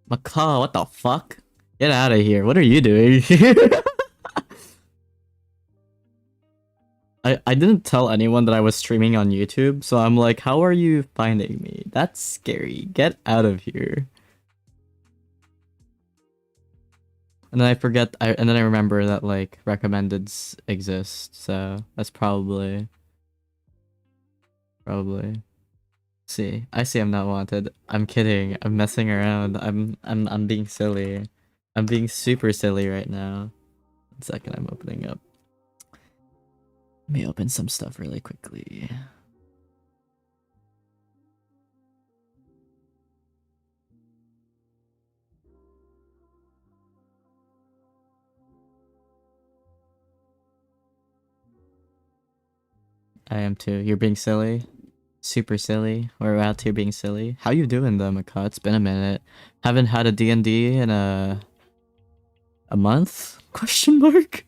Macaw, what the fuck? Get out of here. What are you doing? I didn't tell anyone that I was streaming on YouTube, so I'm like, how are you finding me? That's scary. Get out of here. And then I forget, and then I remember that, like, recommendeds exist, so that's probably. See, I see I'm not wanted. I'm kidding. I'm messing around. I'm being silly. I'm being super silly right now. 1 second, I'm opening up. Let me open some stuff really quickly. I am too. You're being silly. Super silly. We're out here being silly. How you doing though, Maka? It's been a minute. Haven't had a D&D in a month? Question mark.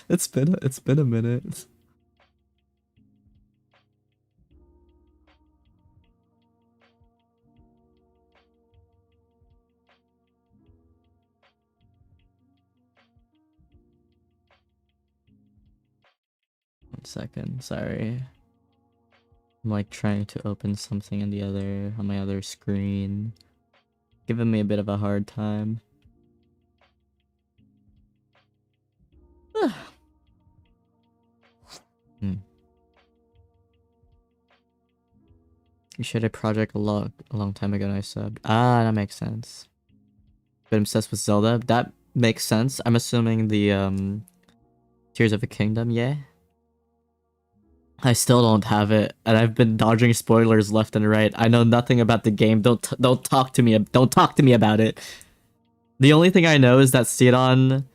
It's been a minute. One second, sorry. I'm like trying to open something on my other screen. Giving me a bit of a hard time. You shared a project a long time ago and I subbed. Ah, that makes sense. Been obsessed with Zelda. That makes sense. I'm assuming the Tears of the Kingdom, yeah? I still don't have it, and I've been dodging spoilers left and right. I know nothing about the game. Don't talk to me. Don't talk to me about it. The only thing I know is that Sidon,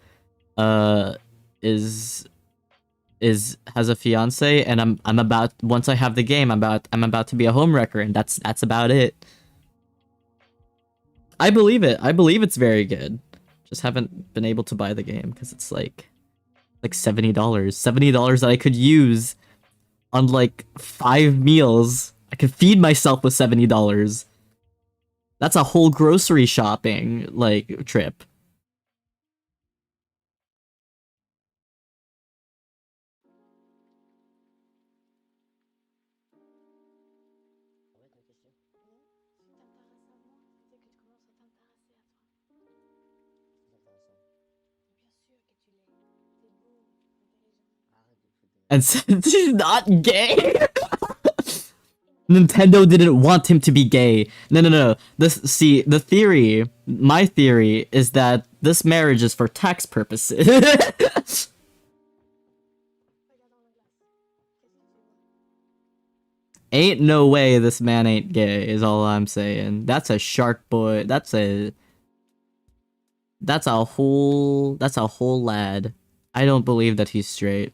is has a fiance, and I'm about, once I have the game, I'm about to be a homewrecker, and that's about it. I believe it. I believe it's very good. Just haven't been able to buy the game because it's like $70. $70 that I could use on like 5 meals. I could feed myself with $70. That's a whole grocery shopping like trip. and said he's not gay. Nintendo didn't want him to be gay. No. The theory, my theory is that this marriage is for tax purposes. Ain't no way this man ain't gay is all I'm saying. That's a shark boy. That's a whole lad. I don't believe that he's straight.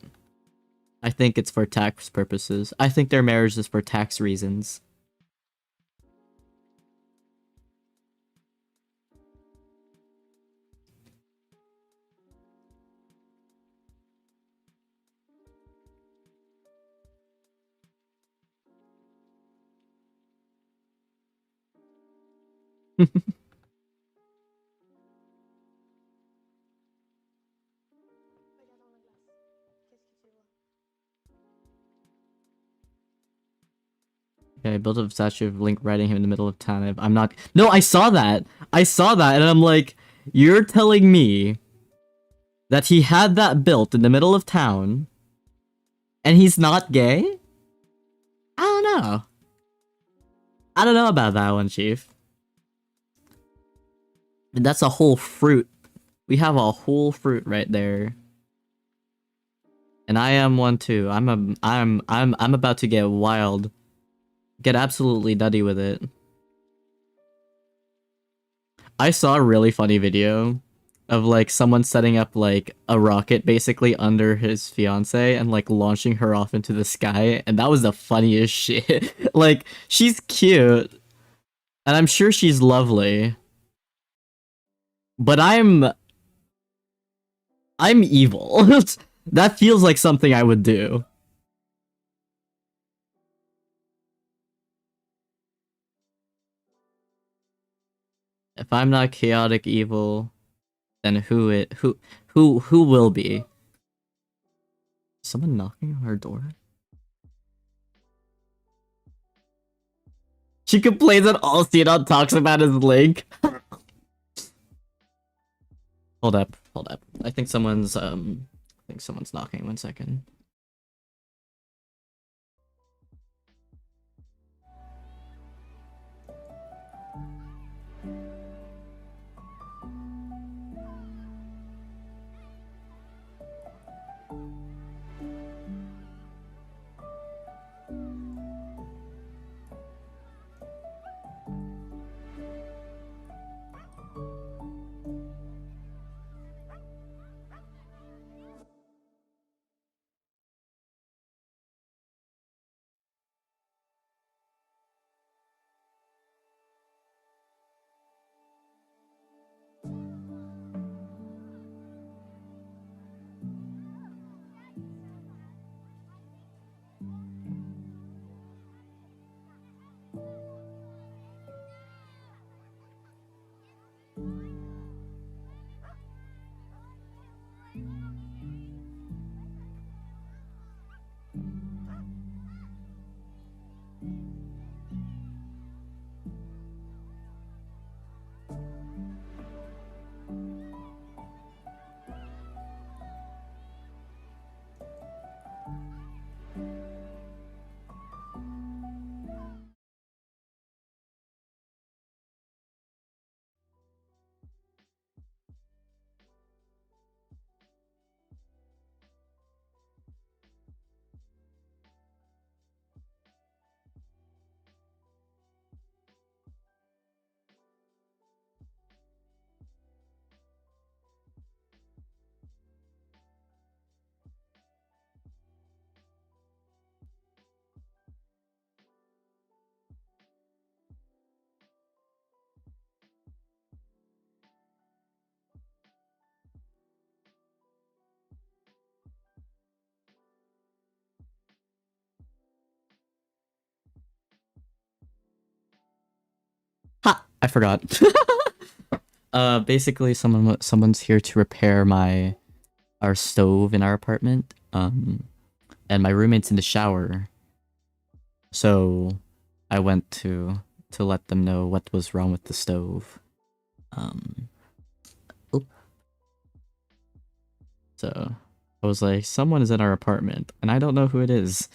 I think it's for tax purposes. I think their marriage is for tax reasons. Okay, I built a statue of Link riding him in the middle of town. I'm not. No, I saw that. I saw that, and I'm like, you're telling me that he had that built in the middle of town, and he's not gay? I don't know. I don't know about that one, Chief. But that's a whole fruit. We have a whole fruit right there. And I am one too. I'm about to get wild. Get absolutely nutty with it. I saw a really funny video of like someone setting up like a rocket basically under his fiance and like launching her off into the sky, and that was the funniest shit. Like, she's cute and I'm sure she's lovely, but I'm evil. That feels like something I would do. If I'm not chaotic evil, then who will be? Someone knocking on her door? She complains that all Xenon talks about is Link. Hold up. I think someone's knocking. 1 second. Ha! I forgot. Basically someone's here to repair our stove in our apartment. And my roommate's in the shower. So I went to let them know what was wrong with the stove. Oop. So I was like, someone is in our apartment, and I don't know who it is.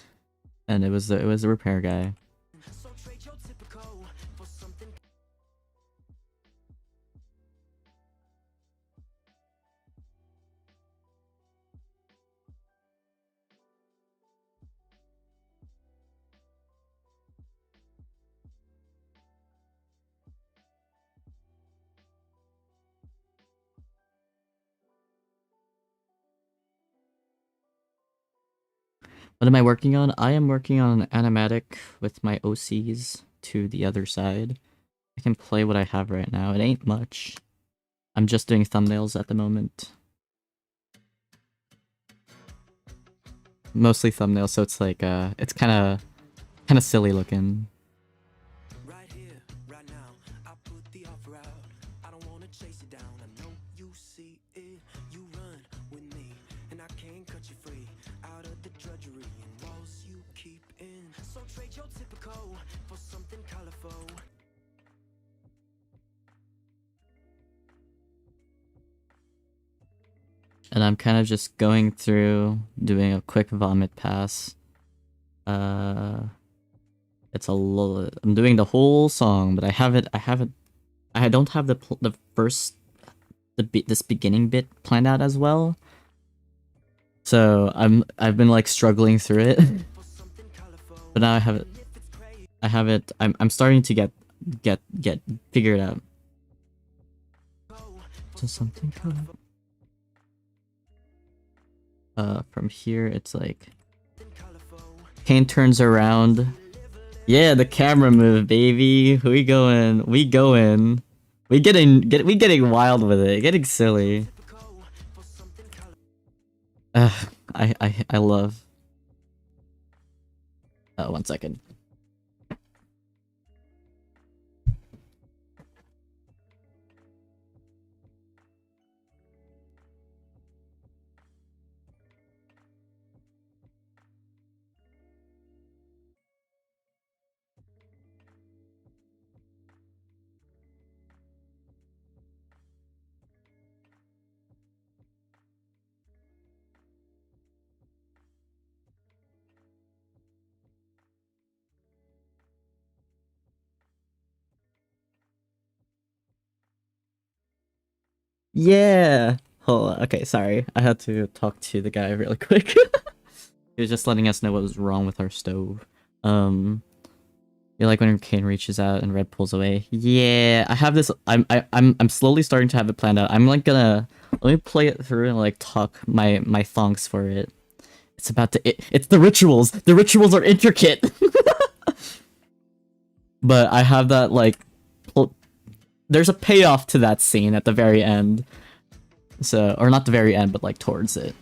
And it was the repair guy. So trade your typical for something. What am I working on? I am working on an animatic with my OCs to the other side. I can play what I have right now. It ain't much. I'm just doing thumbnails at the moment. Mostly thumbnails, so it's like it's kind of silly looking. Right here, right now, I put the offer out. I don't wanna chase it down. I know you see it. You run with me, and I can't cut you free out of the drudgery and walls you keep in. So trade your typical for something colorful. And I'm kind of just going through, doing a quick vomit pass. It's a little. I'm doing the whole song, but I don't have the first, this beginning bit planned out as well. So I've been like struggling through it, but now I have it. I'm starting to get figured out. Just something colorful. From here, it's like Kane turns around. Yeah, the camera move, baby. We going. We getting wild with it. Getting silly. I love. 1 second. Yeah. Hold on. Okay, sorry. I had to talk to the guy really quick. He was just letting us know what was wrong with our stove. You like when Kane reaches out and Red pulls away. Yeah, I have this. I'm slowly starting to have it planned out. I'm like gonna let me play it through and like talk my thonks for it. It's about to. It's the rituals. The rituals are intricate. But I have that like. There's a payoff to that scene at the very end. So, or not the very end, but like towards it.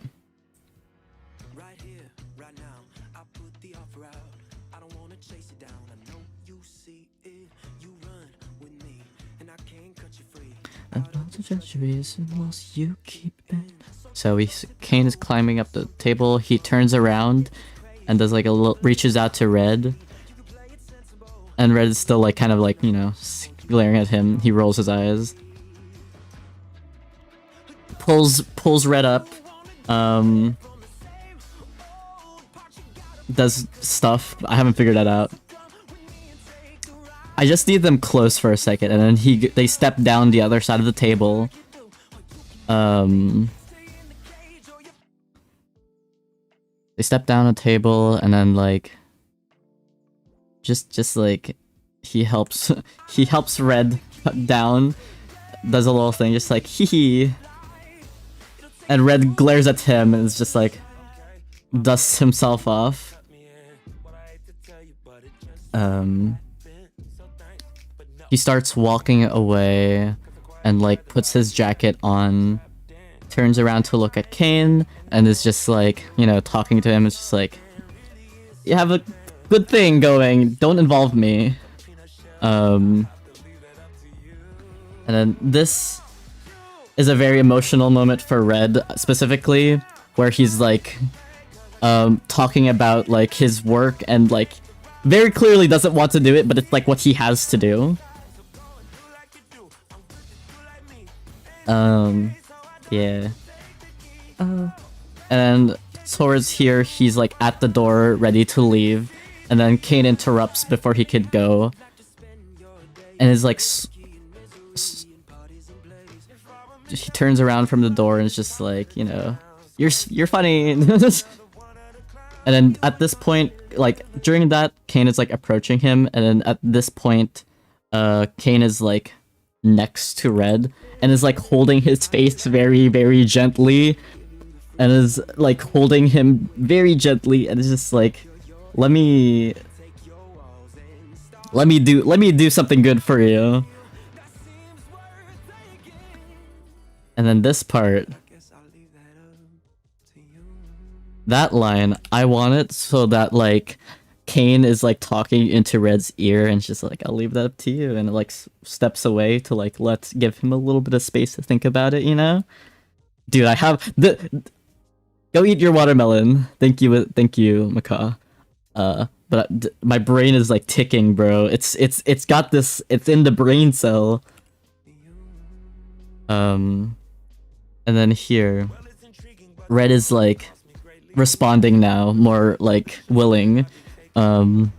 Right here, right now, I put the offer out. I don't wanna chase it down. I know you see it. You run with me, and I can't cut you free. You keep it. So Kane is climbing up the table. He turns around and does like a little, reaches out to Red. And Red is still like kind of like, you know, glaring at him. He rolls his eyes. Pulls Red up. Does stuff. I haven't figured that out. I just need them close for a second, and then they step down the other side of the table. They step down a table, and then like just like he helps Red down, does a little thing, just like hee hee, and Red glares at him and is just like dusts himself off. He starts walking away and like puts his jacket on, turns around to look at Kane, and is just like, you know, talking to him. It's just like, you have a good thing going, don't involve me. And then this is a very emotional moment for Red, specifically, where he's like talking about like his work and like very clearly doesn't want to do it, but it's like what he has to do. Yeah. and towards here, he's like at the door, ready to leave, and then Kane interrupts before he could go, and is like, he turns around from the door and is just like, you know, you're funny. And then at this point, like during that, Kane is like approaching him, and then at this point, Kane is like next to Red and is like holding his face very, very gently, and is like holding him very gently, and is just like, let me do something good for you. And then this part, that line, I want it so that like Kane is like talking into Red's ear and just like, I'll leave that up to you, and like steps away to like let's give him a little bit of space to think about it, you know? Dude, I have the go eat your watermelon. Thank you, Macaw. But my brain is like ticking, bro. It's got this. It's in the brain cell. And then here, Red is like responding now, more like willing. To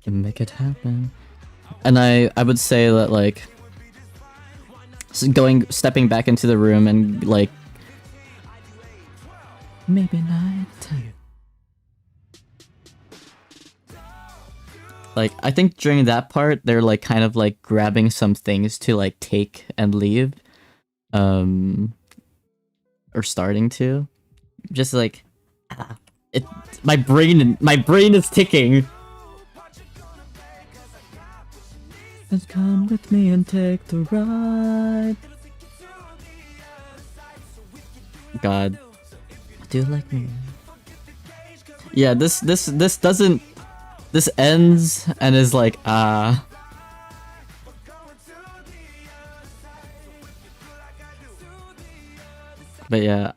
make it happen. And I would say that like stepping back into the room and like maybe not. Like I think during that part they're like kind of like grabbing some things to like take and leave. Or starting to. Just like my brain is ticking. Just come with me and take the ride. God. Do you like me? Yeah, this doesn't. This ends and is like, But yeah,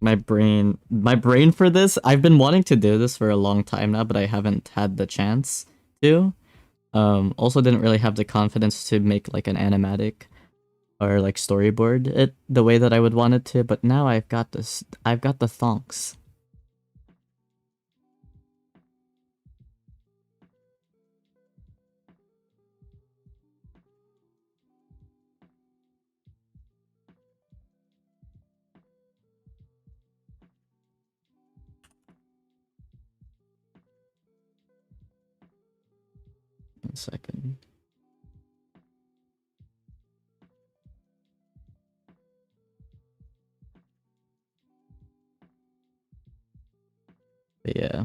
my brain for this, I've been wanting to do this for a long time now, but I haven't had the chance to. Also didn't really have the confidence to make like an animatic or like storyboard it the way that I would want it to, but now I've got the thonks. One second. But yeah.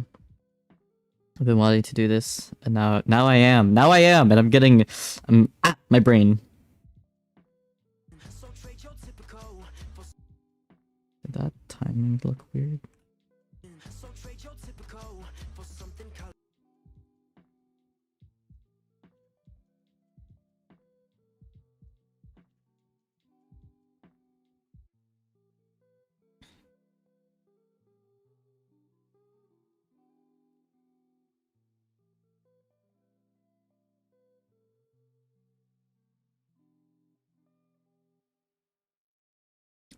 I've been wanting to do this, and now I am, and I'm my brain. Did that timing look weird?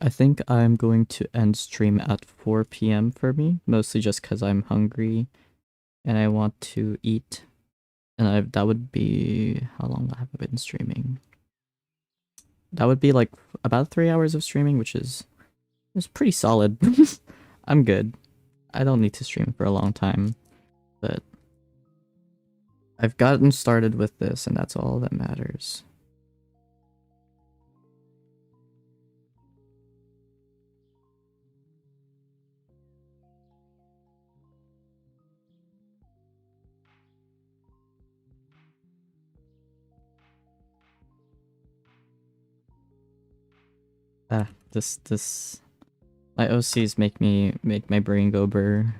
I think I'm going to end stream at 4 p.m. for me, mostly just because I'm hungry and I want to eat. And that would be, how long have I been streaming? That would be like about 3 hours of streaming, which is pretty solid. I'm good. I don't need to stream for a long time, but I've gotten started with this, and that's all that matters. My OCs make my brain go burr.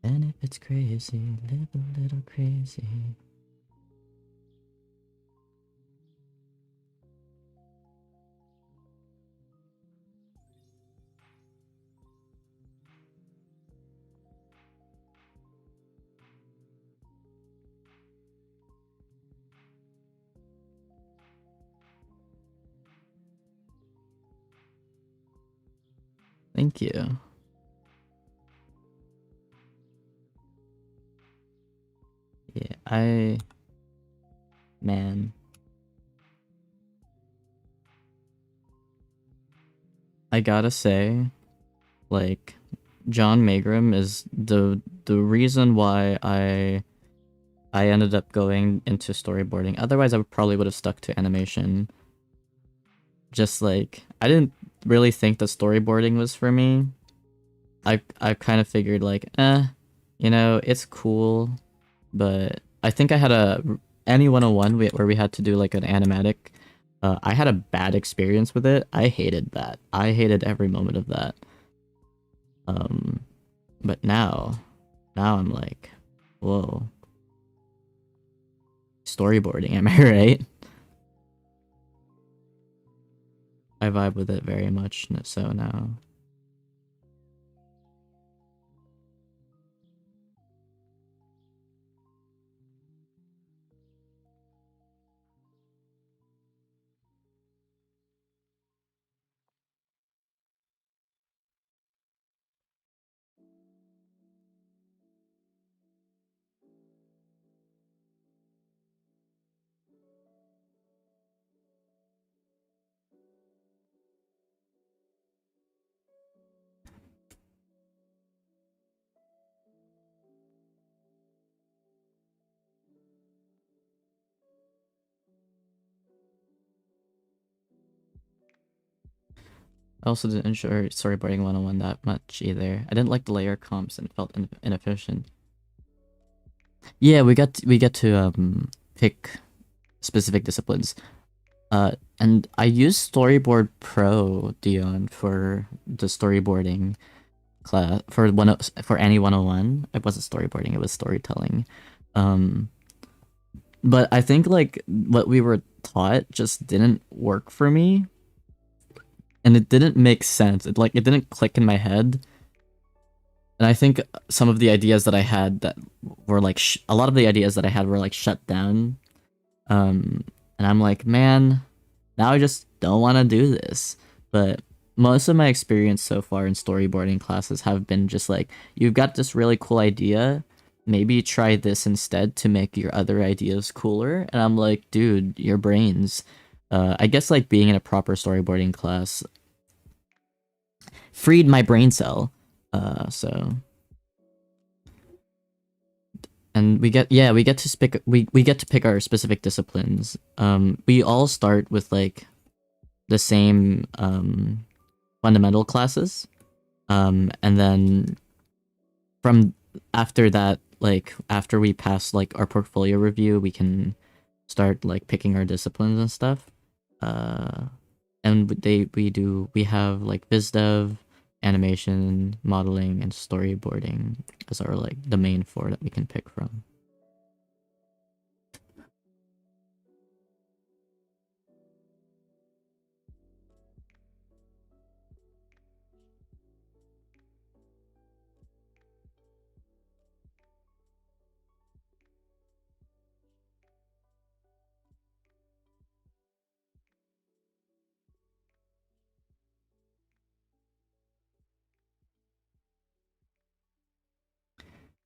And if it's crazy, live a little crazy. Thank you. Yeah, man. I gotta say, like, John Magrum is the reason why I ended up going into storyboarding. Otherwise, I probably would have stuck to animation. Just like, I didn't really think that storyboarding was for me. I kind of figured like, you know, it's cool, but I think I had a Any 101 where we had to do like an animatic. I had a bad experience with it. I hated that. I hated every moment of that. Um, but now I'm like, whoa, storyboarding, am I right? I vibe with it very much so now. I also didn't enjoy storyboarding 101 that much either. I didn't like the layer comps and it felt inefficient. Yeah, we get to pick specific disciplines. And I used Storyboard Pro, Dion, for the storyboarding class for any 101. It wasn't storyboarding, it was storytelling. Um, but I think like what we were taught just didn't work for me, and it didn't make sense. It didn't click in my head. And I think some of the ideas that I had that were like a lot of the ideas that I had were like shut down. And I'm like, man, now I just don't want to do this. But most of my experience so far in storyboarding classes have been just like, you've got this really cool idea, maybe try this instead to make your other ideas cooler. And I'm like, dude, your brains. I guess like being in a proper storyboarding class freed my brain cell. So and we get to pick we get to pick our specific disciplines. We all start with like the same fundamental classes. And then from after that, like after we pass like our portfolio review, we can start like picking our disciplines and stuff. Uh, and we have like BizDev, animation, modeling, and storyboarding as our like the main four that we can pick from.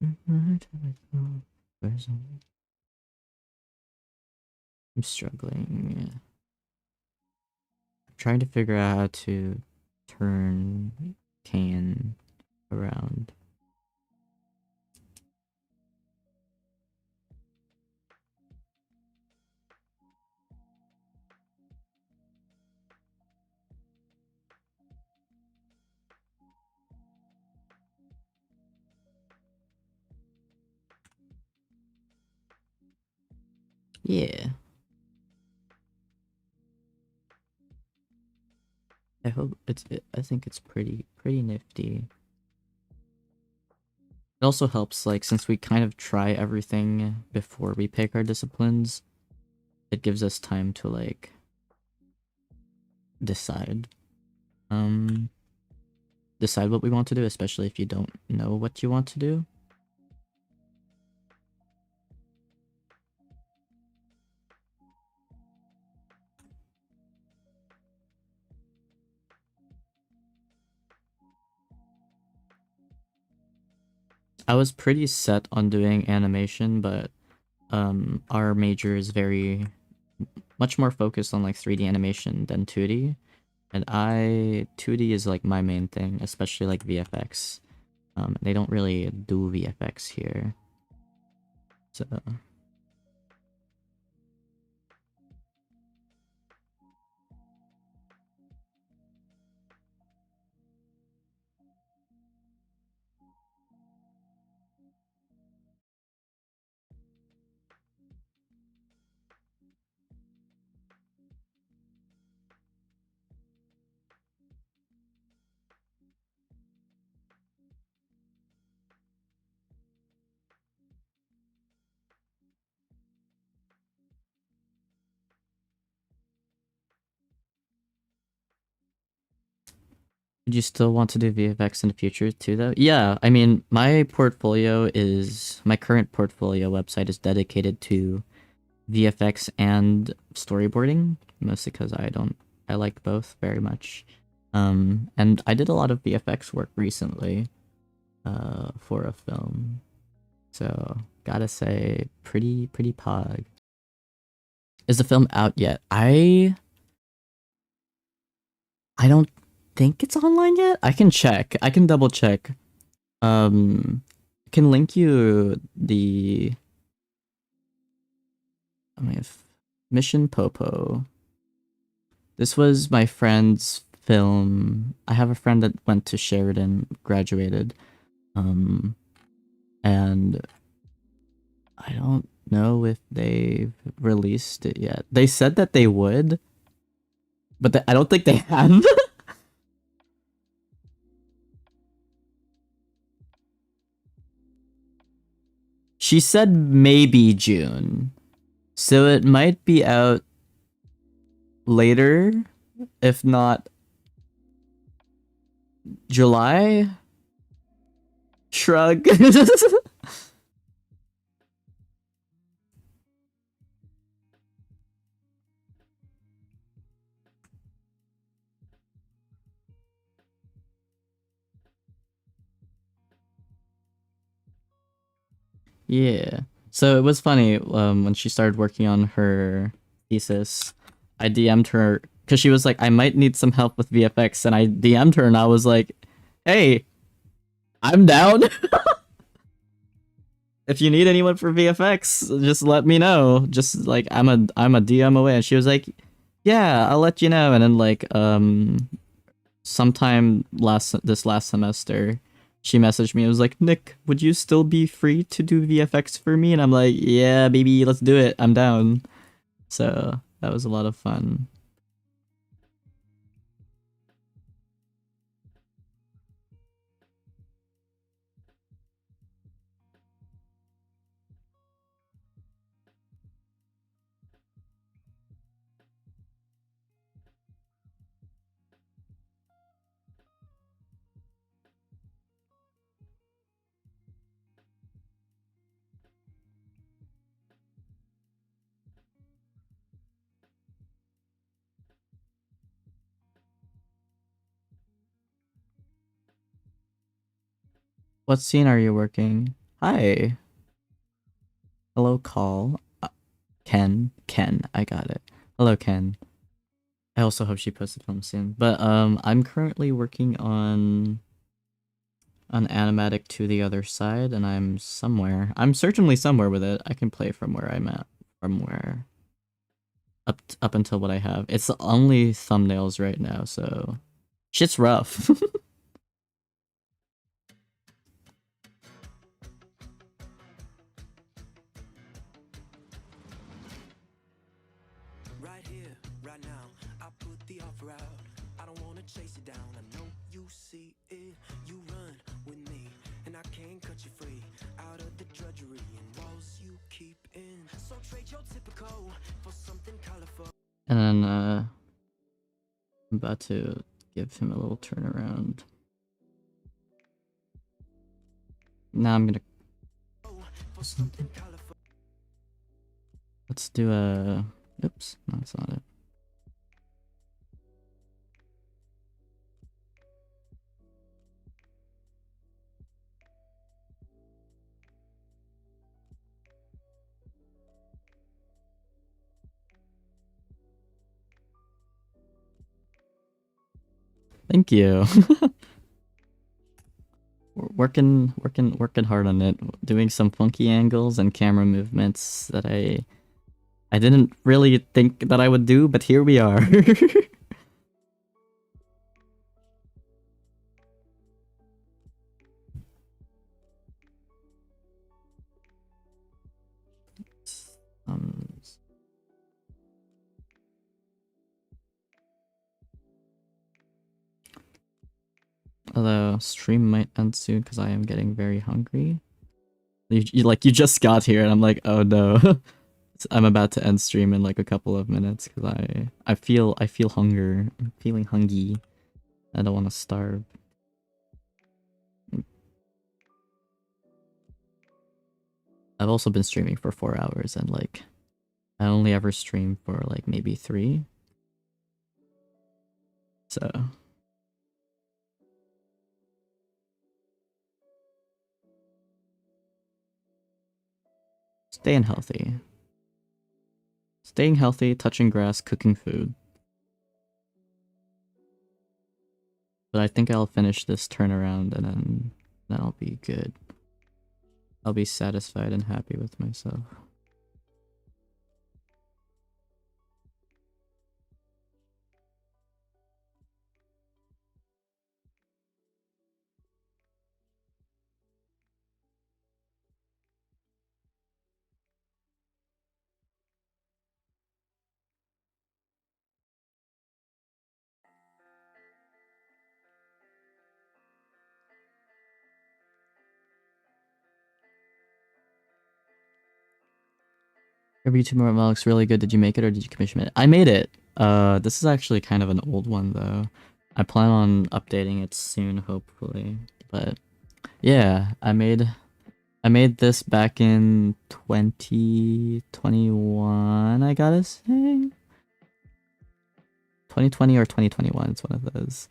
I'm struggling. I'm trying to figure out how to turn can around. Yeah. I think it's pretty nifty. It also helps, like, since we kind of try everything before we pick our disciplines, it gives us time to, like, decide. Decide what we want to do, especially if you don't know what you want to do. I was pretty set on doing animation, but our major is very much more focused on like 3D animation than 2D. And 2D is like my main thing, especially like VFX. They don't really do VFX here. So would you still want to do VFX in the future too though? Yeah, I mean, my current portfolio website is dedicated to VFX and storyboarding, mostly because I like both very much. And I did a lot of VFX work recently, for a film. So gotta say, pretty pog. Is the film out yet? I don't think it's online yet. I can check. I can double check. I can link you the. I mean, Mission Popo. This was my friend's film. I have a friend that went to Sheridan, graduated, and I don't know if they've released it yet. They said that they would, but I don't think they have. She said maybe June. So it might be out later, if not July. Shrug. Yeah. So it was funny when she started working on her thesis. I DM'd her because she was like, I might need some help with VFX, and I DM'd her and I was like, hey, I'm down. If you need anyone for VFX, just let me know. Just like I'm a DM away. And she was like, yeah, I'll let you know. And then like sometime this last semester, she messaged me. It was like, Nick, would you still be free to do VFX for me? And I'm like, yeah, baby, let's do it. I'm down. So that was a lot of fun. What scene are you working? Hi. Hello, call. Ken. I got it. Hello, Ken. I also hope she posts the film soon. But I'm currently working on an animatic to the other side, and I'm somewhere. I'm certainly somewhere with it. I can play from where I'm at, from where up until what I have. It's only thumbnails right now, so shit's rough. Right here, right now, I put the offer out. I don't wanna chase it down. I know you see it. You run with me, and I can't cut you free. Out of the drudgery and walls you keep in. So trade your typical for something colorful. And then I'm about to give him a little turnaround. Now I'm gonna. Let's do a. Oops, no, that's not it. Thank you. We're working hard on it. Doing some funky angles and camera movements that I didn't really think that I would do, but here we are. um, Although stream might end soon because I am getting very hungry. You just got here and I'm like, oh no. I'm about to end stream in like a couple of minutes because I feel hunger. I'm feeling hungry. I don't want to starve. I've also been streaming for 4 hours and like I only ever stream for like maybe 3. So staying healthy. Staying healthy, touching grass, cooking food. But I think I'll finish this turnaround and then I'll be good. I'll be satisfied and happy with myself. Your YouTube model looks really good. Did you make it or did you commission it? I made it. This is actually kind of an old one though. I plan on updating it soon, hopefully. But yeah, I made this back in 2021, I gotta say. 2020 or 2021, it's one of those.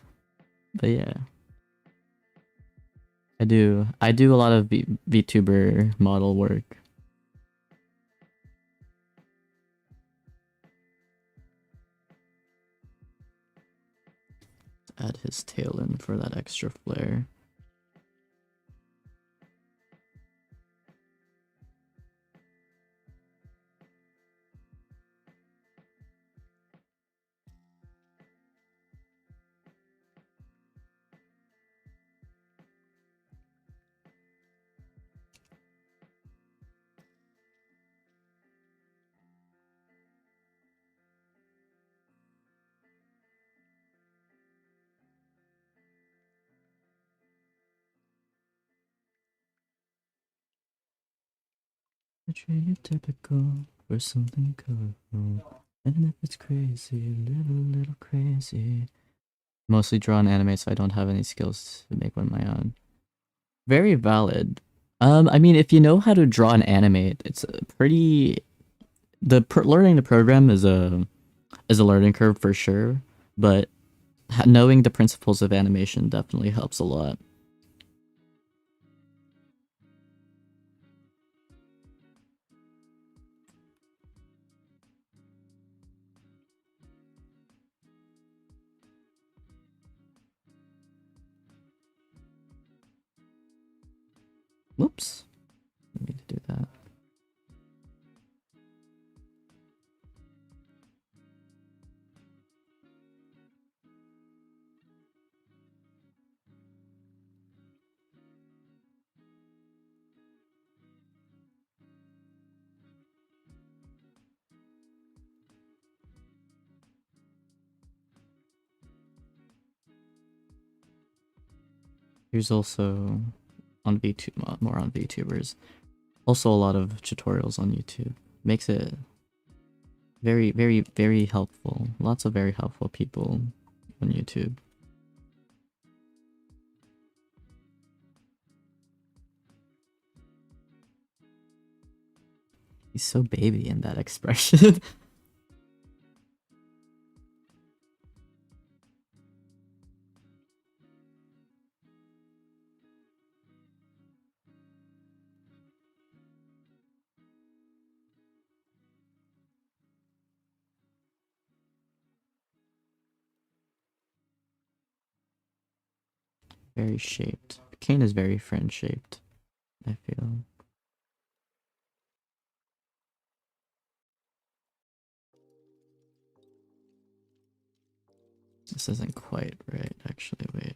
But yeah. I do a lot of VTuber model work. Add his tail in for that extra flair. I treat you typical for something colorful. And if it's crazy, little crazy. Mostly draw an anime, so I don't have any skills to make one my own. Very valid. I mean, if you know how to draw an anime, it's a pretty. Learning the program is a learning curve for sure, but knowing the principles of animation definitely helps a lot. Whoops. I need to do that. Here's also on VTube, more on VTubers. Also a lot of tutorials on YouTube. Makes it very, very, very helpful. Lots of very helpful people on YouTube. He's so baby in that expression. Very shaped. Kane is very friend shaped, I feel. This isn't quite right, actually, wait.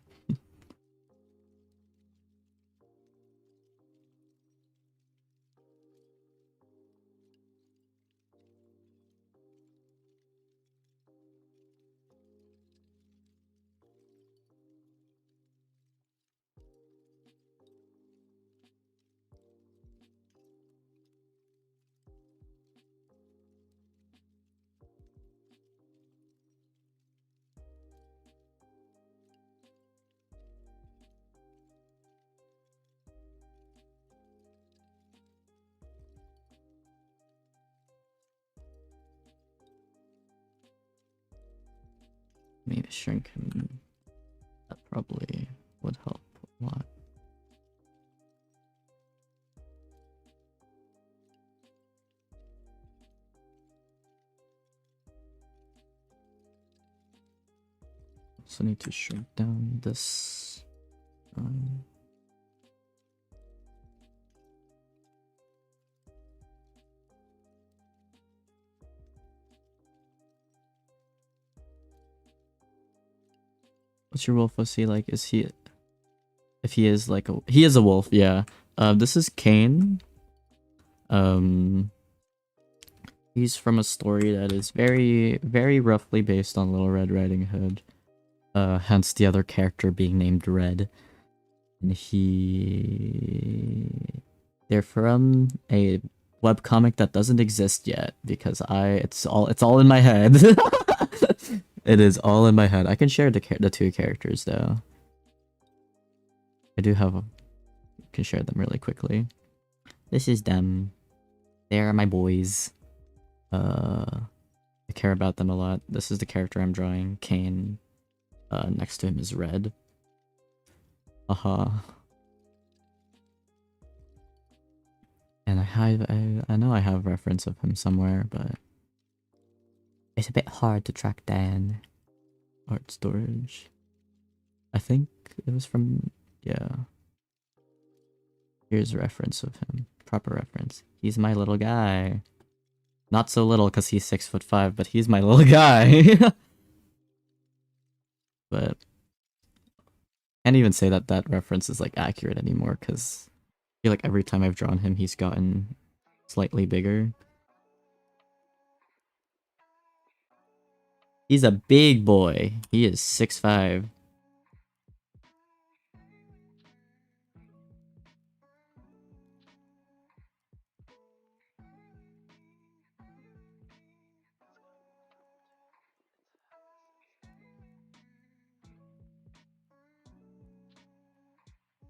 Maybe shrink him. That probably would help a lot. Also need to shrink down this. What's your wolf OC like? Is he... If he is like a... He is a wolf, yeah. This is Kane. He's from a story that is very, very roughly based on Little Red Riding Hood. Hence the other character being named Red. And they're from a webcomic that doesn't exist yet because it's all in my head. It is all in my head. I can share the two characters though. I do have can share them really quickly. This is them. They are my boys. I care about them a lot. This is the character I'm drawing, Kane. Next to him is Red. And I know I have reference of him somewhere, but it's a bit hard to track down. Art storage. I think it was from, yeah. Here's a reference of him. Proper reference. He's my little guy. Not so little because he's 6'5", but he's my little guy. But can't even say that that reference is like accurate anymore because I feel like every time I've drawn him, he's gotten slightly bigger. He's a big boy. He is 6'5".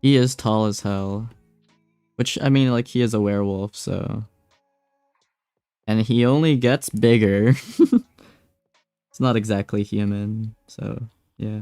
He is tall as hell. Which, I mean, like, he is a werewolf, so... And he only gets bigger. It's not exactly human, so, yeah.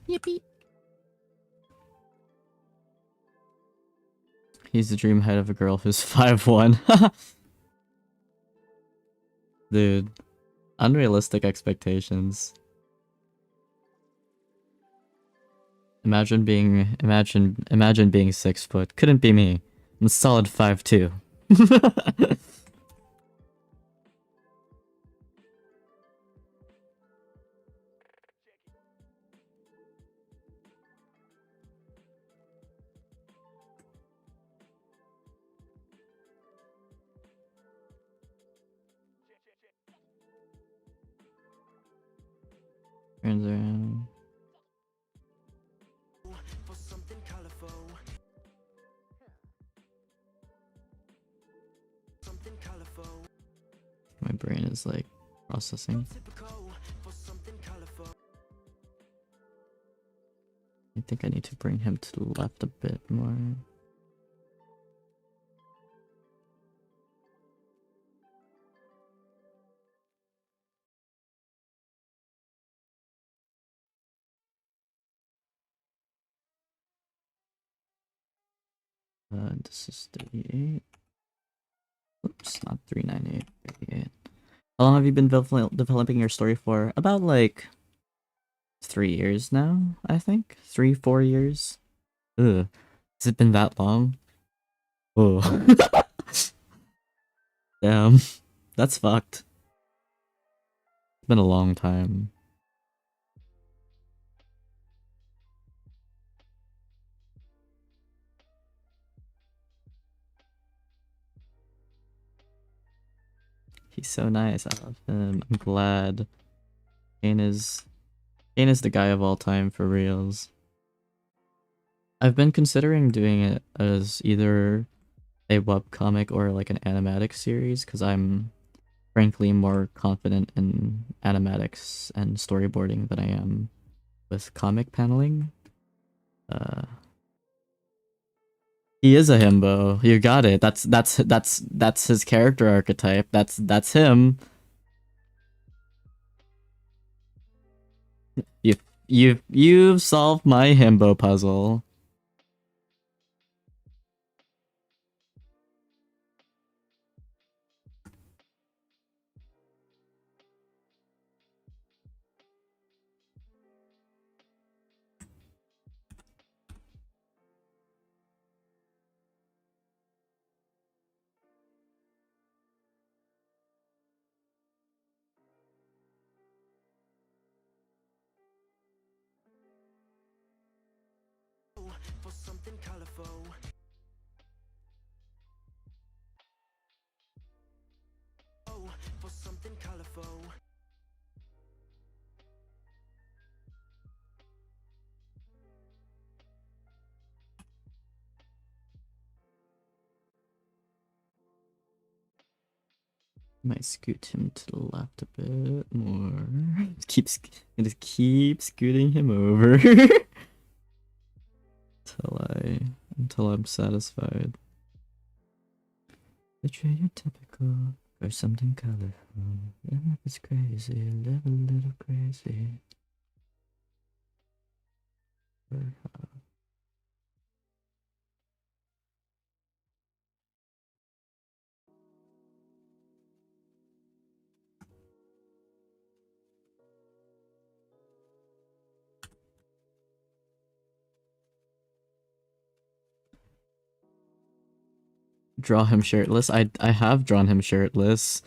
Yippee! He's the dream height of a girl who's 5'1". Dude. Unrealistic expectations. Imagine being 6 foot. Couldn't be me. I'm a solid 5'2". Turns around. My brain is like processing. I think I need to bring him to the left a bit more. This is 38. Oops, not 398, 38. How long have you been developing your story for? About like 3 years now, I think. 4 years. Ugh. Has it been that long? Oh. Damn. That's fucked. It's been a long time. He's so nice. I love him. I'm glad. Kane is the guy of all time for reals. I've been considering doing it as either a webcomic or like an animatic series because I'm frankly more confident in animatics and storyboarding than I am with comic paneling. He is a himbo. You got it. That's his character archetype. That's him. You've solved my himbo puzzle. For something colorful. Oh, for something colorful. Might scoot him to the left a bit more. I just keep scooting him over until I'm satisfied. Betray your typical or something colorful. Live is crazy, live a little crazy. Draw him shirtless. I have drawn him shirtless.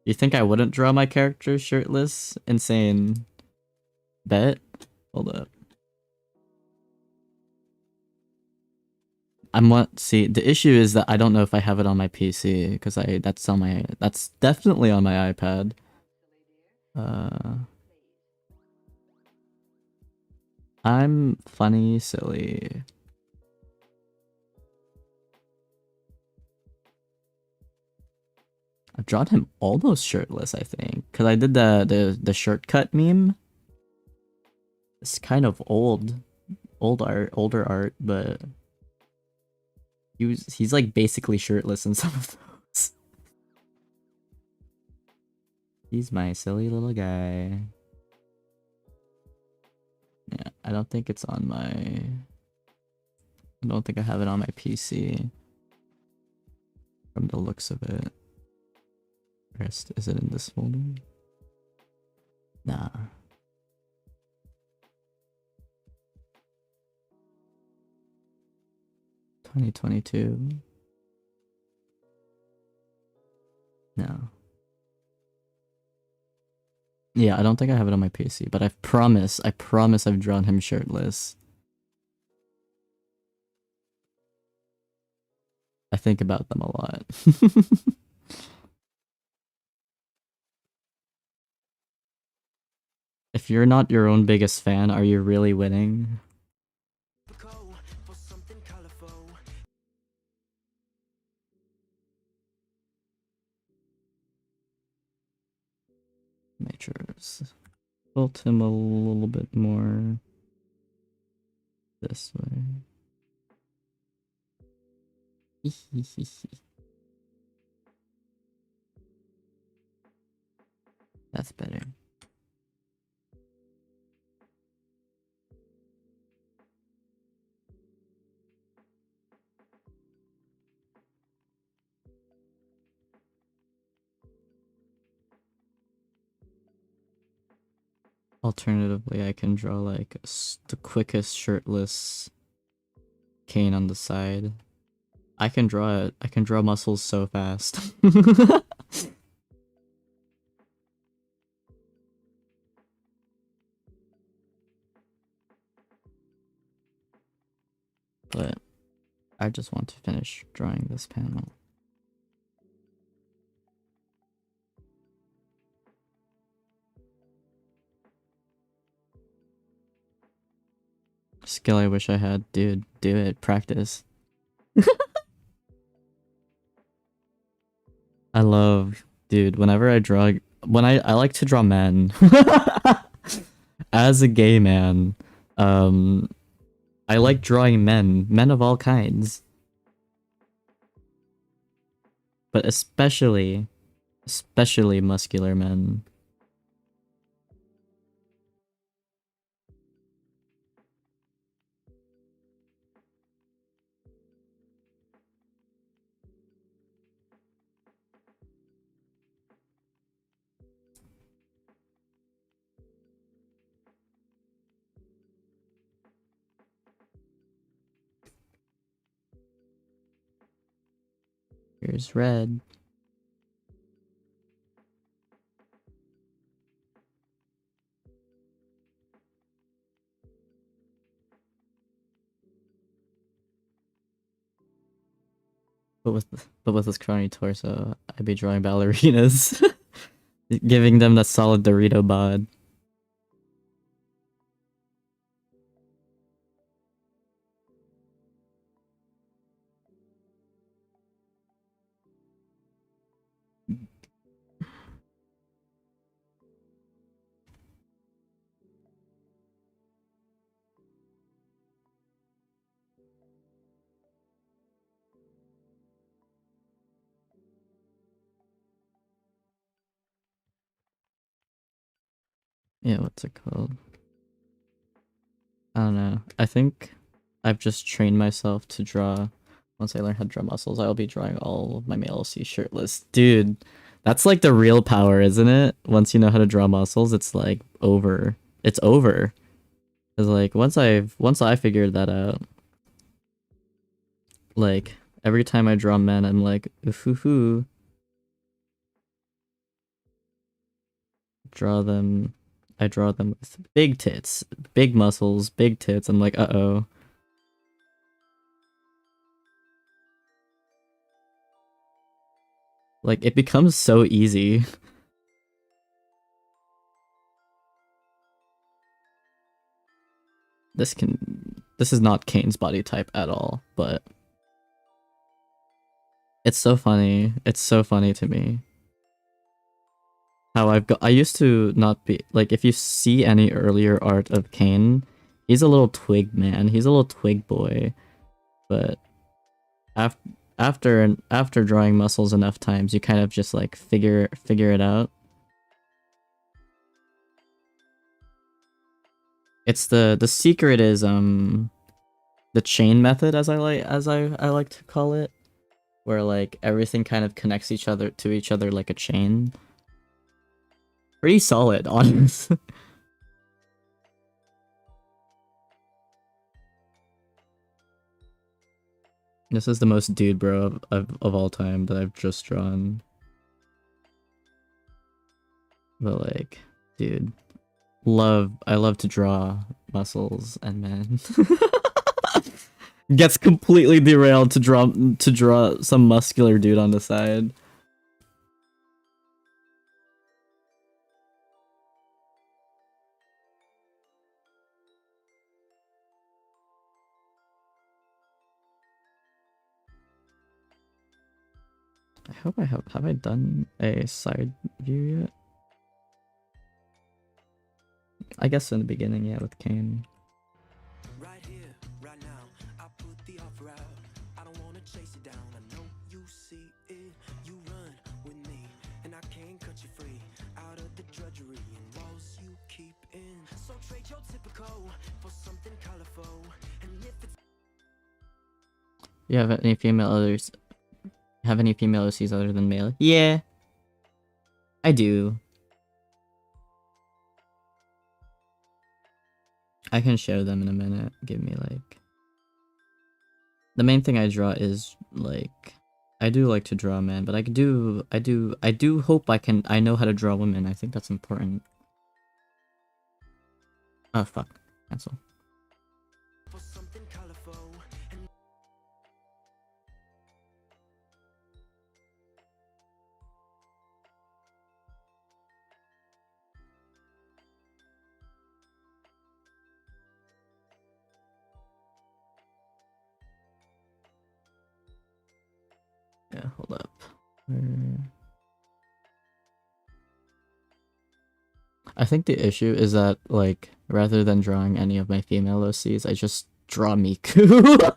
You think I wouldn't draw my character shirtless? Insane. Bet? Hold up. See, the issue is that I don't know if I have it on my PC because that's definitely on my iPad. I'm funny, silly. I've drawn him almost shirtless, I think, because I did the shirt cut meme. It's kind of older art, but he's like basically shirtless in some of those. He's my silly little guy. Yeah, I don't think it's on my... I don't think I have it on my PC. From the looks of it. Is it in this folder? Nah. $2022. No. Yeah, I don't think I have it on my PC, but I promise I've drawn him shirtless. I think about them a lot. if you're not your own biggest fan, are you really winning? For something colorful. Majors. Tilt him a little bit more this way. That's better. Alternatively, I can draw like the quickest shirtless Kane on the side. I can draw it. I can draw muscles so fast. But I just want to finish drawing this panel. Skill I wish I had. Dude, do it. Practice. I love... Dude, whenever I draw... I like to draw men. As a gay man, I like drawing men. Men of all kinds. But especially muscular men. Here's red. But with this crony torso, I'd be drawing ballerinas. Giving them that solid Dorito bod. Yeah, what's it called? I don't know. I think I've just trained myself to draw. Once I learn how to draw muscles, I'll be drawing all of my male C shirtless. Dude, that's like the real power, isn't it? Once you know how to draw muscles, it's like over. It's over. Cause like once I figured that out, like every time I draw men, I'm like, ooh, draw them. I draw them with big tits, big muscles, big tits. I'm like, uh-oh. Like, it becomes so easy. This is not Kane's body type at all, but it's so funny. It's so funny to me. How I used to not be, like, if you see any earlier art of Kane, he's a little twig man. He's a little twig boy. But after drawing muscles enough times, you kind of just like figure it out. It's the secret is the chain method, as I like to call it, where like everything kind of connects each other like a chain. Pretty solid, honestly. This is the most dude bro of all time that I've just drawn. But like, dude, I love to draw muscles and men. Gets completely derailed to draw some muscular dude on the side. hope I have I done a side view yet? I guess in the beginning, yeah, with Kane. Right here, right now, I put the offer out. I don't wanna chase you down. I know you see it. You run with me, and I can't cut you free out of the drudgery and walls you keep in. So trade your typical for something colorful. And if it's You have any female others? Have any female OCs other than male? Yeah, I do. I can show them in a minute. Give me like... The main thing I draw is like... I do like to draw men, but I do hope I know how to draw women. I think that's important. Oh fuck. Cancel. for something colorful. And Yeah, hold up. Where... I think the issue is that, like, rather than drawing any of my female OCs, I just draw Miku.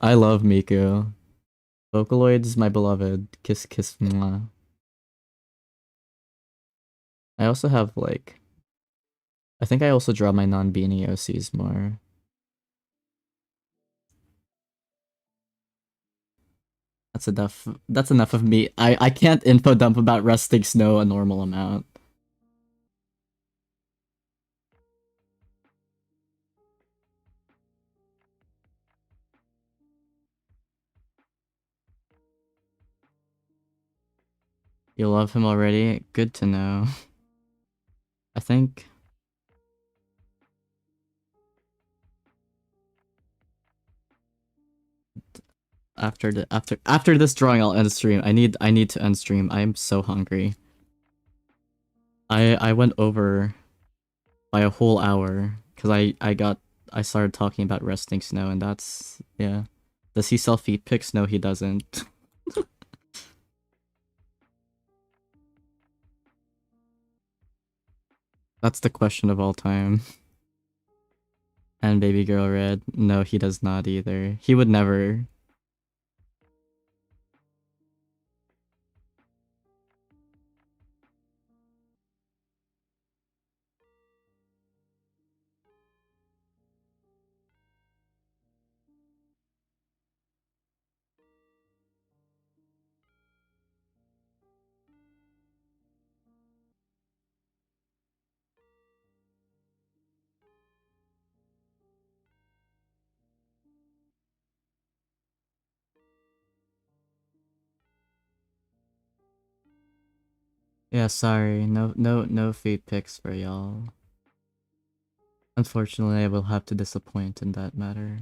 I love Miku. Vocaloid is my beloved. Kiss kiss mwah. I also have, like... I think I also draw my non-beanie OCs more. That's enough of me. I can't info dump about resting snow a normal amount. You love him already? Good to know. I think... After this drawing, I'll end stream. I need to end stream. I am so hungry. I went over by a whole hour because I started talking about resting snow, and that's, yeah. Does he sell feet pics? No, he doesn't. That's the question of all time. And baby girl red? No, he does not either. He would never. Yeah, sorry. No feet pics for y'all. Unfortunately, I will have to disappoint in that matter.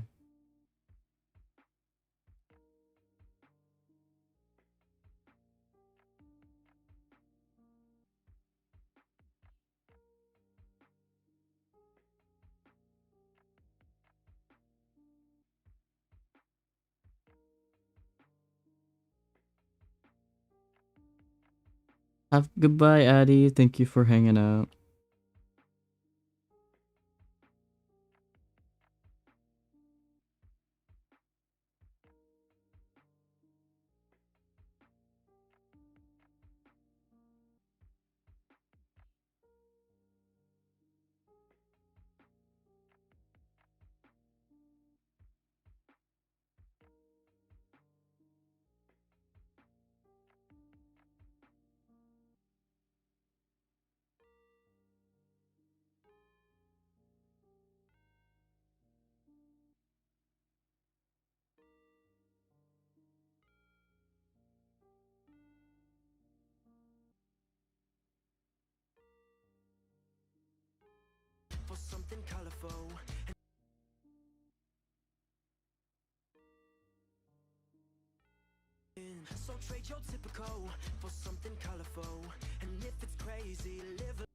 Goodbye, Addy. Thank you for hanging out. for something colorful. So trade your typical for something colorful. And if it's crazy, live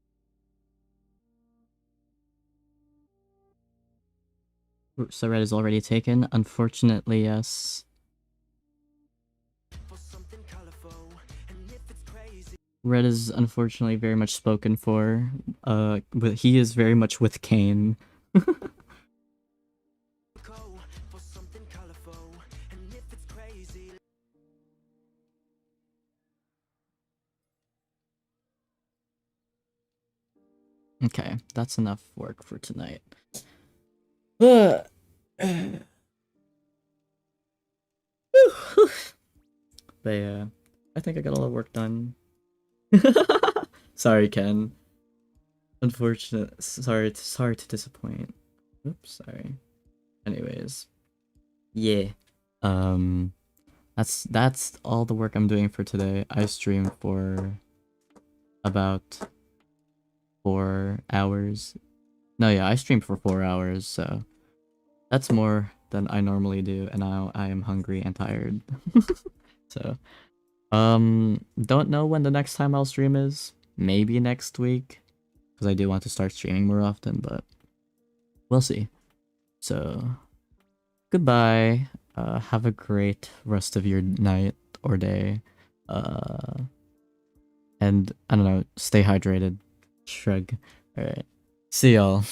So red is already taken. Unfortunately, yes. for something Red is unfortunately very much spoken for. But he is very much with Kane. For something colorful, and if it's crazy. Okay, that's enough work for tonight. But yeah, I think I got a lot of work done. Sorry, Ken. Unfortunate. Sorry to disappoint. Oops, sorry. Anyways, yeah. That's all the work I'm doing for today. I streamed for about 4 hours. No, yeah, I streamed for 4 hours, so that's more than I normally do, and now I am hungry and tired. So, don't know when the next time I'll stream is. Maybe next week, because I do want to start streaming more often, but we'll see. So, goodbye. Have a great rest of your night or day. And I don't know, stay hydrated. Shrug. Alright. See y'all.